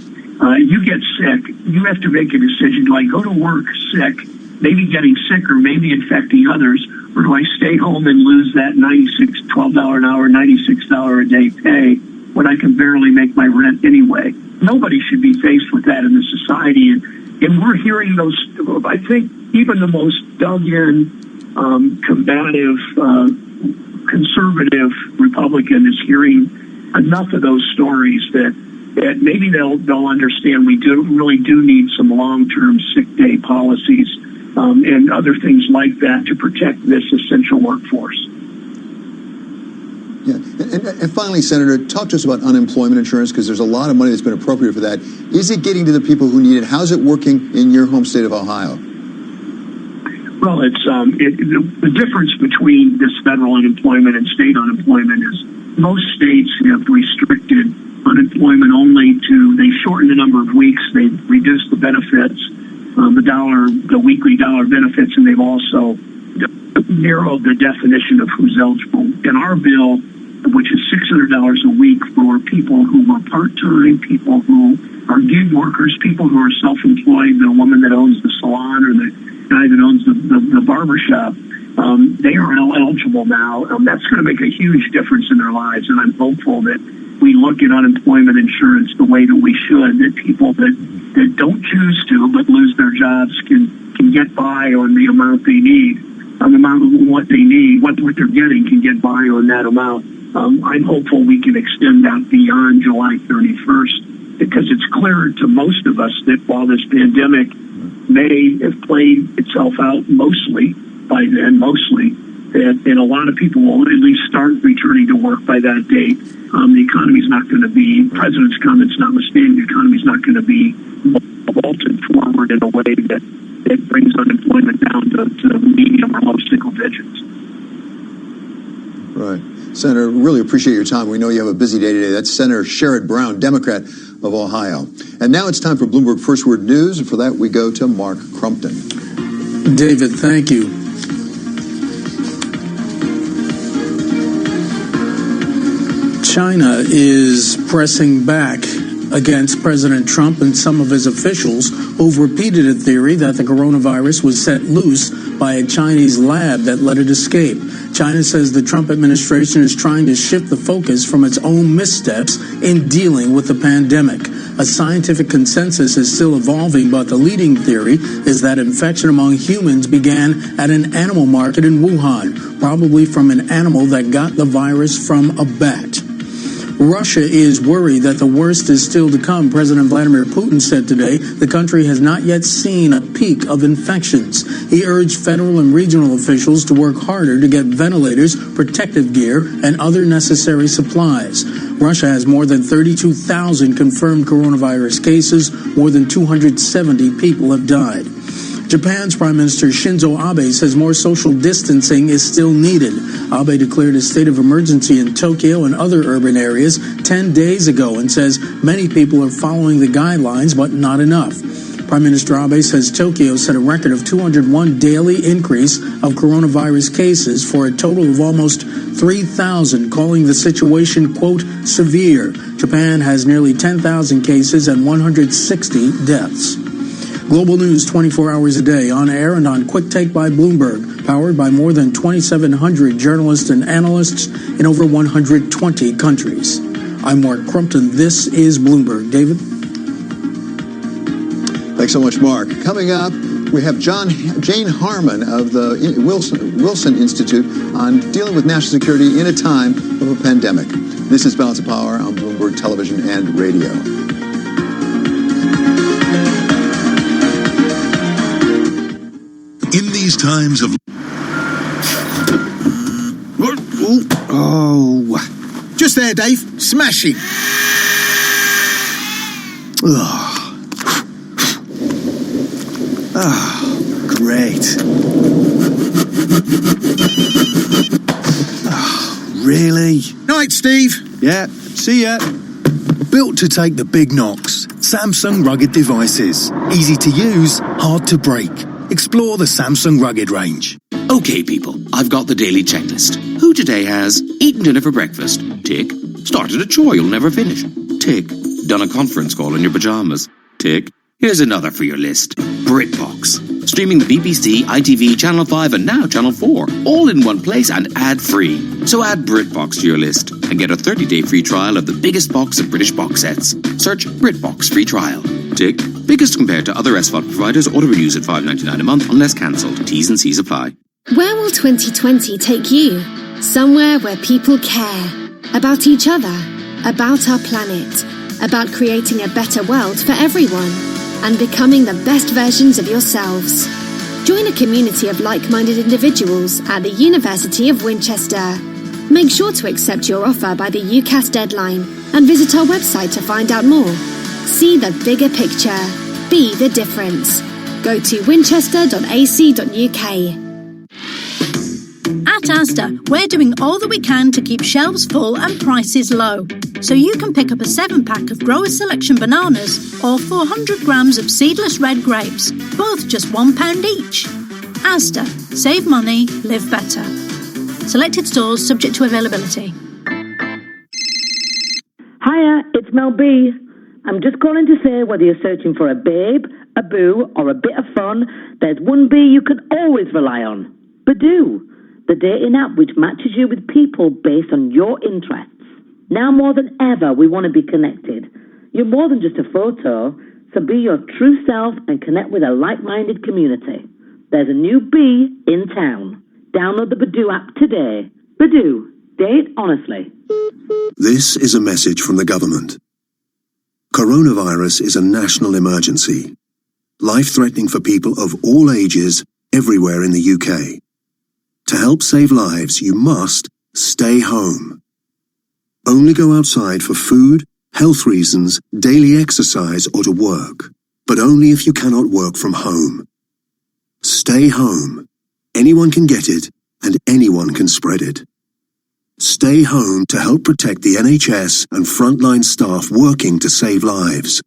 You get sick. You have to make a decision. Do I go to work sick, maybe getting sick or maybe infecting others, or do I stay home and lose that $12 an hour, $96 a day pay when I can barely make my rent anyway? Nobody should be faced with that in this society. And we're hearing those, I think even the most dug-in, combative, conservative Republican is hearing enough of those stories that maybe they'll understand we really do need some long-term sick day policies and other things like that to protect this essential workforce. Yeah, and finally, Senator, talk to us about unemployment insurance, because there's a lot of money that's been appropriated for that. Is it getting to the people who need it? How's it working in your home state of Ohio? Well, it's the difference between this federal unemployment and state unemployment is most states have restricted unemployment only to, they shortened the number of weeks, they've reduced the benefits, the weekly dollar benefits, and they've also narrowed the definition of who's eligible. In our bill, which is $600 a week for people who are part-time, people who are gig workers, people who are self-employed, the woman that owns the salon or the guy that owns the barber shop, they are eligible now. That's going to make a huge difference in their lives, and I'm hopeful that we look at unemployment insurance the way that we should, that people that don't choose to but lose their jobs can get by on the amount they need, on the amount of what they need, what they're getting can get by on that amount. I'm hopeful we can extend that beyond July 31st, because it's clear to most of us that while this pandemic may have played itself out mostly by then, and a lot of people will at least start returning to work by that date. The economy's not going to be, President's comments notwithstanding, the economy's not going to be vaulted forward in a way that brings unemployment down to medium or low single digits. Right. Senator, really appreciate your time. We know you have a busy day today. That's Senator Sherrod Brown, Democrat of Ohio. And now it's time for Bloomberg First Word News. And for that, we go to Mark Crumpton. David, thank you. China is pressing back against President Trump and some of his officials who've repeated a theory that the coronavirus was set loose by a Chinese lab that let it escape. China says the Trump administration is trying to shift the focus from its own missteps in dealing with the pandemic. A scientific consensus is still evolving, but the leading theory is that infection among humans began at an animal market in Wuhan, probably from an animal that got the virus from a bat. Russia is worried that the worst is still to come. President Vladimir Putin said today the country has not yet seen a peak of infections. He urged federal and regional officials to work harder to get ventilators, protective gear, and other necessary supplies. Russia has more than 32,000 confirmed coronavirus cases. More than 270 people have died. Japan's Prime Minister Shinzo Abe says more social distancing is still needed. Abe declared a state of emergency in Tokyo and other urban areas 10 days ago and says many people are following the guidelines, but not enough. Prime Minister Abe says Tokyo set a record of 201 daily increase of coronavirus cases for a total of almost 3,000, calling the situation, quote, severe. Japan has nearly 10,000 cases and 160 deaths. Global news 24 hours a day, on air and on Quick Take by Bloomberg, powered by more than 2,700 journalists and analysts in over 120 countries. I'm Mark Crumpton. This is Bloomberg. David? Thanks so much, Mark. Coming up, we have Jane Harmon of the Wilson Institute on dealing with national security in a time of a pandemic. This is Balance of Power on Bloomberg Television and Radio. In these times of... Oh. Just there, Dave. Smashing. Great. Really? Night, Steve. Yeah, see ya. Built to take the big knocks. Samsung rugged devices. Easy to use, hard to break. Explore the Samsung rugged range. Okay, people, I've got the daily checklist. Who today has eaten dinner for breakfast? Tick. Started a chore you'll never finish? Tick. Done a conference call in your pajamas? Tick. Here's another for your list. BritBox. Streaming the BBC, ITV, Channel 5, and now Channel 4. All in one place and ad-free. So add BritBox to your list and get a 30-day free trial of the biggest box of British box sets. Search BritBox free trial. Tick. Biggest compared to other SVOD providers. Auto-renews at $5.99 a month unless cancelled. T's and C's apply. Where will 2020 take you? Somewhere where people care. About each other. About our planet. About creating a better world for everyone. And becoming the best versions of yourselves. Join a community of like-minded individuals at the University of Winchester. Make sure to accept your offer by the UCAS deadline and visit our website to find out more. See the bigger picture. Be the difference. Go to winchester.ac.uk. At Asda, we're doing all that we can to keep shelves full and prices low. So you can pick up a 7-pack of Growers Selection bananas or 400 grams of seedless red grapes, both just £1 each. Asda. Save money, live better. Selected stores subject to availability. Hiya, it's Mel B. I'm just calling to say whether you're searching for a babe, a boo, or a bit of fun, there's one B you can always rely on. Badoo, the dating app which matches you with people based on your interests. Now more than ever, we want to be connected. You're more than just a photo, so be your true self and connect with a like-minded community. There's a new B in town. Download the Badoo app today. Badoo, date honestly. This is a message from the government. Coronavirus is a national emergency, life-threatening for people of all ages everywhere in the UK. To help save lives, you must stay home. Only go outside for food, health reasons, daily exercise, or to work, but only if you cannot work from home. Stay home. Anyone can get it, and anyone can spread it. Stay home to help protect the NHS and frontline staff working to save lives.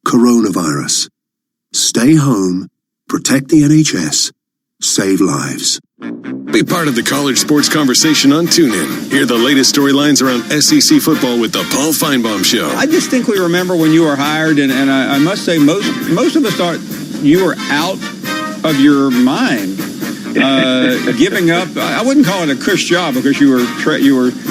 Coronavirus. Stay home, protect the NHS, save lives. Be part of the college sports conversation on TuneIn. Hear the latest storylines around SEC football with the Paul Feinbaum Show. I distinctly remember when you were hired, and I must say most of us thought you were out of your mind. Giving up, I wouldn't call it a cush job because you were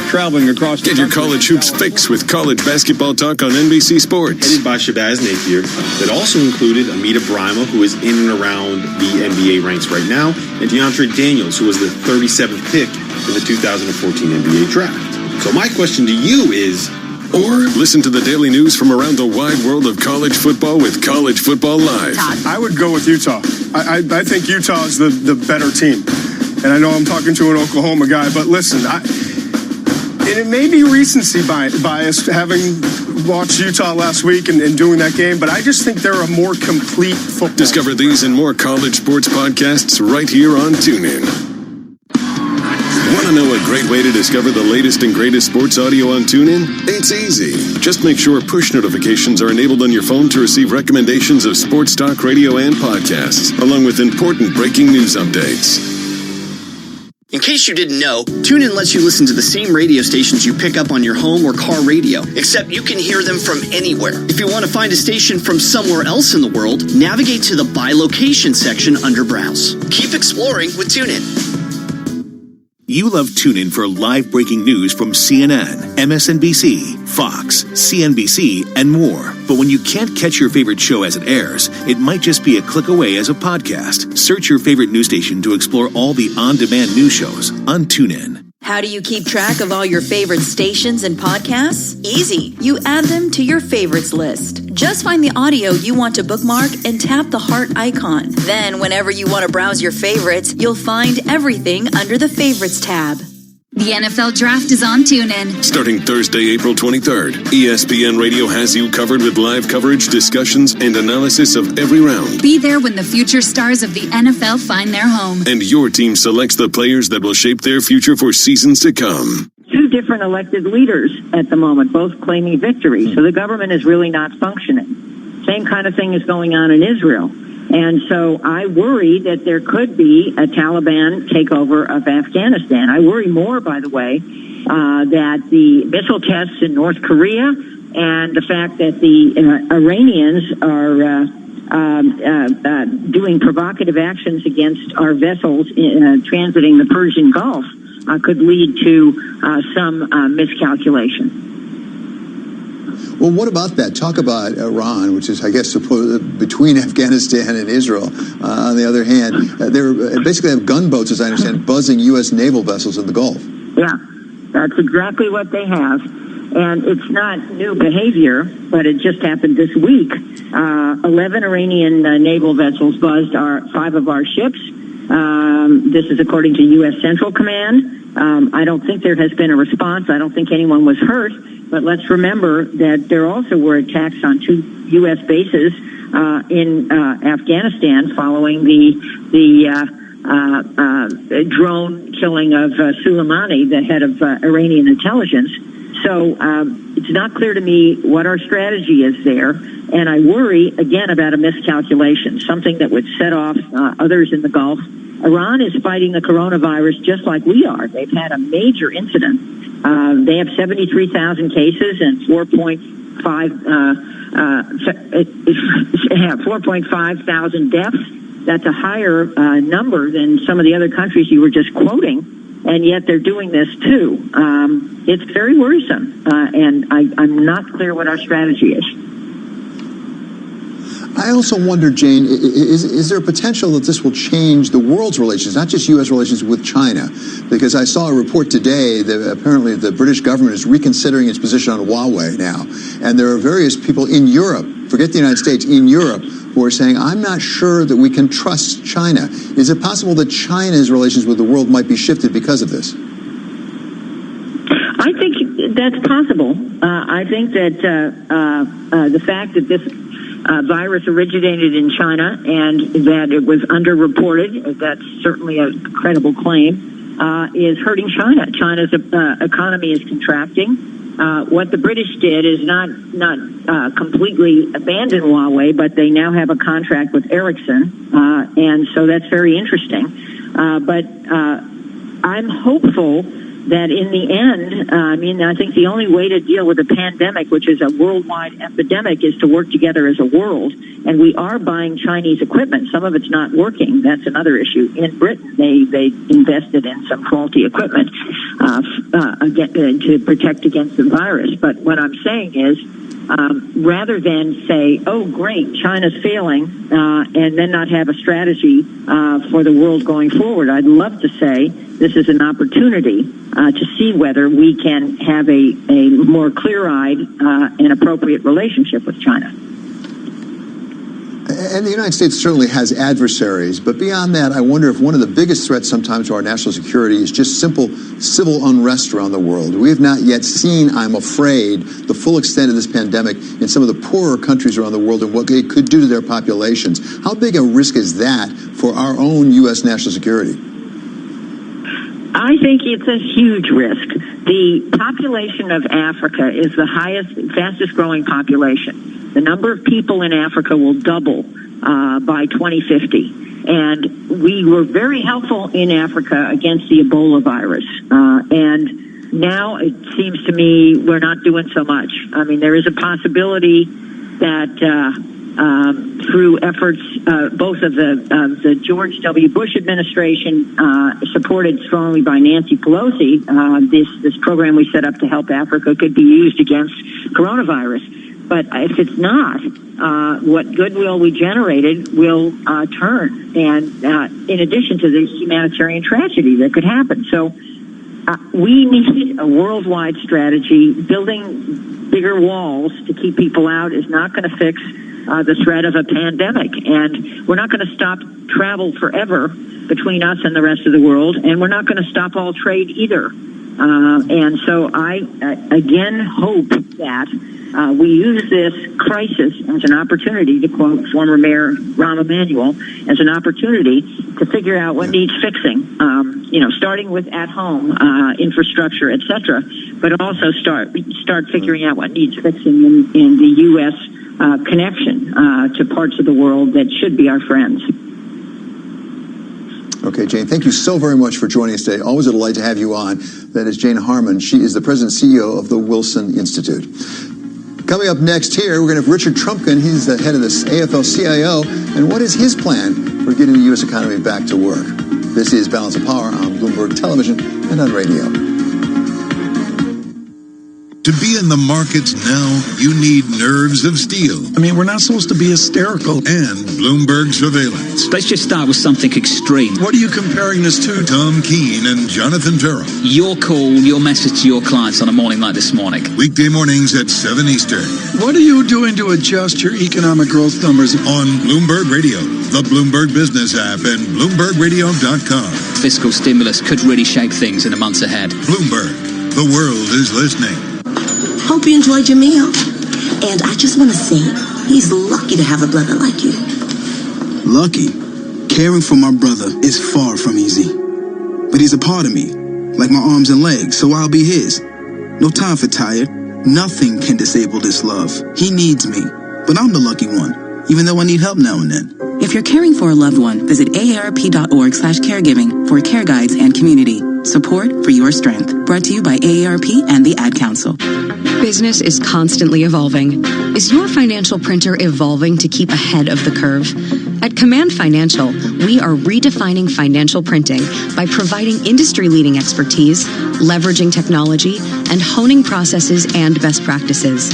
traveling across the country. Get your college hoops fix with college basketball talk on NBC Sports. Headed by Shabazz Napier, that also included Amita Brima, who is in and around the NBA ranks right now, and DeAndre Daniels, who was the 37th pick in the 2014 NBA draft. So my question to you is... Or listen to the daily news from around the wide world of college football with College Football Live. I would go with Utah. I think Utah is the better team. And I know I'm talking to an Oklahoma guy, but listen, and it may be recency bias having watched Utah last week and doing that game, but I just think they're a more complete football. Discover these and more college sports podcasts right here on TuneIn. Want to know a great way to discover the latest and greatest sports audio on TuneIn? It's easy. Just make sure push notifications are enabled on your phone to receive recommendations of sports talk, radio, and podcasts, along with important breaking news updates. In case you didn't know, TuneIn lets you listen to the same radio stations you pick up on your home or car radio, except you can hear them from anywhere. If you want to find a station from somewhere else in the world, navigate to the By Location section under Browse. Keep exploring with TuneIn. You love TuneIn for live breaking news from CNN, MSNBC, Fox, CNBC, and more. But when you can't catch your favorite show as it airs, it might just be a click away as a podcast. Search your favorite news station to explore all the on-demand news shows on TuneIn. How do you keep track of all your favorite stations and podcasts? Easy. You add them to your favorites list. Just find the audio you want to bookmark and tap the heart icon. Then, whenever you want to browse your favorites, you'll find everything under the Favorites tab. The NFL Draft is on TuneIn. Starting Thursday, April 23rd, ESPN Radio has you covered with live coverage, discussions, and analysis of every round. Be there when the future stars of the NFL find their home. And your team selects the players that will shape their future for seasons to come. Two different elected leaders at the moment, both claiming victory. So the government is really not functioning. Same kind of thing is going on in Israel. And so I worry that there could be a Taliban takeover of Afghanistan. I worry more, by the way, that the missile tests in North Korea and the fact that the Iranians are doing provocative actions against our vessels transiting the Persian Gulf could lead to some miscalculation. Well, what about that? Talk about Iran, which is, I guess, between Afghanistan and Israel. On the other hand, they basically have gunboats, as I understand, buzzing U.S. naval vessels in the Gulf. Yeah, that's exactly what they have. And it's not new behavior, but it just happened this week. 11 Iranian naval vessels buzzed 5 of our ships. This is according to U.S. Central Command. I don't think there has been a response. I don't think anyone was hurt. But let's remember that there also were attacks on 2 U.S. bases in Afghanistan following the drone killing of Soleimani, the head of Iranian intelligence. So it's not clear to me what our strategy is there. And I worry, again, about a miscalculation, something that would set off others in the Gulf. Iran is fighting the coronavirus just like we are. They've had a major incident. They have 73,000 cases and 4.5 thousand deaths. That's a higher number than some of the other countries you were just quoting, and yet they're doing this too. It's very worrisome, and I'm not clear what our strategy is. I also wonder, Jane, is there a potential that this will change the world's relations, not just U.S. relations with China? Because I saw a report today that apparently the British government is reconsidering its position on Huawei now. And there are various people in Europe, forget the United States, in Europe, who are saying, I'm not sure that we can trust China. Is it possible that China's relations with the world might be shifted because of this? I think that's possible. I think that the fact that this virus originated in China and that it was underreported, that's certainly a credible claim, is hurting China. China's economy is contracting. What the British did is not completely abandon Huawei, but they now have a contract with Ericsson, and so that's very interesting. But I'm hopeful that in the end, I think the only way to deal with a pandemic, which is a worldwide epidemic, is to work together as a world. And we are buying Chinese equipment. Some of it's not working. That's another issue. In Britain, they invested in some faulty equipment to protect against the virus. But what I'm saying is, rather than say, oh, great, China's failing, and then not have a strategy for the world going forward, I'd love to say this is an opportunity to see whether we can have a more clear-eyed and appropriate relationship with China. And the United States certainly has adversaries, but beyond that, I wonder if one of the biggest threats sometimes to our national security is just simple civil unrest around the world. We have not yet seen, I'm afraid, the full extent of this pandemic in some of the poorer countries around the world and what it could do to their populations. How big a risk is that for our own U.S. national security? I think it's a huge risk. The population of Africa is the fastest growing population. The number of people in Africa will double by 2050. And we were very helpful in Africa against the Ebola virus. And now it seems to me we're not doing so much. I mean, there is a possibility that through efforts both of the George W. Bush administration, supported strongly by Nancy Pelosi, this program we set up to help Africa could be used against coronavirus. But if it's not, what goodwill we generated will turn, and in addition to the humanitarian tragedy that could happen. So we need a worldwide strategy. Building bigger walls to keep people out is not going to fix the threat of a pandemic. And we're not going to stop travel forever between us and the rest of the world, and we're not going to stop all trade either. And so I, again, hope that we use this crisis as an opportunity, to quote former Mayor Rahm Emanuel, as an opportunity to figure out what needs fixing, starting with at-home infrastructure, et cetera, but also start figuring out what needs fixing in the U.S. Connection to parts of the world that should be our friends. Okay, Jane, thank you so very much for joining us today. Always a delight to have you on. That is Jane Harman. She is the president and CEO of the Wilson Institute. Coming up next here, we're going to have Richard Trumpkin. He's the head of the AFL-CIO. And what is his plan for getting the U.S. economy back to work? This is Balance of Power on Bloomberg Television and on radio. To be in the markets now, you need nerves of steel. I mean, we're not supposed to be hysterical. And Bloomberg surveillance. Let's just start with something extreme. What are you comparing this to? Tom Keene and Jonathan Farrell. Your call, your message to your clients on a morning like this morning. Weekday mornings at 7 Eastern. What are you doing to adjust your economic growth numbers? On Bloomberg Radio, the Bloomberg Business app, and BloombergRadio.com. Fiscal stimulus could really shake things in the months ahead. Bloomberg, the world is listening. Hope you enjoyed your meal. And I just want to say, he's lucky to have a brother like you. Lucky? Caring for my brother is far from easy. But he's a part of me, like my arms and legs, so I'll be his. No time for tired. Nothing can disable this love. He needs me, but I'm the lucky one, even though I need help now and then. If you're caring for a loved one, visit aarp.org/caregiving for care guides and community support for your strength. Brought to you by AARP and the Ad Council. Business is constantly evolving. Is your financial printer evolving to keep ahead of the curve? At Command Financial, we are redefining financial printing by providing industry-leading expertise, leveraging technology, and honing processes and best practices.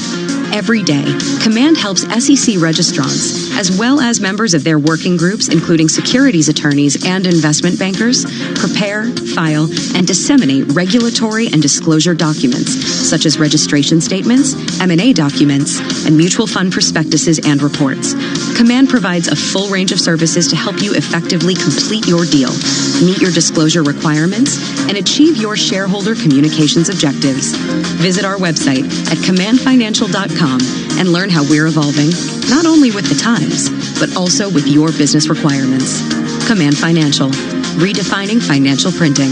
Every day, Command helps SEC registrants, as well as members of their working groups, including securities attorneys and investment bankers, prepare, file, and disseminate regulatory and disclosure documents, such as registration statements, M&A documents, and mutual fund prospectuses and reports. Command provides a full range of services to help you effectively complete your deal, meet your disclosure requirements, and achieve your shareholder communications objectives. Visit our website at commandfinancial.com and learn how we're evolving, not only with the times, but also with your business requirements. Command Financial, redefining financial printing.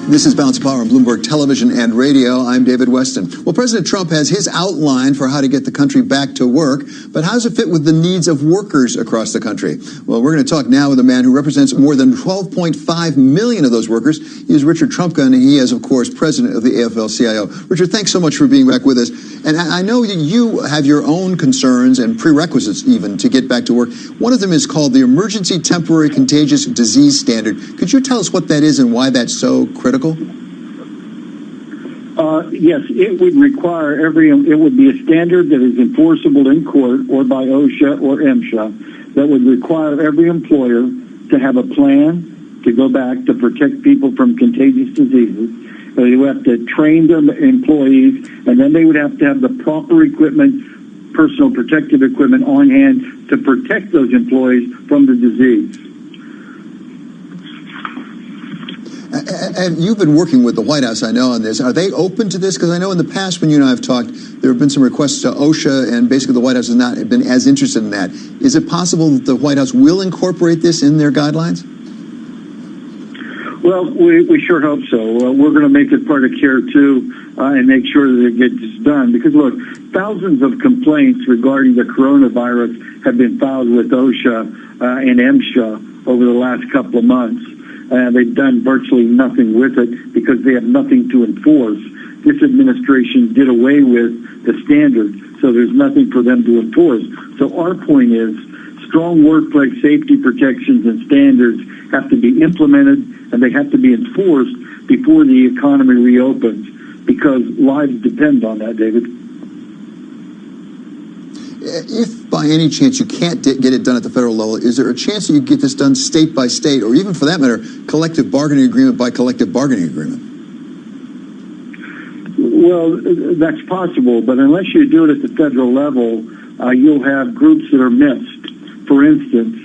This is Balance of Power on Bloomberg Television and Radio. I'm David Weston. Well, President Trump has his outline for how to get the country back to work, but how does it fit with the needs of workers across the country? Well, we're going to talk now with a man who represents more than 12.5 million of those workers. He is Richard Trumka, and he is, of course, president of the AFL-CIO. Richard, thanks so much for being back with us. And I know that you have your own concerns and prerequisites even to get back to work. One of them is called the Emergency Temporary Contagious Disease Standard. Could you tell us what that is and why that's so critical? Yes, it would require it would be a standard that is enforceable in court or by OSHA or MSHA that would require every employer to have a plan to go back to protect people from contagious diseases. They would have to train their employees, and then they would have to have the proper equipment, personal protective equipment on hand to protect those employees from the disease. And you've been working with the White House, I know, on this. Are they open to this? Because I know in the past when you and I have talked, there have been some requests to OSHA, and basically the White House has not been as interested in that. Is it possible that the White House will incorporate this in their guidelines? Well, we sure hope so. We're going to make it part of CARE 2 and make sure that it gets done. Because, look, thousands of complaints regarding the coronavirus have been filed with OSHA and MSHA over the last couple of months. They've done virtually nothing with it because they have nothing to enforce. This administration did away with the standard, so there's nothing for them to enforce. So our point is strong workplace safety protections and standards have to be implemented, and they have to be enforced before the economy reopens, because lives depend on that, David. If by any chance you can't get it done at the federal level, is there a chance that you get this done state by state, or even for that matter, collective bargaining agreement by collective bargaining agreement? Well, that's possible, but unless you do it at the federal level, you'll have groups that are missed. For instance,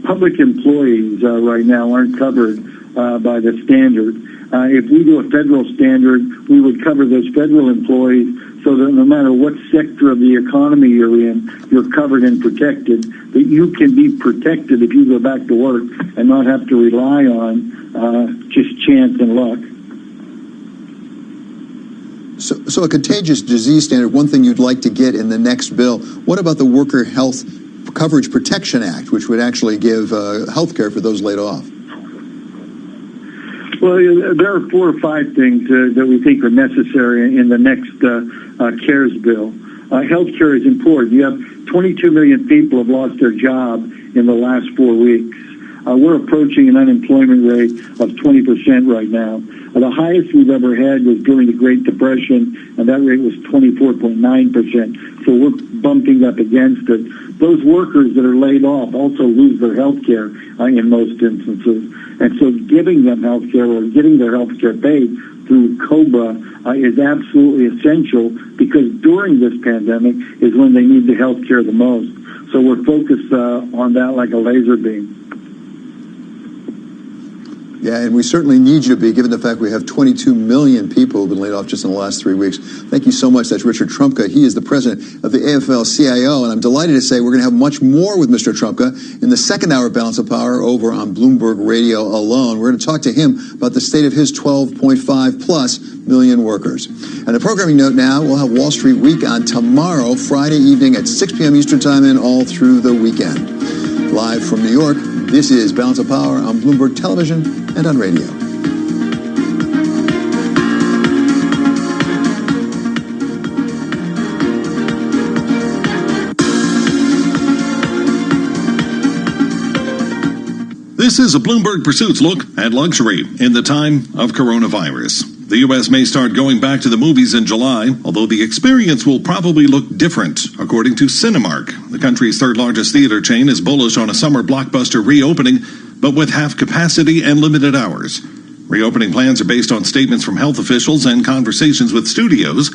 public employees right now aren't covered by the standard. If we do a federal standard, we would cover those federal employees so that no matter what sector of the economy you're in, you're covered and protected, that you can be protected if you go back to work and not have to rely on just chance and luck. So a contagious disease standard, one thing you'd like to get in the next bill. What about the Worker Health Coverage Protection Act, which would actually give health care for those laid off? Well, there are 4 or 5 things that we think are necessary in the next CARES bill. Health care is important. You have 22 million people have lost their job in the last 4 weeks. We're approaching an unemployment rate of 20% right now. The highest we've ever had was during the Great Depression, and that rate was 24.9%. So we're bumping up against it. Those workers that are laid off also lose their health care in most instances. And so giving them health care or getting their health care paid through COBRA is absolutely essential, because during this pandemic is when they need the health care the most. So we're focused on that like a laser beam. Yeah, and we certainly need you to be, given the fact we have 22 million people who've been laid off just in the last 3 weeks. Thank you so much. That's Richard Trumka. He is the president of the AFL-CIO, and I'm delighted to say we're going to have much more with Mr. Trumka in the second hour of Balance of Power over on Bloomberg Radio alone. We're going to talk to him about the state of his 12.5 plus million workers. And a programming note now, we'll have Wall Street Week on tomorrow, Friday evening at 6 p.m. Eastern Time and all through the weekend. Live from New York, this is Balance of Power on Bloomberg Television and on radio. This is a Bloomberg Pursuits look at luxury in the time of coronavirus. The U.S. may start going back to the movies in July, although the experience will probably look different, according to Cinemark. The country's third-largest theater chain is bullish on a summer blockbuster reopening, but with half capacity and limited hours. Reopening plans are based on statements from health officials and conversations with studios.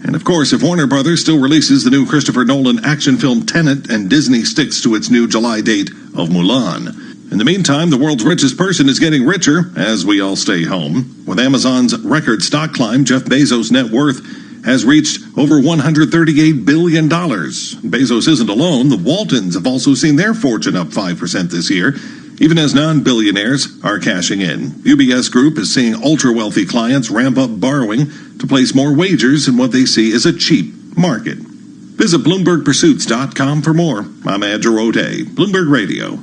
And of course, if Warner Brothers still releases the new Christopher Nolan action film Tenet and Disney sticks to its new July date of Mulan. In the meantime, the world's richest person is getting richer as we all stay home. With Amazon's record stock climb, Jeff Bezos' net worth has reached over $138 billion. Bezos isn't alone. The Waltons have also seen their fortune up 5% this year. even as non-billionaires are cashing in. UBS Group is seeing ultra-wealthy clients ramp up borrowing to place more wagers in what they see as a cheap market. Visit BloombergPursuits.com for more. I'm Andrew O'Day, Bloomberg Radio.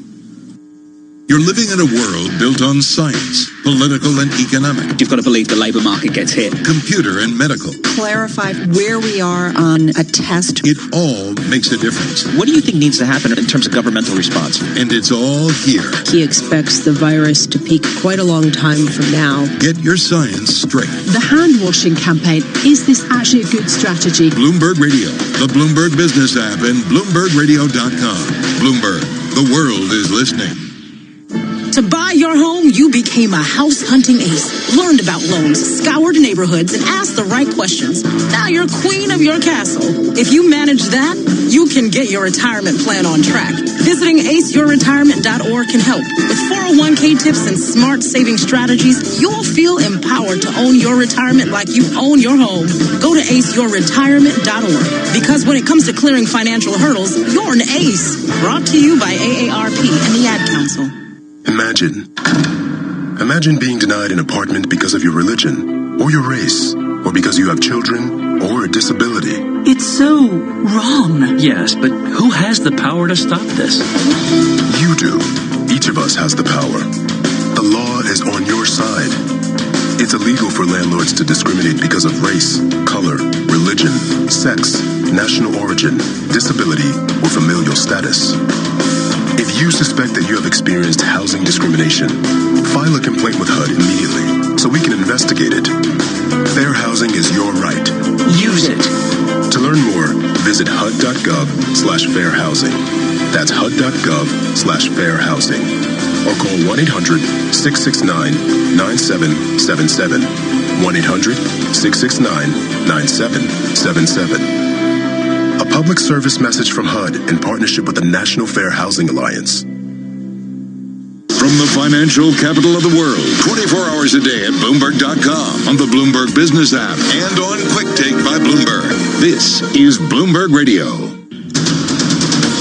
You're living in a world built on science, political and economic. You've got to believe the labour market gets hit. Computer and medical. Clarify where we are on a test. It all makes a difference. What do you think needs to happen in terms of governmental response? And it's all here. He expects the virus to peak quite a long time from now. Get your science straight. The hand-washing campaign, is this actually a good strategy? Bloomberg Radio, the Bloomberg Business app, and BloombergRadio.com. Bloomberg, the world is listening. To buy your home, you became a house-hunting ace, learned about loans, scoured neighborhoods, and asked the right questions. Now you're queen of your castle. If you manage that, you can get your retirement plan on track. Visiting aceyourretirement.org can help. With 401k tips and smart saving strategies, you'll feel empowered to own your retirement like you own your home. Go to aceyourretirement.org. Because when it comes to clearing financial hurdles, you're an ace. Brought to you by AARP and the Ad Council. Imagine being denied an apartment because of your religion, or your race, or because you have children, or a disability. It's so wrong. Yes, but who has the power to stop this? You do. Each of us has the power. The law is on your side. It's illegal for landlords to discriminate because of race, color, religion, sex, national origin, disability, or familial status. If you suspect that you have experienced housing discrimination, file a complaint with HUD immediately so we can investigate it. Fair housing is your right. Use it. To learn more, visit HUD.gov/fairhousing. That's HUD.gov/fairhousing. Or call 1-800-669-9777. 1-800-669-9777. A public service message from HUD in partnership with the National Fair Housing Alliance. From the financial capital of the world, 24 hours a day at Bloomberg.com, on the Bloomberg Business app, and on Quick Take by Bloomberg. This is Bloomberg Radio.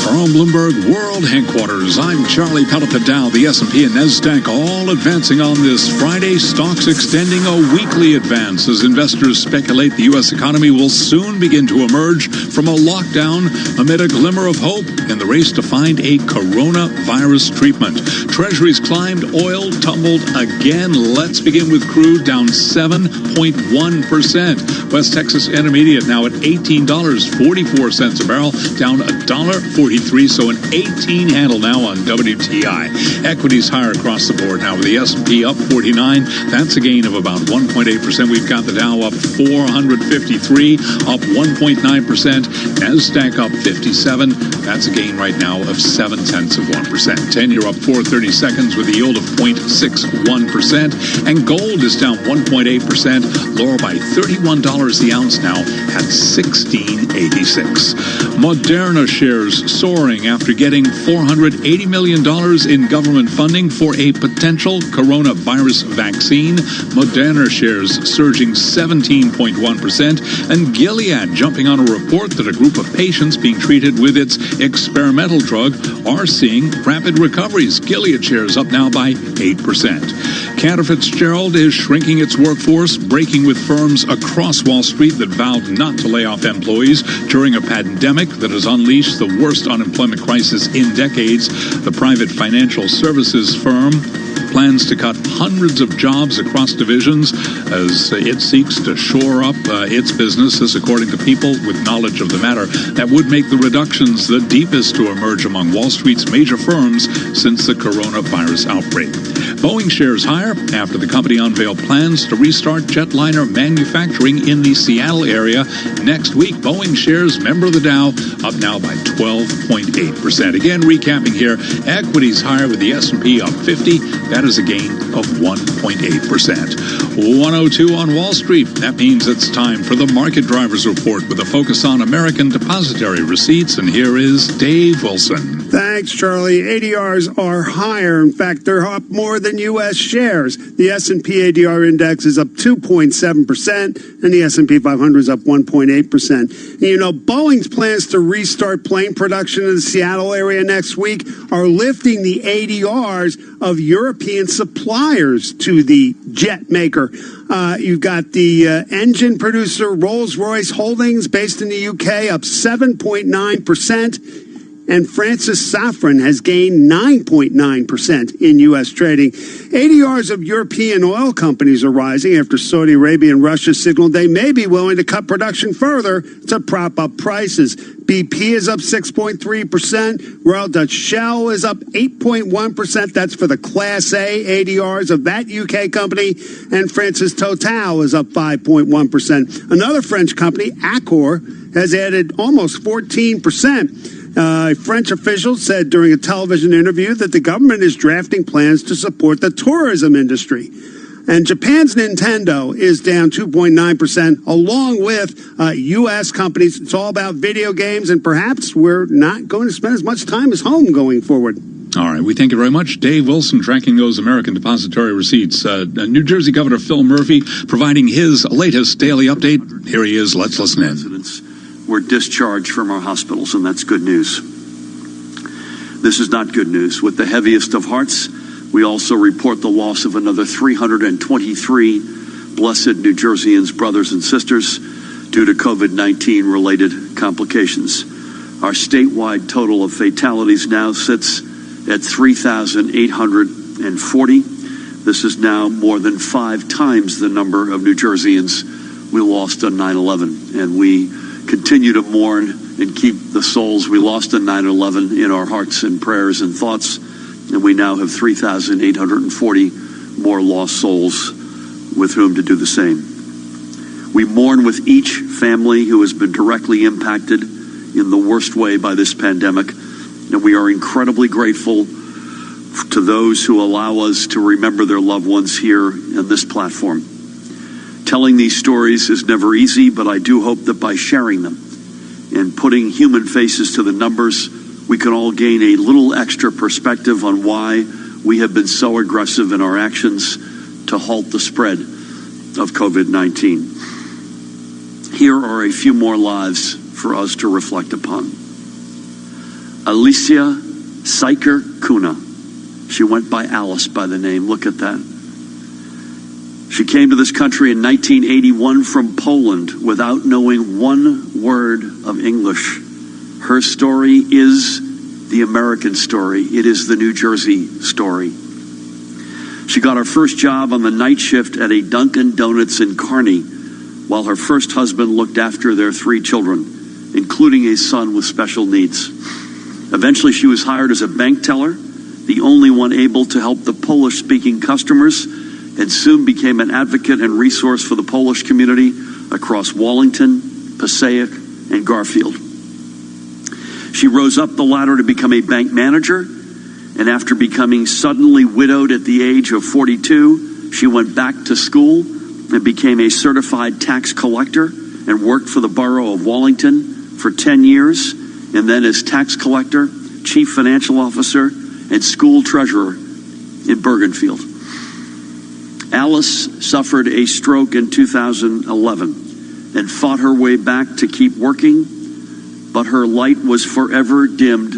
From Bloomberg World Headquarters, I'm Charlie Pellet. The Dow, the S&P, and NASDAQ all advancing on this Friday. Stocks extending a weekly advance as investors speculate the U.S. economy will soon begin to emerge from a lockdown amid a glimmer of hope in the race to find a coronavirus treatment. Treasuries climbed, oil tumbled again. Let's begin with crude, down 7.1%. West Texas Intermediate now at $18.44 a barrel, down $1.43. So an 18 handle now on WTI. Equities higher across the board now with the S&P up 49. That's a gain of about 1.8%. We've got the Dow up 453, up 1.9%. NASDAQ up 57. That's a gain right now of 0.7%. 10-year up 4/32 with a yield of 0.61%. And gold is down 1.8%, lower by $31 the ounce now at $16.86. Moderna shares soaring after getting $480 million in government funding for a potential coronavirus vaccine. Moderna shares surging 17.1%, and Gilead jumping on a report that a group of patients being treated with its experimental drug are seeing rapid recoveries. Gilead shares up now by 8%. Cantor Fitzgerald is shrinking its workforce, breaking with firms across Wall Street that vowed not to lay off employees during a pandemic that has unleashed the worst unemployment crisis in decades. The private financial services firm plans to cut hundreds of jobs across divisions as it seeks to shore up its businesses, according to people with knowledge of the matter. That would make the reductions the deepest to emerge among Wall Street's major firms since the coronavirus outbreak. Boeing shares higher after the company unveiled plans to restart jetliner manufacturing in the Seattle area next week. Boeing shares, member of the Dow, up now by 12.8%. Again, recapping here, equities higher with the S&P up 50. That is a gain of 1.8%. 102 on Wall Street. That means it's time for the Market Drivers Report with a focus on American depository receipts. And here is Dave Wilson. Thanks, Charlie. ADRs are higher. In fact, they're up more than U.S. shares. The S&P ADR index is up 2.7%, and the S&P 500 is up 1.8%. You know, Boeing's plans to restart plane production in the Seattle area next week are lifting the ADRs of European suppliers to the jet maker. You've got the engine producer Rolls-Royce Holdings, based in the UK, up 7.9%. And Francis Safran has gained 9.9% in U.S. trading. ADRs of European oil companies are rising after Saudi Arabia and Russia signaled they may be willing to cut production further to prop up prices. BP is up 6.3%. Royal Dutch Shell is up 8.1%. That's for the Class A ADRs of that UK company. And France's Total is up 5.1%. Another French company, Accor, has added almost 14%. French officials said during a television interview that the government is drafting plans to support the tourism industry. And Japan's Nintendo is down 2.9%, along with U.S. companies. It's all about video games, and perhaps we're not going to spend as much time as home going forward. All right, we thank you very much. Dave Wilson tracking those American depository receipts. New Jersey Governor Phil Murphy providing his latest daily update. Here he is. Let's listen in. Were discharged from our hospitals, and that's good news. This is not good news. With the heaviest of hearts, we also report the loss of another 323 blessed New Jerseyans, brothers and sisters, due to COVID-19 related complications. Our statewide total of fatalities now sits at 3,840. This is now more than 5 times the number of New Jerseyans we lost on 9/11, and we continue to mourn and keep the souls we lost on 9/11 in our hearts and prayers and thoughts. And we now have 3,840 more lost souls with whom to do the same. We mourn with each family who has been directly impacted in the worst way by this pandemic. And we are incredibly grateful to those who allow us to remember their loved ones here on this platform. Telling these stories is never easy, but I do hope that by sharing them and putting human faces to the numbers, we can all gain a little extra perspective on why we have been so aggressive in our actions to halt the spread of COVID-19. Here are a few more lives for us to reflect upon. Alicia Seiker Kuna. She went by Alice by the name. Look at that. She came to this country in 1981 from Poland without knowing one word of English. Her story is the American story. It is the New Jersey story. She got her first job on the night shift at a Dunkin' Donuts in Kearney, while her first husband looked after their 3 children, including a son with special needs. Eventually, she was hired as a bank teller, the only one able to help the Polish-speaking customers, and soon became an advocate and resource for the Polish community across Wallington, Passaic, and Garfield. She rose up the ladder to become a bank manager, and after becoming suddenly widowed at the age of 42, she went back to school and became a certified tax collector and worked for the borough of Wallington for 10 years, and then as tax collector, chief financial officer, and school treasurer in Bergenfield. Alice suffered a stroke in 2011 and fought her way back to keep working, but her light was forever dimmed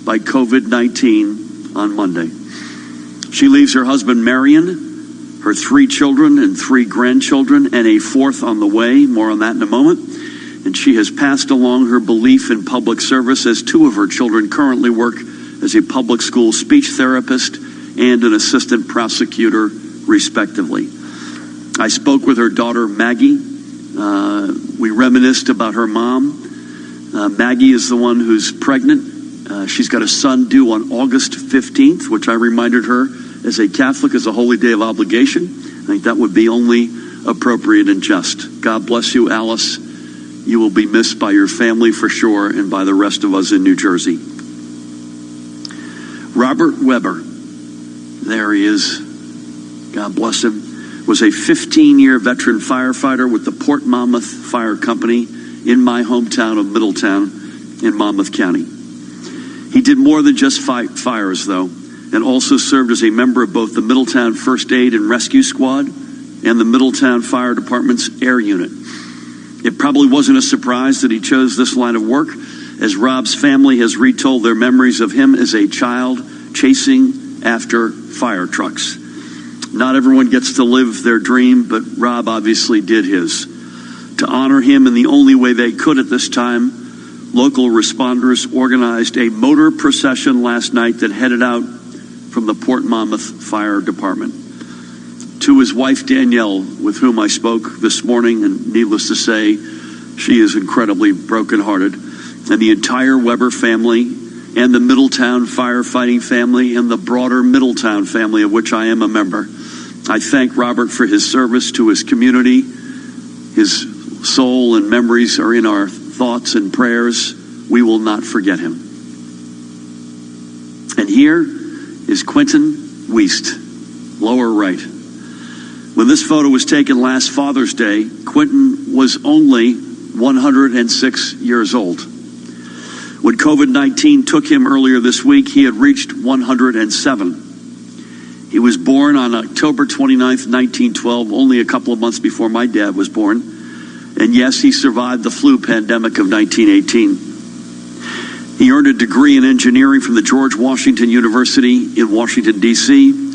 by COVID-19 on Monday. She leaves her husband Marion, her 3 children and 3 grandchildren, and a 4th on the way. More on that in a moment. And she has passed along her belief in public service, as 2 of her children currently work as a public school speech therapist and an assistant prosecutor, respectively. I spoke with her daughter, Maggie. We reminisced about her mom. Maggie is the one who's pregnant. She's got a son due on August 15th, which I reminded her as a Catholic is a holy day of obligation. I think that would be only appropriate and just. God bless you, Alice. You will be missed by your family for sure and by the rest of us in New Jersey. Robert Weber, there he is. God bless him, was a 15-year veteran firefighter with the Port Monmouth Fire Company in my hometown of Middletown in Monmouth County. He did more than just fight fires, though, and also served as a member of both the Middletown First Aid and Rescue Squad and the Middletown Fire Department's Air Unit. It probably wasn't a surprise that he chose this line of work, as Rob's family has retold their memories of him as a child chasing after fire trucks. Not everyone gets to live their dream, but Rob obviously did his. To honor him in the only way they could at this time, local responders organized a motor procession last night that headed out from the Port Monmouth Fire Department. To his wife, Danielle, with whom I spoke this morning, and needless to say, she is incredibly brokenhearted, and the entire Weber family, and the Middletown firefighting family, and the broader Middletown family, of which I am a member. I thank Robert for his service to his community. His soul and memories are in our thoughts and prayers. We will not forget him. And here is Quentin Wiest, lower right. When this photo was taken last Father's Day, Quentin was only 106 years old. When COVID-19 took him earlier this week, he had reached 107. He was born on October 29th, 1912, only a couple of months before my dad was born. And yes, he survived the flu pandemic of 1918. He earned a degree in engineering from the George Washington University in Washington, D.C.,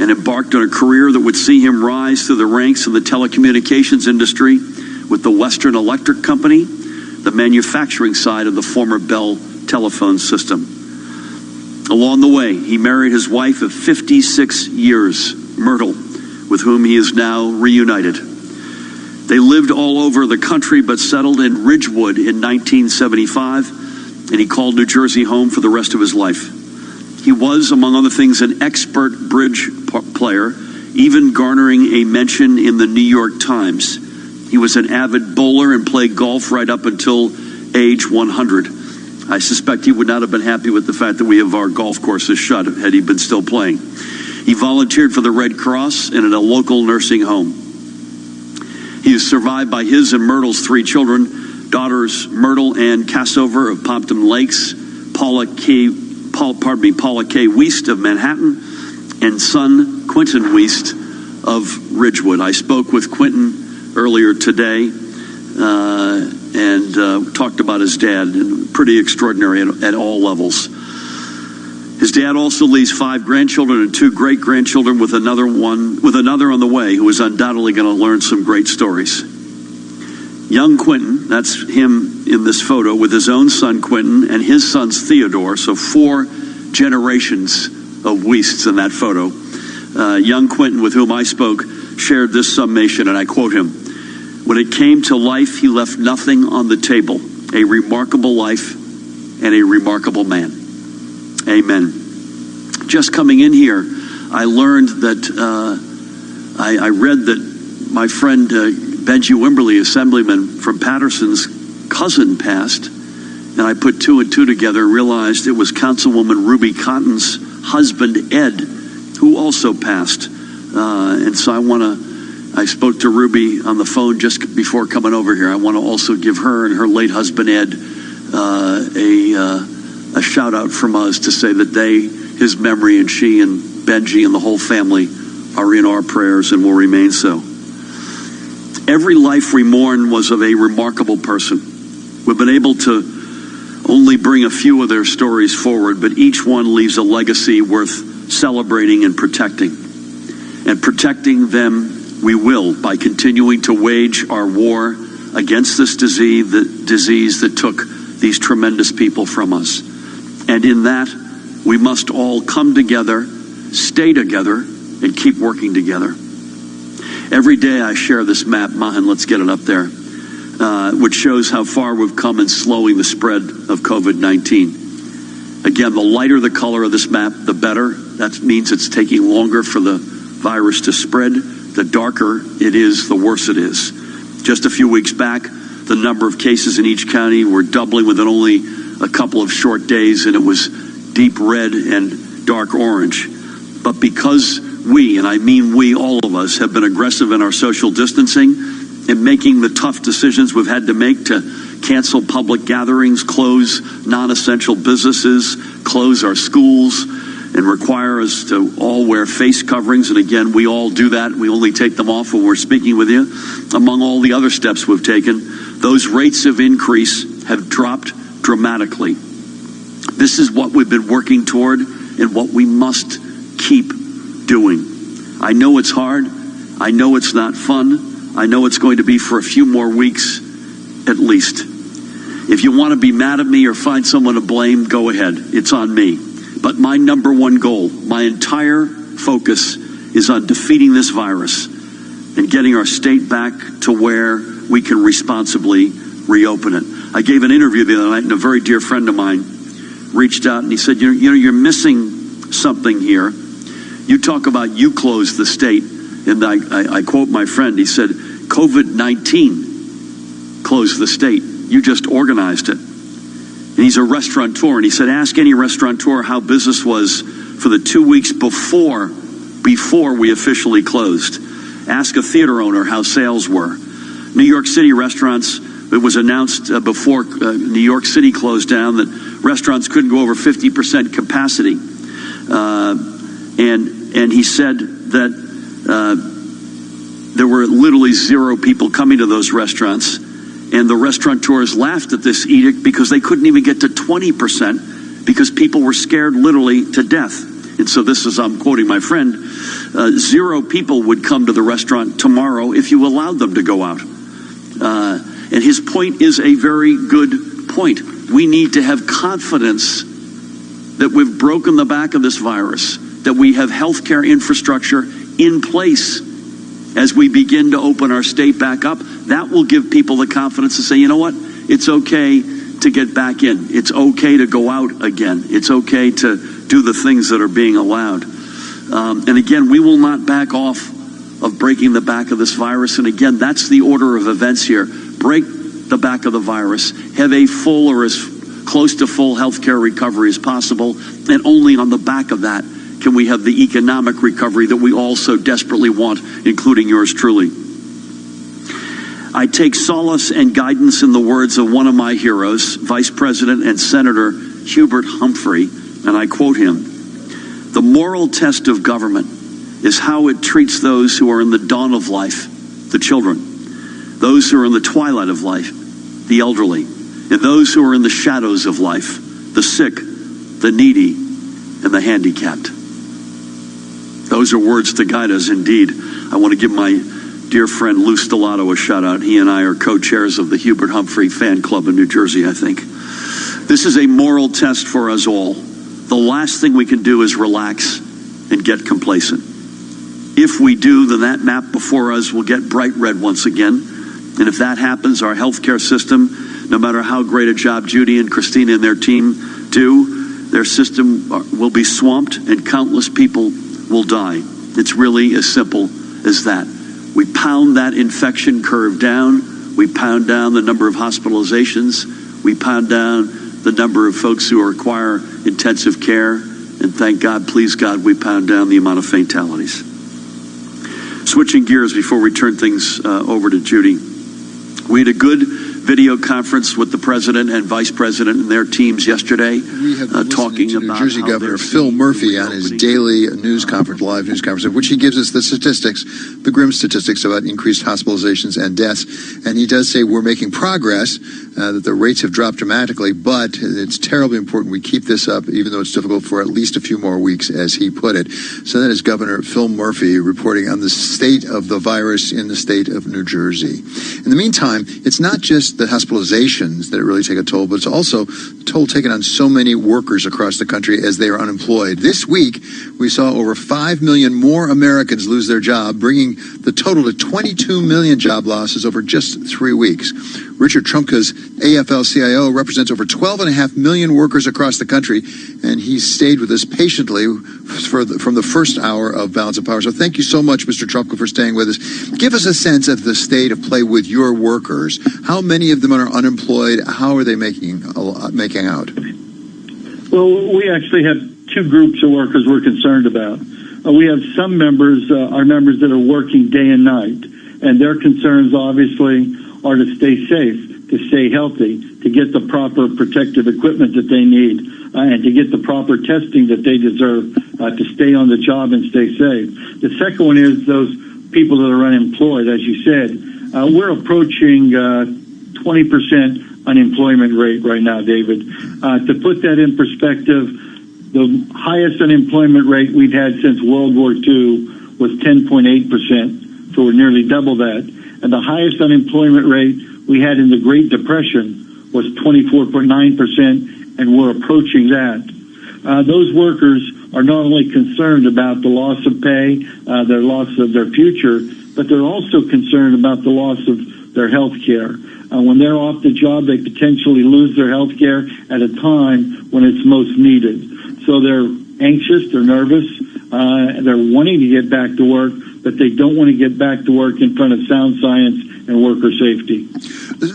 and embarked on a career that would see him rise through the ranks in the telecommunications industry with the Western Electric Company, the manufacturing side of the former Bell telephone system. Along the way, he married his wife of 56 years, Myrtle, with whom he is now reunited. They lived all over the country but settled in Ridgewood in 1975, and he called New Jersey home for the rest of his life. He was, among other things, an expert bridge player, even garnering a mention in the New York Times. He was an avid bowler and played golf right up until age 100. I suspect he would not have been happy with the fact that we have our golf courses shut had he been still playing. He volunteered for the Red Cross and in a local nursing home. He is survived by his and Myrtle's 3 children, daughters Myrtle Ann Cassover of Pompton Lakes, Paula K. Wiest of Manhattan, and son Quentin Wiest of Ridgewood. I spoke with Quentin earlier today and talked about his dad, and pretty extraordinary at all levels. His dad also leaves 5 grandchildren and 2 great-grandchildren with another on the way who is undoubtedly going to learn some great stories. Young Quentin, that's him in this photo, with his own son Quentin and his sons Theodore, so 4 generations of Wiests in that photo. Young Quentin, with whom I spoke, shared this summation, and I quote him: "When it came to life, he left nothing on the table. A remarkable life and a remarkable man." Amen. Just coming in here, I learned that I read that my friend Benji Wimberly, assemblyman from Patterson's cousin, passed, and I put 2 and 2 together and realized it was Councilwoman Ruby Cotton's husband, Ed, who also passed. And so I spoke to Ruby on the phone just before coming over here. I want to also give her and her late husband, Ed, a shout out from us to say that his memory, and she and Benji and the whole family are in our prayers and will remain so. Every life we mourn was of a remarkable person. We've been able to only bring a few of their stories forward, but each one leaves a legacy worth celebrating and protecting. And protecting them we will by continuing to wage our war against this disease that took these tremendous people from us. And in that, we must all come together, stay together, and keep working together. Every day I share this map, Mahan, let's get it up there, which shows how far we've come in slowing the spread of COVID-19. Again, the lighter the color of this map, the better. That means it's taking longer for the virus to spread. The darker it is, the worse it is. Just a few weeks back, the number of cases in each county were doubling within only a couple of short days, and it was deep red and dark orange. But because we, and I mean we, all of us, have been aggressive in our social distancing and making the tough decisions we've had to make to cancel public gatherings, close non-essential businesses, close our schools, and require us to all wear face coverings. And again, we all do that. We only take them off when we're speaking with you. Among all the other steps we've taken, those rates of increase have dropped dramatically. This is what we've been working toward and what we must keep doing. I know it's hard. I know it's not fun. I know it's going to be for a few more weeks at least. If you want to be mad at me or find someone to blame, go ahead. It's on me. But my number one goal, my entire focus is on defeating this virus and getting our state back to where we can responsibly reopen it. I gave an interview the other night, and a very dear friend of mine reached out and he said, you're missing something here. You talk about you closed the state, and I quote my friend, he said, COVID-19 closed the state. You just organized it. And he's a restaurateur, and he said, ask any restaurateur how business was for the 2 weeks before we officially closed. Ask a theater owner how sales were. New York City restaurants, it was announced before New York City closed down that restaurants couldn't go over 50% capacity. And he said that there were literally zero people coming to those restaurants. And the restaurateurs laughed at this edict because they couldn't even get to 20% because people were scared literally to death. And so this is, I'm quoting my friend, 0 people would come to the restaurant tomorrow if you allowed them to go out. And his point is a very good point. We need to have confidence that we've broken the back of this virus, that we have healthcare infrastructure in place as we begin to open our state back up. That will give people the confidence to say, you know what, it's okay to get back in. It's okay to go out again. It's okay to do the things that are being allowed. And again, we will not back off of breaking the back of this virus. And again, that's the order of events here. Break the back of the virus, have a full or as close to full healthcare recovery as possible, and only on the back of that can we have the economic recovery that we all so desperately want, including yours truly. I take solace and guidance in the words of one of my heroes, Vice President and Senator Hubert Humphrey, and I quote him, "The moral test of government is how it treats those who are in the dawn of life, the children, those who are in the twilight of life, the elderly, and those who are in the shadows of life, the sick, the needy, and the handicapped." Those are words to guide us indeed. I want to give my dear friend Lou Stellato a shout out. He and I are co-chairs of the Hubert Humphrey fan club in New Jersey, I think. This is a moral test for us all. The last thing we can do is relax and get complacent. If we do, then that map before us will get bright red once again. And if that happens, our healthcare system, no matter how great a job Judy and Christina and their team do, their system will be swamped and countless people will die. It's really as simple as that. We pound that infection curve down. We pound down the number of hospitalizations. We pound down the number of folks who require intensive care. And thank God, please God, we pound down the amount of fatalities. Switching gears before we turn things over to Judy. We had a good video conference with the president and vice president and their teams yesterday, talking to about New Jersey Governor Phil Murphy on his daily news conference, live news conference, in which he gives us the statistics, the grim statistics about increased hospitalizations and deaths. And he does say we're making progress, that the rates have dropped dramatically, but it's terribly important we keep this up, even though it's difficult, for at least a few more weeks, as he put it. So that is Governor Phil Murphy reporting on the state of the virus in the state of New Jersey. In the meantime, it's not just the hospitalizations that really take a toll, but it's also a toll taken on so many workers across the country as they are unemployed. This week, we saw over 5 million more Americans lose their job, bringing the total to 22 million job losses over just 3 weeks. Richard Trumka's AFL-CIO represents over 12.5 million workers across the country, and he stayed with us patiently from the first hour of Balance of Power. So thank you so much, Mr. Trumka, for staying with us. Give us a sense of the state of play with your workers. How many of them are unemployed? How are they making out? Well, we actually have two groups of workers we're concerned about. We have some members, our members that are working day and night, and their concerns obviously are to stay safe. to stay healthy, to get the proper protective equipment that they need, and to get the proper testing that they deserve to stay on the job and stay safe. The second one is those people that are unemployed. As you said, we're approaching 20% unemployment rate right now, David. To put that in perspective, the highest unemployment rate we've had since World War II was 10.8%, so we're nearly double that. And the highest unemployment rate we had in the Great Depression was 24.9%, and we're approaching that. Those workers are not only concerned about the loss of pay, their loss of their future, but they're also concerned about the loss of their health care. When they're off the job, they potentially lose their health care at a time when it's most needed. So they're anxious, they're nervous, they're wanting to get back to work, but they don't want to get back to work in front of sound science and worker safety.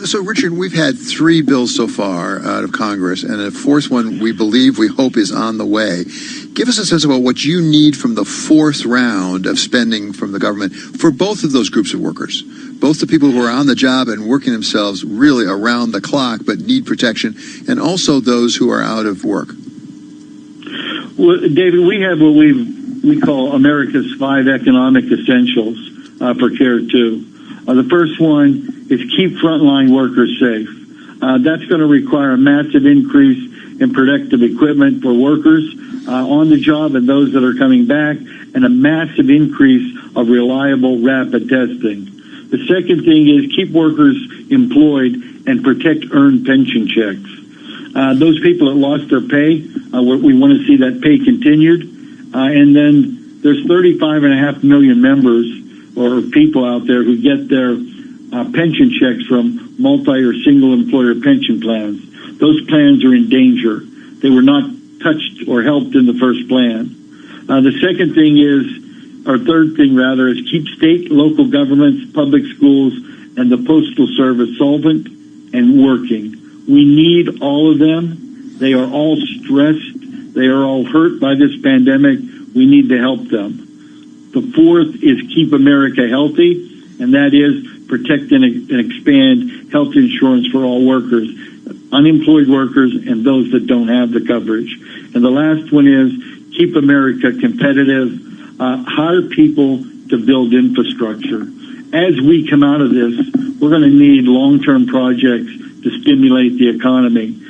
So, Richard, we've had 3 bills so far out of Congress, and a 4th one we hope is on the way. Give us a sense about what you need from the 4th round of spending from the government for both of those groups of workers, both the people who are on the job and working themselves really around the clock but need protection, and also those who are out of work. Well, David, we have what we call America's 5 economic essentials for CARE 2. The first one is keep frontline workers safe. That's going to require a massive increase in protective equipment for workers on the job and those that are coming back, and a massive increase of reliable rapid testing. The second thing is keep workers employed and protect earned pension checks. Those people that lost their pay, we want to see that pay continued. And then there's 35.5 million members or people out there who get their pension checks from multi or single employer pension plans. Those plans are in danger. They were not touched or helped in the first plan. The second thing is, or third thing rather, is keep state, local governments, public schools, and the Postal Service solvent and working. We need all of them. They are all stressed. They are all hurt by this pandemic. We need to help them. The 4th is keep America healthy, and that is protect and expand health insurance for all workers, unemployed workers, and those that don't have the coverage. And the last one is keep America competitive, hire people to build infrastructure. As we come out of this, we're going to need long-term projects to stimulate the economy.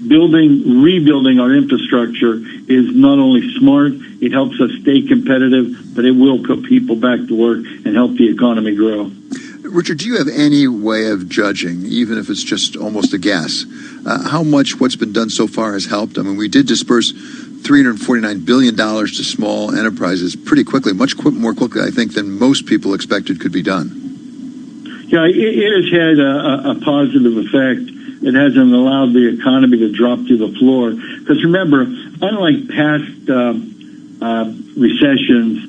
Rebuilding our infrastructure is not only smart, it helps us stay competitive, but it will put people back to work and help the economy grow. Richard, do you have any way of judging, even if it's just almost a guess, how much what's been done so far has helped? I mean, we did disperse $349 billion to small enterprises pretty quickly, much more quickly, I think, than most people expected could be done. Yeah, it has had a positive effect. It hasn't allowed the economy to drop to the floor. Because remember, unlike past recessions,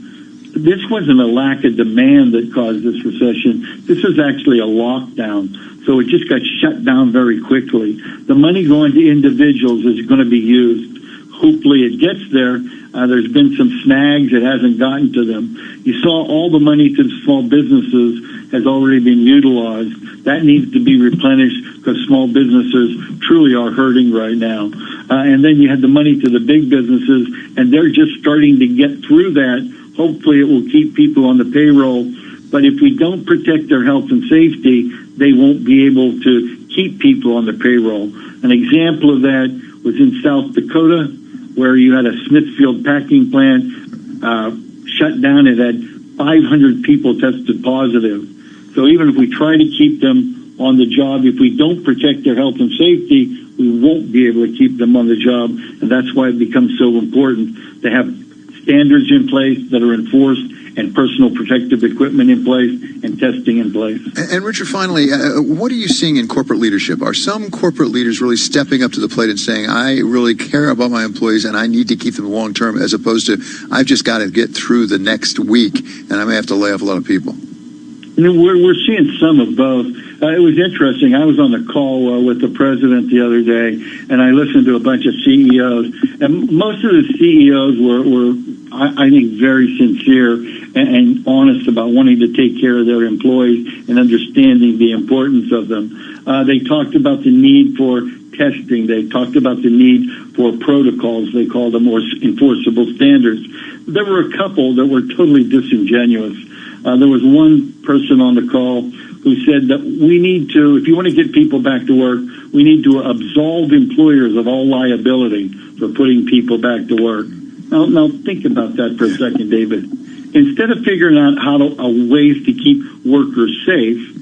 this wasn't a lack of demand that caused this recession. This was actually a lockdown. So it just got shut down very quickly. The money going to individuals is going to be used. Hopefully it gets there. There's been some snags. It hasn't gotten to them. You saw all the money to the small businesses has already been utilized. That needs to be replenished because small businesses truly are hurting right now. And then you had the money to the big businesses, and they're just starting to get through that. Hopefully it will keep people on the payroll. But if we don't protect their health and safety, they won't be able to keep people on the payroll. An example of that was in South Dakota, where you had a Smithfield packing plant shut down. It had 500 people tested positive. So even if we try to keep them on the job, if we don't protect their health and safety, we won't be able to keep them on the job. And that's why it becomes so important to have standards in place that are enforced and personal protective equipment in place and testing in place. And Richard, finally, what are you seeing in corporate leadership? Are some corporate leaders really stepping up to the plate and saying, I really care about my employees and I need to keep them long term, as opposed to, I've just got to get through the next week and I may have to lay off a lot of people? We're seeing some of both. It was interesting. I was on a call with the president the other day, and I listened to a bunch of CEOs, and most of the CEOs were I think, very sincere and honest about wanting to take care of their employees and understanding the importance of them. They talked about the need for testing. They talked about the need for protocols. They called them more enforceable standards. There were a couple that were totally disingenuous. There was one person on the call who said that we need to, if you want to get people back to work, we need to absolve employers of all liability for putting people back to work. Now think about that for a second, David. Instead of figuring out ways to keep workers safe,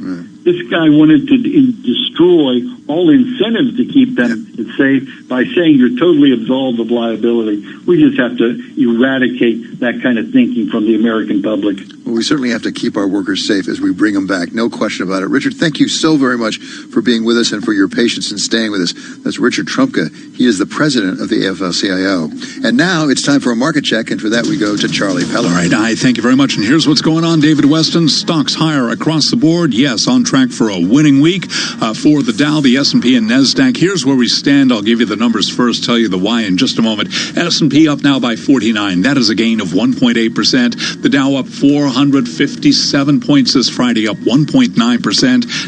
this guy wanted to destroy all incentives to keep them safe by saying you're totally absolved of liability. We just have to eradicate that kind of thinking from the American public. Well, we certainly have to keep our workers safe as we bring them back. No question about it. Richard, thank you so very much for being with us and for your patience in staying with us. That's Richard Trumka. He is the president of the AFL-CIO. And now it's time for a market check, and for that we go to Charlie Pellet. All right, thank you very much. And here's what's going on, David Weston. Stocks higher across the board. Yes, on track for a winning week for the Dow, the S&P, and NASDAQ. Here's where we stand. I'll give you the numbers first, tell you the why in just a moment. S&P up now by 49. That is a gain of 1.8%. The Dow up 457 points this Friday, up 1.9%.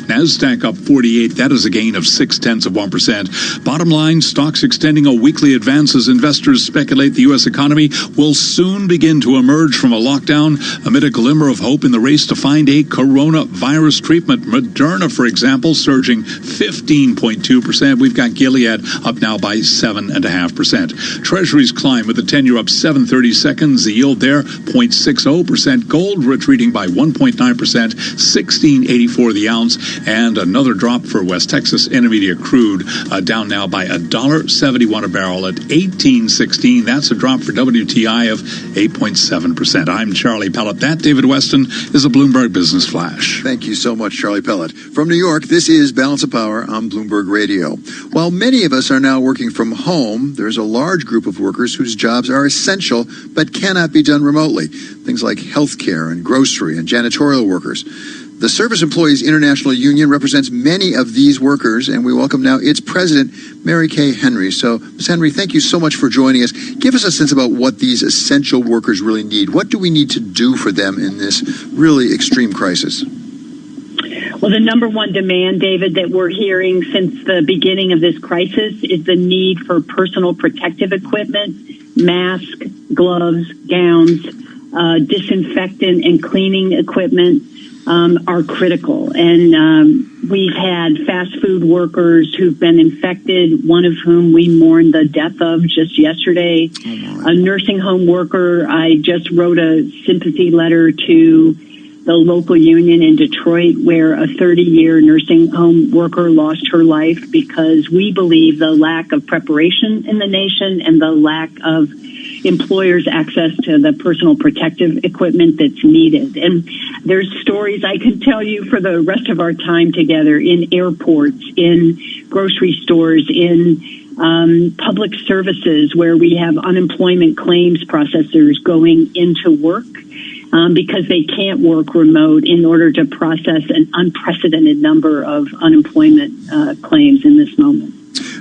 NASDAQ up 48. That is a gain of 0.6%. Bottom line, stocks extending a weekly advance as investors speculate the U.S. economy will soon begin to emerge from a lockdown amid a glimmer of hope in the race to find a coronavirus treatment. Moderna, for example, surging 15.2%. We've got Gilead up now by 7.5%. Treasuries climb with the 10-year up 7/30 seconds. The yield there 0.60%. Gold retreating by 1.9%, $16.84 the ounce, and another drop for West Texas Intermediate crude, down now by $1.71 a barrel at $18.16. That's a drop for WTI of 8.7%. I'm Charlie Pellet. That, David Weston, is a Bloomberg Business Flash. Thank you so much, Charlie Pellet. From New York, this is Balance of Power on Bloomberg Radio. While many of us are now working from home, there's a large group of workers whose jobs are essential but cannot be done remotely. Things like healthcare and grocery and janitorial workers. The Service Employees International Union represents many of these workers, and we welcome now its president, Mary Kay Henry. So, Ms. Henry, thank you so much for joining us. Give us a sense about what these essential workers really need. What do we need to do for them in this really extreme crisis? Well, the number one demand, David, that we're hearing since the beginning of this crisis is the need for personal protective equipment, masks, gloves, gowns, disinfectant and cleaning equipment are critical. And we've had fast food workers who've been infected, one of whom we mourned the death of just yesterday. A nursing home worker, I just wrote a sympathy letter to the local union in Detroit where a 30-year nursing home worker lost her life because we believe the lack of preparation in the nation and the lack of employers' access to the personal protective equipment that's needed. And there's stories I can tell you for the rest of our time together in airports, in grocery stores, in public services where we have unemployment claims processors going into work because they can't work remote in order to process an unprecedented number of unemployment claims in this moment.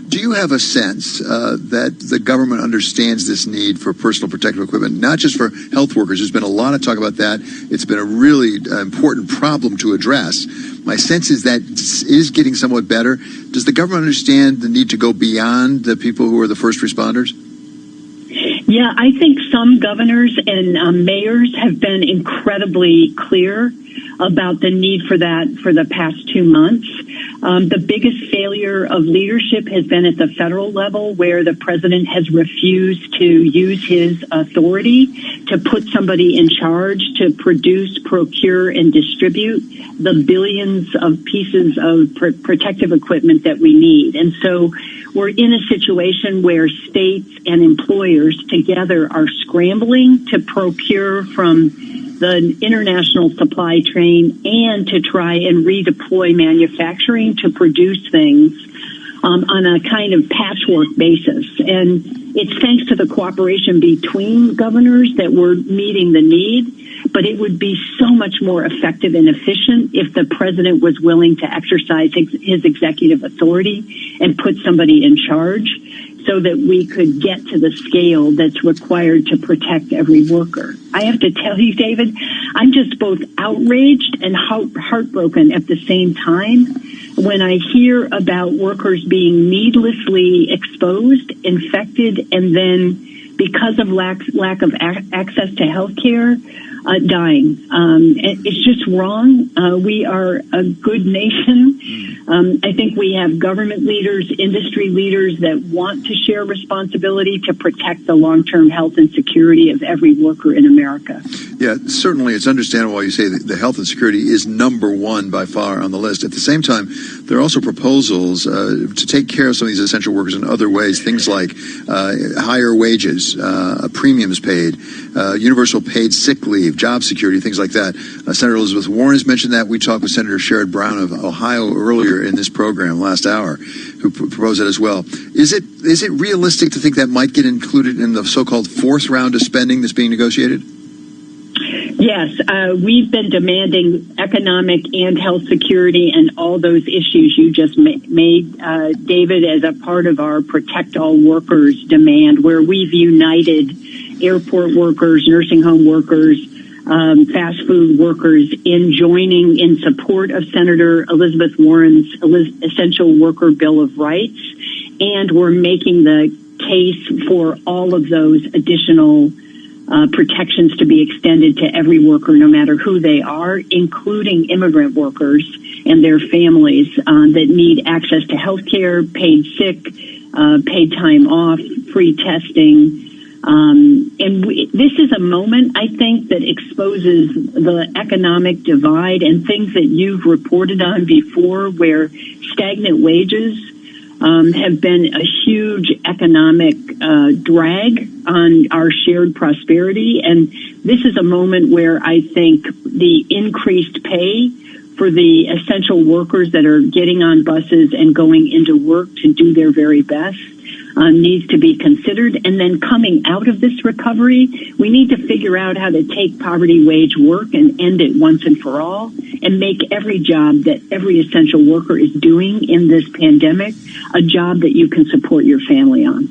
Do you have a sense that the government understands this need for personal protective equipment, not just for health workers? There's been a lot of talk about that. It's been a really important problem to address. My sense is that is getting somewhat better. Does the government understand the need to go beyond the people who are the first responders? Yeah, I think some governors and mayors have been incredibly clear about the need for that for the past 2 months. The biggest failure of leadership has been at the federal level, where the president has refused to use his authority to put somebody in charge to produce, procure, and distribute the billions of pieces of protective equipment that we need. And so we're in a situation where states and employers together are scrambling to procure from the international supply chain and to try and redeploy manufacturing to produce things on a kind of patchwork basis. And it's thanks to the cooperation between governors that we're meeting the need. but it would be so much more effective and efficient if the president was willing to exercise his executive authority and put somebody in charge so that we could get to the scale that's required to protect every worker. I have to tell you, David, I'm just both outraged and heartbroken at the same time when I hear about workers being needlessly exposed, infected, and then because of lack of access to health care, dying. It's just wrong. We are a good nation. I think we have government leaders, industry leaders that want to share responsibility to protect the long-term health and security of every worker in America. Yeah, certainly it's understandable why you say that the health and security is number one by far on the list. At the same time, there are also proposals to take care of some of these essential workers in other ways, things like higher wages, premiums paid, universal paid sick leave, job security, things like that. Senator Elizabeth Warren has mentioned that. We talked with Senator Sherrod Brown of Ohio earlier in this program last hour, who proposed that as well. Is it realistic to think that might get included in the so-called fourth round of spending that's being negotiated? Yes, we've been demanding economic and health security and all those issues you just made, David, as a part of our Protect All Workers demand, where we've united airport workers, nursing home workers, fast food workers in joining in support of Senator Elizabeth Warren's Essential Worker Bill of Rights. And we're making the case for all of those additional protections to be extended to every worker, no matter who they are, including immigrant workers and their families that need access to health care, paid sick, paid time off, free testing. This is a moment, I think, that exposes the economic divide and things that you've reported on before, where stagnant wages have been a huge economic drag on our shared prosperity. And this is a moment where I think the increased pay for the essential workers that are getting on buses and going into work to do their very best needs to be considered. And then coming out of this recovery, we need to figure out how to take poverty wage work and end it once and for all, and make every job that every essential worker is doing in this pandemic a job that you can support your family on.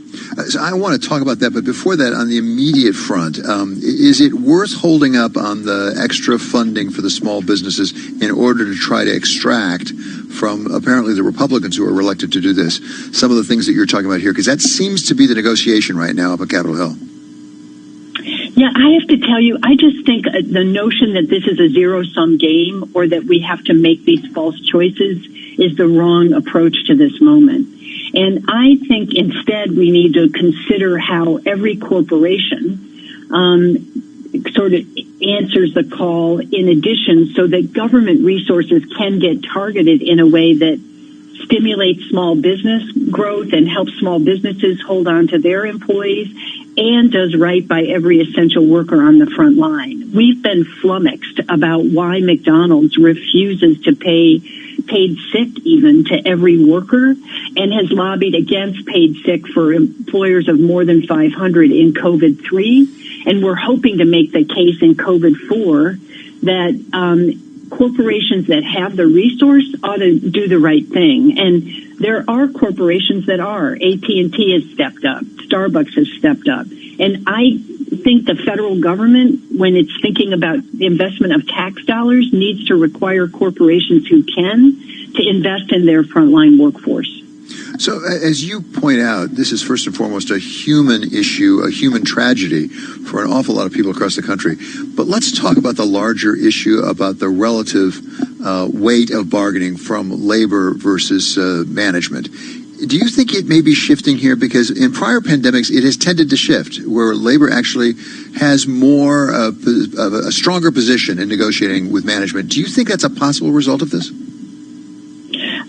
So I want to talk about that, but before that, on the immediate front, is it worth holding up on the extra funding for the small businesses in order to try to extract from apparently the Republicans who are reluctant to do this some of the things that you're talking about here? Because that seems to be the negotiation right now up at Capitol Hill. Yeah, I have to tell you, I just think the notion that this is a zero-sum game or that we have to make these false choices is the wrong approach to this moment. And I think instead we need to consider how every corporation sort of answers the call in addition, so that government resources can get targeted in a way that stimulates small business growth and helps small businesses hold on to their employees and does right by every essential worker on the front line. We've been flummoxed about why McDonald's refuses to pay paid sick even to every worker and has lobbied against paid sick for employers of more than 500 in COVID-3. And we're hoping to make the case in COVID-4 that corporations that have the resource ought to do the right thing. And there are corporations that are. AT&T has stepped up. Starbucks has stepped up. And I think the federal government, when it's thinking about the investment of tax dollars, needs to require corporations who can to invest in their frontline workforce. So, as you point out, this is first and foremost a human issue, a human tragedy for an awful lot of people across the country. But let's talk about the larger issue about the relative weight of bargaining from labor versus management. Do you think it may be shifting here? Because in prior pandemics, it has tended to shift, where labor actually has more a stronger position in negotiating with management. Do you think that's a possible result of this?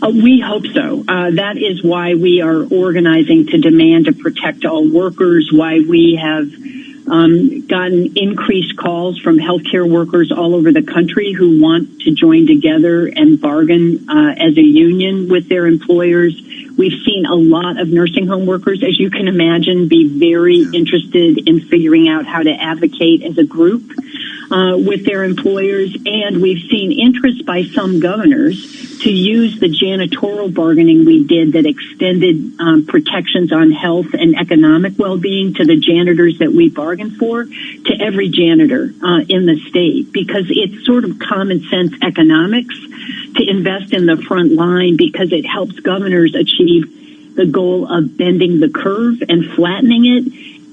We hope so. That is why we are organizing to demand to protect all workers, why we have gotten increased calls from healthcare workers all over the country who want to join together and bargain as a union with their employers. We've seen a lot of nursing home workers, as you can imagine, be very interested in figuring out how to advocate as a group. with their employers, and we've seen interest by some governors to use the janitorial bargaining we did that extended protections on health and economic well-being to the janitors that we bargained for to every janitor in the state, because it's sort of common sense economics to invest in the front line, because it helps governors achieve the goal of bending the curve and flattening it,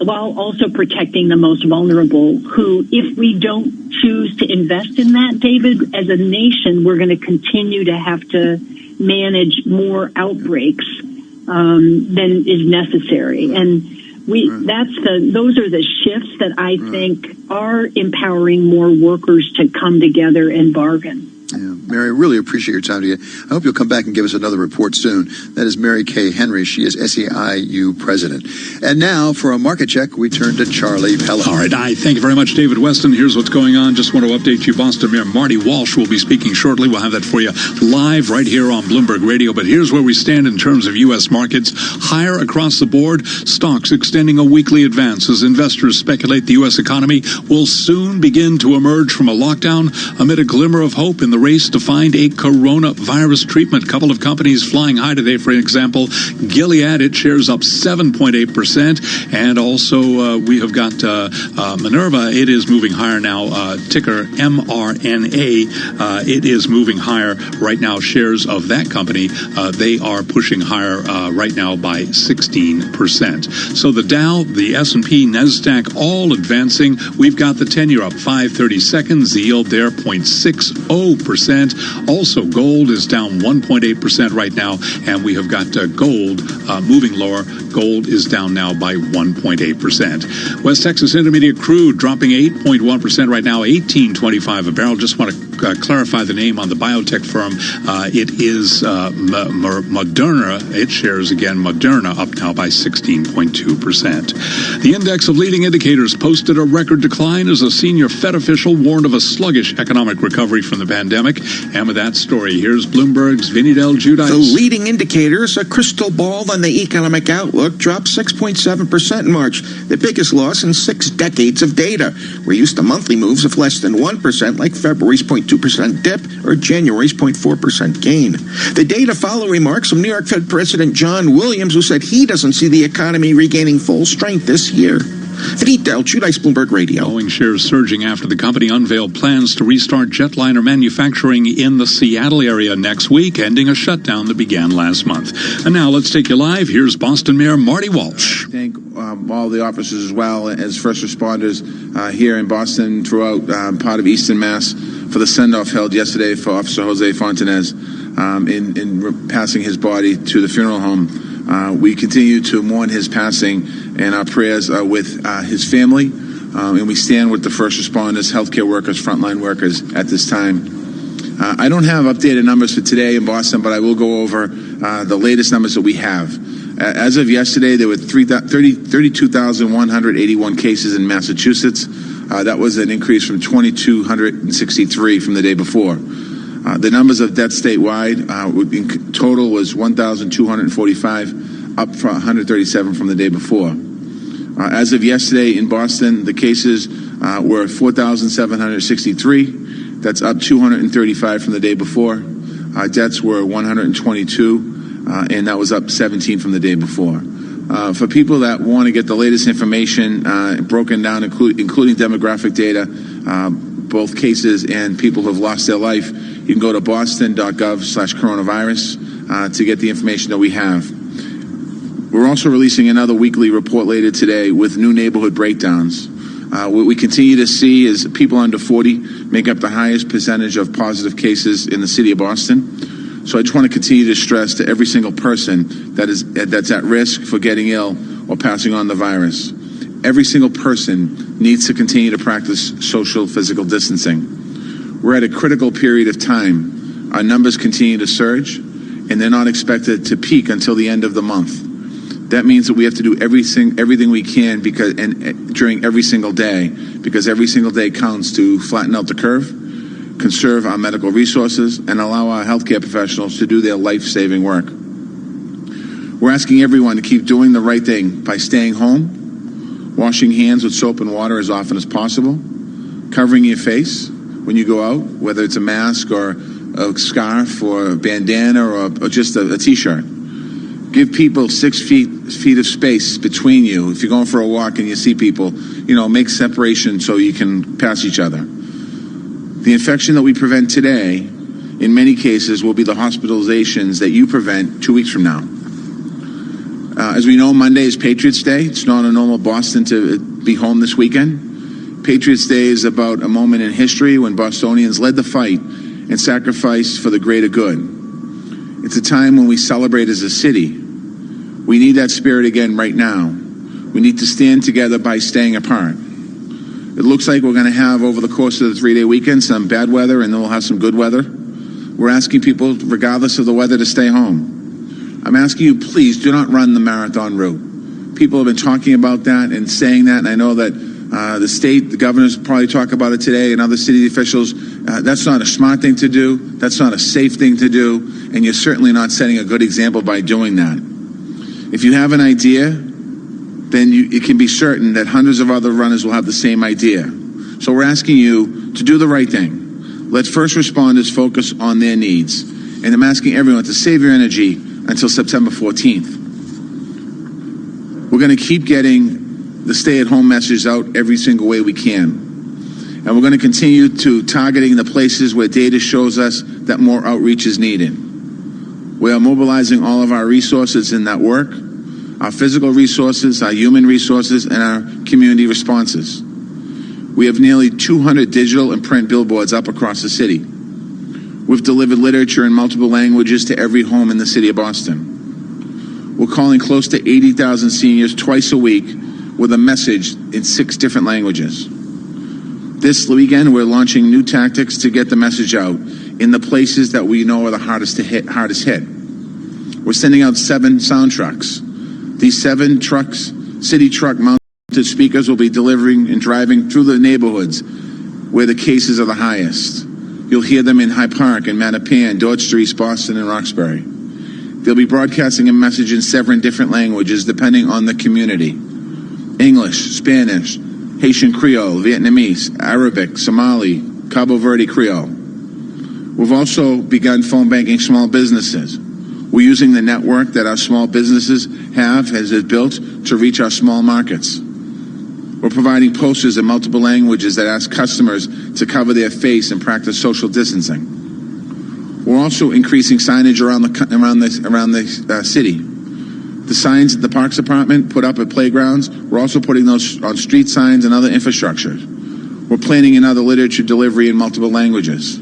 while also protecting the most vulnerable, who, if we don't choose to invest in that, David, as a nation, we're going to continue to have to manage more outbreaks than is necessary. And those are the shifts that I think are empowering more workers to come together and bargain. Yeah, Mary, I really appreciate your time today. I hope you'll come back and give us another report soon. That is Mary Kay Henry. She is SEIU president. And now, for a market check, we turn to Charlie Pellet. All right, thank you very much, David Weston. Here's what's going on. Just want to update you. Boston Mayor Marty Walsh will be speaking shortly. We'll have that for you live right here on Bloomberg Radio. But here's where we stand in terms of U.S. markets. Higher across the board. Stocks extending a weekly advance as investors speculate the U.S. economy will soon begin to emerge from a lockdown amid a glimmer of hope in the race to find a coronavirus treatment. Couple of companies flying high today. For example, Gilead, its shares up 7.8%. And also we have got Minerva. It is moving higher now. Ticker MRNA. It is moving higher right now. Shares of that company, they are pushing higher right now by 16%. So the Dow, the S&P, NASDAQ, all advancing. We've got the 10-year up 5/32. The yield there 0.60%. Also, gold is down 1.8% right now, and we have got gold moving lower. Gold is down now by 1.8%. West Texas Intermediate crude dropping 8.1% right now, $18.25 a barrel. Just want to clarify the name on the biotech firm. It is Moderna. Its shares, again, Moderna, up now by 16.2%. The index of leading indicators posted a record decline as a senior Fed official warned of a sluggish economic recovery from the pandemic. And with that story, here's Bloomberg's Vinny Del Giudice. The leading indicators, a crystal ball on the economic outlook, dropped 6.7% in March, the biggest loss in 6 decades of data. We're used to monthly moves of less than 1%, like February's 0.2% dip or January's 0.4% gain. The data follow remarks from New York Fed President John Williams, who said he doesn't see the economy regaining full strength this year. Vinny Del Giudice, Bloomberg Radio. Boeing shares surging after the company unveiled plans to restart jetliner manufacturing in the Seattle area next week, ending a shutdown that began last month. And now let's take you live. Here's Boston Mayor Marty Walsh. Thank all the officers as well as first responders here in Boston, throughout part of Eastern Mass, for the send-off held yesterday for Officer Jose Fontanez in passing his body to the funeral home. We continue to mourn his passing, and our prayers are with his family, and we stand with the first responders, healthcare workers, frontline workers at this time. I don't have updated numbers for today in Boston, but I will go over the latest numbers that we have. As of yesterday, there were 32,181 cases in Massachusetts. That was an increase from 2,263 from the day before. The numbers of deaths statewide in total was 1,245, up from 137 from the day before. As of yesterday in Boston, the cases were 4,763. That's up 235 from the day before. Deaths were 122, and that was up 17 from the day before. For people that want to get the latest information broken down, including demographic data, both cases and people who have lost their life, you can go to boston.gov/coronavirus to get the information that we have. We're also releasing another weekly report later today with new neighborhood breakdowns. What we continue to see is people under 40 make up the highest percentage of positive cases in the city of Boston. So I just want to continue to stress to every single person that's at risk for getting ill or passing on the virus. Every single person needs to continue to practice social physical distancing. We're at a critical period of time. Our numbers continue to surge, and they're not expected to peak until the end of the month. That means that we have to do everything we can during every single day, because every single day counts to flatten out the curve, conserve our medical resources, and allow our healthcare professionals to do their life-saving work. We're asking everyone to keep doing the right thing by staying home, washing hands with soap and water as often as possible, covering your face when you go out, whether it's a mask or a scarf or a bandana or just a T-shirt. Give people 6 feet of space between you. If you're going for a walk and you see people, make separation so you can pass each other. The infection that we prevent today, in many cases, will be the hospitalizations that you prevent 2 weeks from now. As we know, Monday is Patriots Day. It's not a normal Boston to be home this weekend. Patriots Day is about a moment in history when Bostonians led the fight and sacrificed for the greater good. It's a time when we celebrate as a city. We need that spirit again right now. We need to stand together by staying apart. It looks like we're going to have, over the course of the 3-day weekend, some bad weather, and then we'll have some good weather. We're asking people, regardless of the weather, to stay home. I'm asking you, please do not run the marathon route. People have been talking about that and saying that, and I know that the governors probably talk about it today, and other city officials. That's not a smart thing to do. That's not a safe thing to do, and you're certainly not setting a good example by doing that. If you have an idea, then you can be certain that hundreds of other runners will have the same idea. So we're asking you to do the right thing. Let first responders focus on their needs. And I'm asking everyone to save your energy until September 14th. We're going to keep getting the stay-at-home message out every single way we can. And we're going to continue to targeting the places where data shows us that more outreach is needed. We are mobilizing all of our resources in that work, our physical resources, our human resources, and our community responses. We have nearly 200 digital and print billboards up across the city. We've delivered literature in multiple languages to every home in the city of Boston. We're calling close to 80,000 seniors twice a week with a message in 6 different languages. This weekend, we're launching new tactics to get the message out in the places that we know are the hardest hit. We're sending out 7 sound trucks. These 7 trucks, city truck mounted speakers, will be delivering and driving through the neighborhoods where the cases are the highest. You'll hear them in Hyde Park, in Mattapan, Dodge Street, Boston, and Roxbury. They'll be broadcasting a message in 7 different languages depending on the community. English, Spanish, Haitian Creole, Vietnamese, Arabic, Somali, Cabo Verde Creole. We've also begun phone banking small businesses. We're using the network that our small businesses has built to reach our small markets. We're providing posters in multiple languages that ask customers to cover their face and practice social distancing. We're also increasing signage around the city. The signs that the Parks Department put up at playgrounds, we're also putting those on street signs and other infrastructure. We're planning another literature delivery in multiple languages.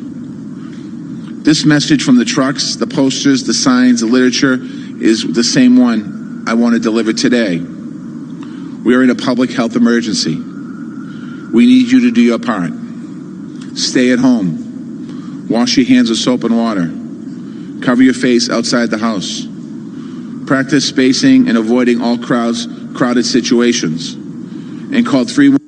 This message from the trucks, the posters, the signs, the literature is the same one I want to deliver today. We are in a public health emergency. We need you to do your part. Stay at home. Wash your hands with soap and water. Cover your face outside the house. Practice spacing and avoiding all crowded situations. And call 311.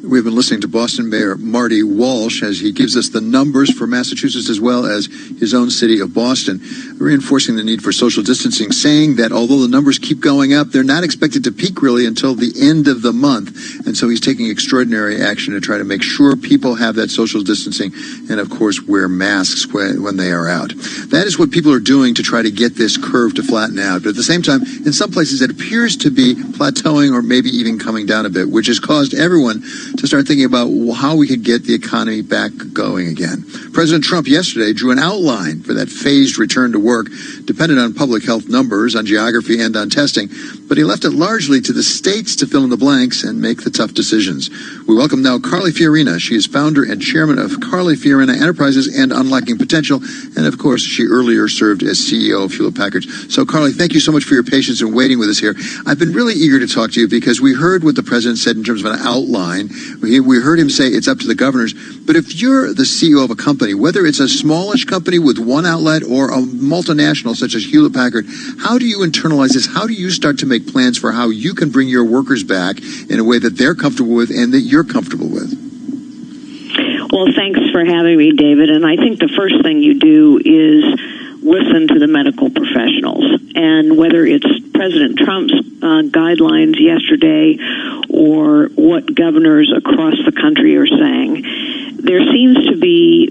We've been listening to Boston Mayor Marty Walsh as he gives us the numbers for Massachusetts as well as his own city of Boston, reinforcing the need for social distancing, saying that although the numbers keep going up, they're not expected to peak really until the end of the month. And so he's taking extraordinary action to try to make sure people have that social distancing and, of course, wear masks when they are out. That is what people are doing to try to get this curve to flatten out. But at the same time, in some places, it appears to be plateauing or maybe even coming down a bit, which has caused everyone to start thinking about how we could get the economy back going again. President Trump yesterday drew an outline for that phased return to work, dependent on public health numbers, on geography, and on testing. But he left it largely to the states to fill in the blanks and make the tough decisions. We welcome now Carly Fiorina. She is founder and chairman of Carly Fiorina Enterprises and Unlocking Potential. And, of course, she earlier served as CEO of Hewlett Packard. So, Carly, thank you so much for your patience and waiting with us here. I've been really eager to talk to you because we heard what the president said in terms of an outline. We heard him say it's up to the governors. But if you're the CEO of a company, whether it's a smallish company with one outlet or a multinational such as Hewlett Packard, how do you internalize this? How do you start to make plans for how you can bring your workers back in a way that they're comfortable with and that you're comfortable with? Well, thanks for having me, David. And I think the first thing you do is listen to the medical professionals. And whether it's President Trump's guidelines yesterday or what governors across the country are saying, there seems to be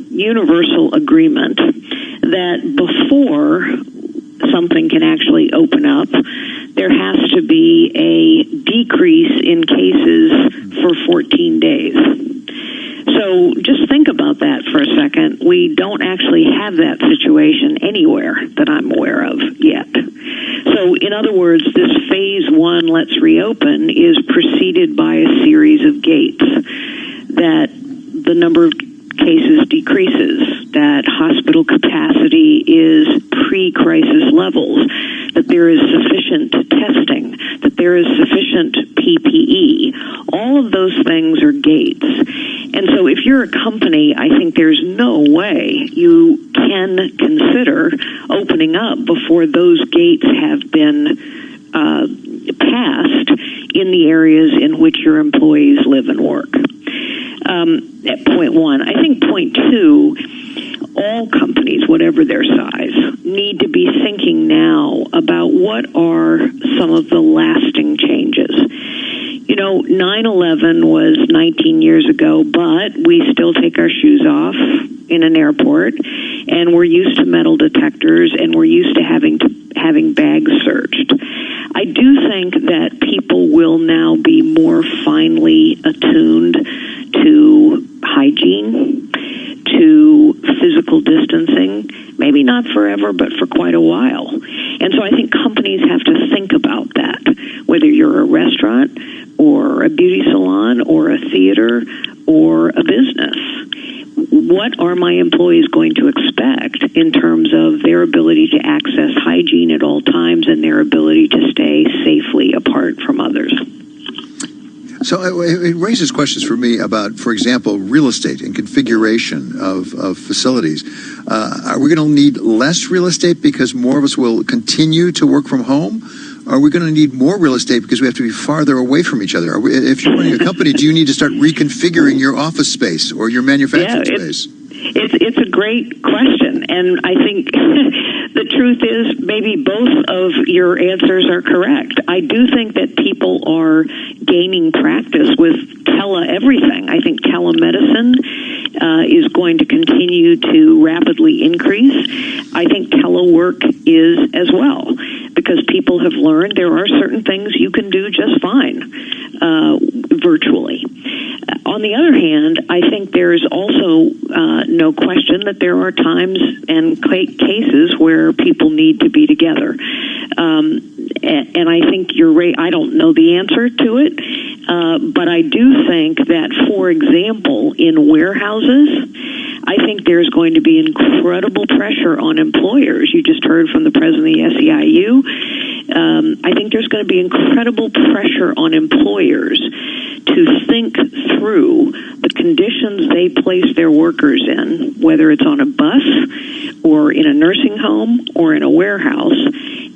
universal agreement that before something can actually open up, there has to be a decrease in cases for 14 days. So just think about that for a second. We don't actually have that situation anywhere that I'm aware of yet. So in other words, this phase one, let's reopen, is preceded by a series of gates that the number of cases decreases, that hospital capacity is pre-crisis levels, that there is sufficient testing, that there is sufficient PPE. All of those things are gates. And so if you're a company, I think there's no way you can consider opening up before those gates have been passed in the areas in which your employees live and work. At point one. I think point two, all companies, whatever their size, need to be thinking now about what are some of the lasting changes. 9/11 was 19 years ago, but we still take our shoes off in an airport, and we're used to metal detectors, and we're used to having bags searched. I do think that people will now be more finely attuned to hygiene, to physical distancing, maybe not forever, but for quite a while. And so I think companies have to think about that, whether you're a restaurant or a beauty salon or a theater or a business. What are my employees going to expect in terms of their ability to access hygiene at all times and their ability to stay safely apart from others? So it raises questions for me about, for example, real estate and configuration of facilities. Are we going to need less real estate because more of us will continue to work from home? Are we going to need more real estate because we have to be farther away from each other? If you're running a company, do you need to start reconfiguring your office space or your manufacturing space? It's a great question, and I think the truth is maybe both of your answers are correct. I do think that people are gaining practice with everything. I think telemedicine is going to continue to rapidly increase. I think telework is as well, because people have learned there are certain things you can do just fine virtually. On the other hand, I think there's also no question that there are times and cases where people need to be together. And I think you're right. I don't know the answer to it, but I do think that, for example, in warehouses, I think there's going to be incredible pressure on employers. You just heard from the president of the SEIU. I think there's going to be incredible pressure on employers to think through the conditions they place their workers in, whether it's on a bus or in a nursing home or in a warehouse.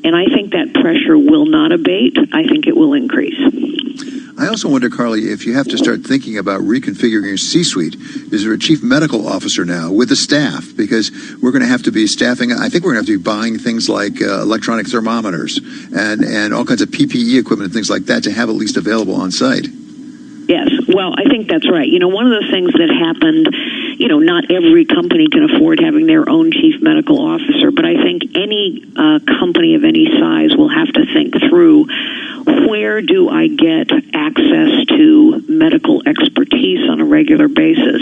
And I think that pressure will not abate. I think it will increase. I also wonder, Carly, if you have to start thinking about reconfiguring your C-suite. Is there a chief medical officer now with the staff? Because we're going to have to be staffing. I think we're going to have to be buying things like electronic thermometers and all kinds of PPE equipment and things like that to have at least available on site. Yes, well, I think that's right. One of the things that happened, not every company can afford having their own chief medical officer, but I think any company of any size will have to think through, where do I get access to medical expertise on a regular basis,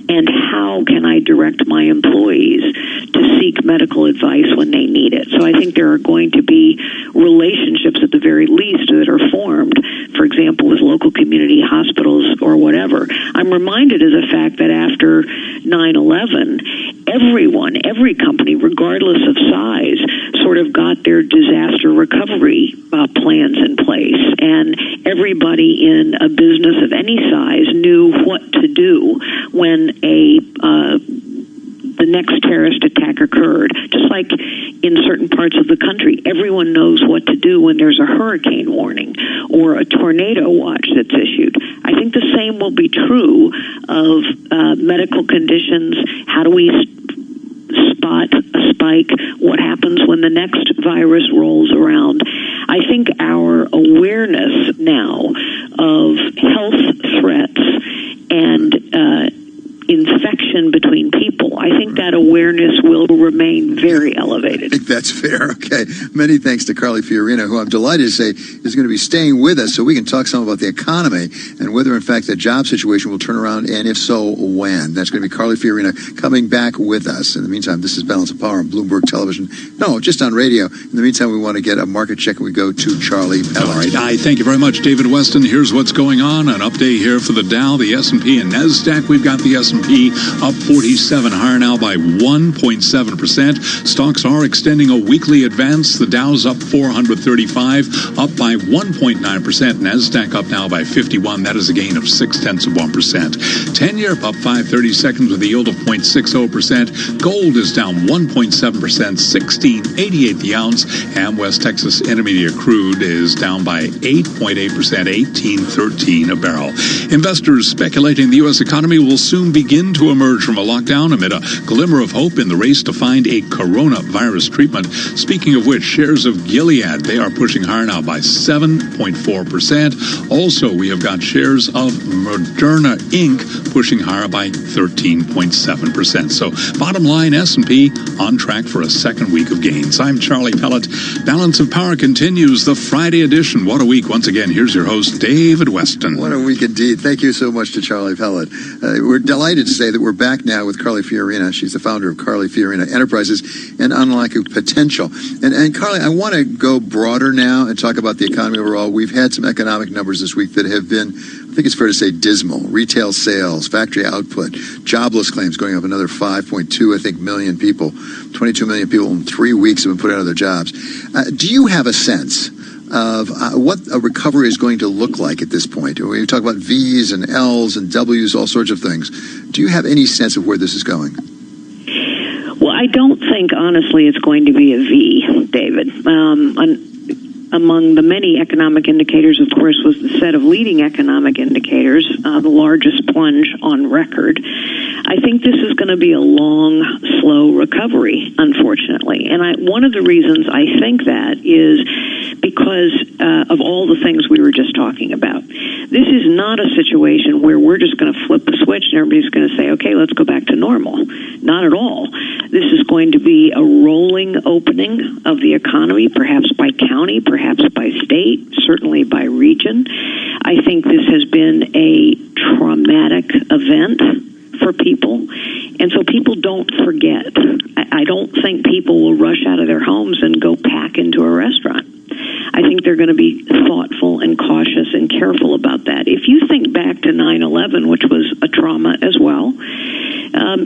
and how can I direct my employees to seek medical advice when they need it? So I think there are going to be relationships at the very least that are formed, for example, with local community hospitals or whatever. I'm reminded of the fact that after 9/11, every company, regardless of size, sort of got their disaster recovery plans in place, and everybody in a business of any size knew what to do when the next terrorist attack occurred. Just like in certain parts of the country, everyone knows what to do when there's a hurricane warning or a tornado watch that's issued. I think the same will be true of medical conditions. How do we spot a spike? What happens when the next virus rolls around? I think our awareness now of health threats and infection between people, I think that awareness will remain very elevated. I think that's fair. Okay. Many thanks to Carly Fiorina, who I'm delighted to say is going to be staying with us so we can talk some about the economy and whether, in fact, the job situation will turn around, and if so, when. That's going to be Carly Fiorina coming back with us. In the meantime, this is Balance of Power on Bloomberg Television. No, just on radio. In the meantime, we want to get a market check, and we go to Charlie Pellet. All right. Thank you very much, David Weston. Here's what's going on. An update here for the Dow, the S&P, and NASDAQ. We've got the S&P up 47, higher now by 1.7%. Stocks are extending a weekly advance. The Dow's up 435, up by 1.9%. NASDAQ up now by 51. That is a gain of 0.6%. 10-year up 5/30 seconds with a yield of 0.60%. Gold is down 1.7%, $16.88 the ounce. And West Texas Intermediate crude is down by 8.8%, $18.13 a barrel. Investors speculating the U.S. economy will soon begin to emerge from a lockdown amid a glimmer of hope in the race to find a coronavirus treatment. Speaking of which, shares of Gilead, they are pushing higher now by 7.4%. Also, we have got shares of Moderna Inc. pushing higher by 13.7%. So, bottom line, S&P on track for a second week of gains. I'm Charlie Pellet. Balance of Power continues, the Friday edition. What a week. Once again, here's your host, David Weston. What a week indeed. Thank you so much to Charlie Pellet. We're delighted to say that we're back now with Carly Fiorina. She's the founder of Carly Fiorina Enterprises and Unlocking Potential. And Carly, I want to go broader now and talk about the economy overall. We've had some economic numbers this week that have been, I think it's fair to say, dismal. Retail sales, factory output, jobless claims going up another 5.2, I think, million people. 22 million people in 3 weeks have been put out of their jobs. Do you have a sense of what a recovery is going to look like at this point? We talk about V's and L's and W's, all sorts of things. Do you have any sense of where this is going? Well, I don't think, honestly, it's going to be a V, David. Among the many economic indicators, of course, was the set of leading economic indicators, the largest plunge on record. I think this is going to be a long, slow recovery, unfortunately. And one of the reasons I think that is because of all the things we were just talking about. This is not a situation where we're just going to flip the switch and everybody's going to say, okay, let's go back to normal. Not at all. This is going to be a rolling opening of the economy, perhaps by county, perhaps by state, certainly by region. I think this has been a traumatic event for people, and so people don't forget. I don't think people will rush out of their homes and go pack into a restaurant. I think they're going to be thoughtful and cautious and careful about that. If you think back to 9/11, which was a trauma as well,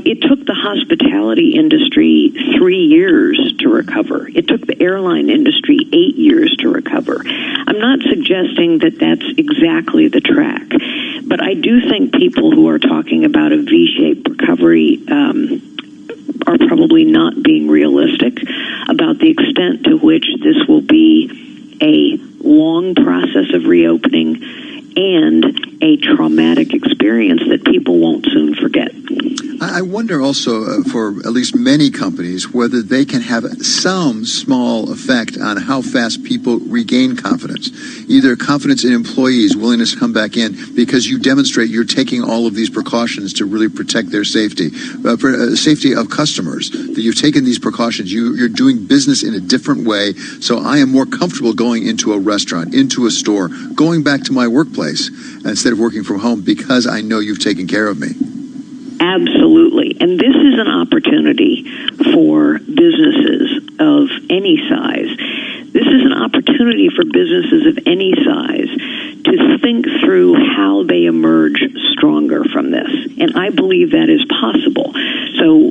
it took the hospitality industry 3 years to recover. It took the airline industry 8 years to recover. I'm not suggesting that that's exactly the track, but I do think people who are talking about a V-shaped recovery are probably not being realistic about the extent to which this will be a long process of reopening and a traumatic experience that people won't soon forget. I wonder also, for at least many companies, whether they can have some small effect on how fast people regain confidence. Either confidence in employees, willingness to come back in, because you demonstrate you're taking all of these precautions to really protect their safety. Safety of customers, that you've taken these precautions. You're doing business in a different way, so I am more comfortable going into a restaurant, into a store, going back to my workplace instead of working from home because I know you've taken care of me. Absolutely. And this is an opportunity for businesses of any size. This is an opportunity for businesses of any size to think through how they emerge stronger from this. And I believe that is possible. So,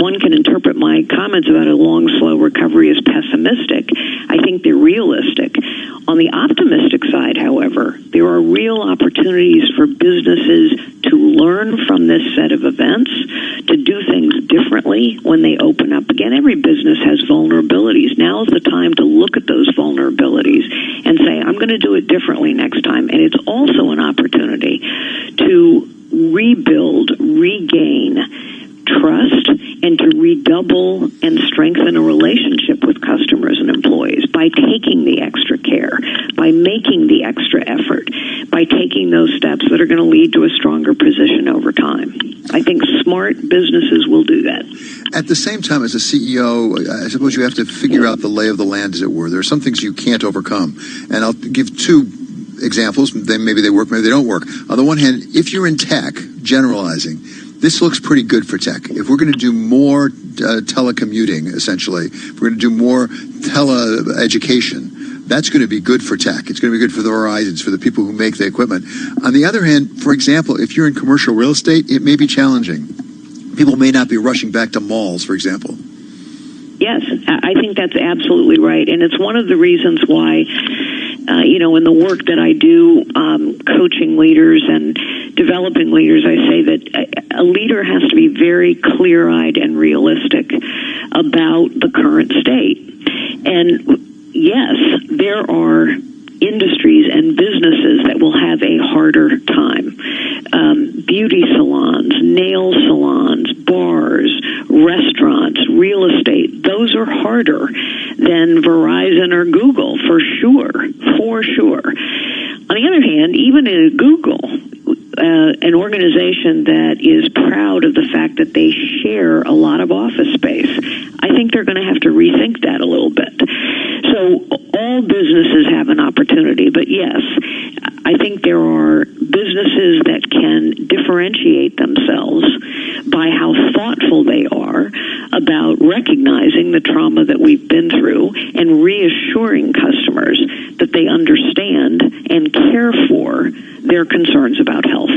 one can interpret my comments about a long, slow recovery as pessimistic. I think they're realistic. On the optimistic side, however, there are real opportunities for businesses to learn from this set of events, to do things differently when they open up again. Every business has vulnerabilities. Now is the time to look at those vulnerabilities and say, I'm going to do it differently next time. And it's also an opportunity to rebuild, regain trust, and to redouble and strengthen a relationship with customers and employees by taking the extra care, by making the extra effort, by taking those steps that are going to lead to a stronger position over time. I think smart businesses will do that. At the same time, as a CEO, I suppose you have to figure out the lay of the land, as it were. There are some things you can't overcome. And I'll give two examples. Maybe they work, maybe they don't work. On the one hand, if you're in tech, generalizing, this looks pretty good for tech. If we're going to do more telecommuting, essentially, if we're going to do more tele-education, that's going to be good for tech. It's going to be good for the Verizons, for the people who make the equipment. On the other hand, for example, if you're in commercial real estate, it may be challenging. People may not be rushing back to malls, for example. Yes, I think that's absolutely right. And it's one of the reasons why, in the work that I do, coaching leaders and developing leaders, I say that a leader has to be very clear-eyed and realistic about the current state. And yes, there are industries and businesses that will have a harder time. Beauty salons, nail salons, bars, restaurants, real estate, those are harder than Verizon or Google, for sure. On the other hand, even in Google, an organization that is proud of the fact that they share a lot of office space, I think they're going to have to rethink that a little bit. So all businesses have an opportunity, but yes, I think there are businesses that can differentiate themselves by how thoughtful they are about recognizing the trauma that we've been through and reassuring customers that they understand and care for their concerns about health.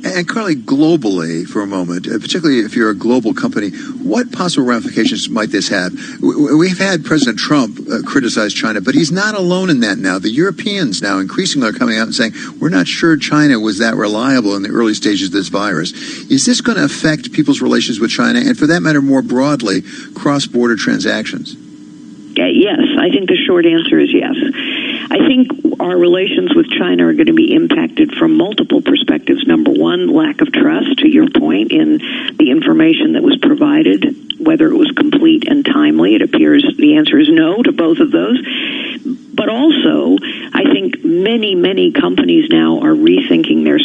And Carly, globally, for a moment, particularly if you're a global company, what possible ramifications might this have? We've had President Trump criticize China, but he's not alone in that now. The Europeans now increasingly are coming out and saying, we're not sure China was that reliable in the early stages of this virus. Is this going to affect people's relations with China, and for that matter, more broadly, cross-border transactions? Yes, I think the short answer is yes. I think our relations with China are going to be impacted from multiple perspectives. Number one, lack of trust, to your point, in the information that was provided, whether it was complete and timely. It appears the answer is no to both of those. But also, I think many companies now are rethinking their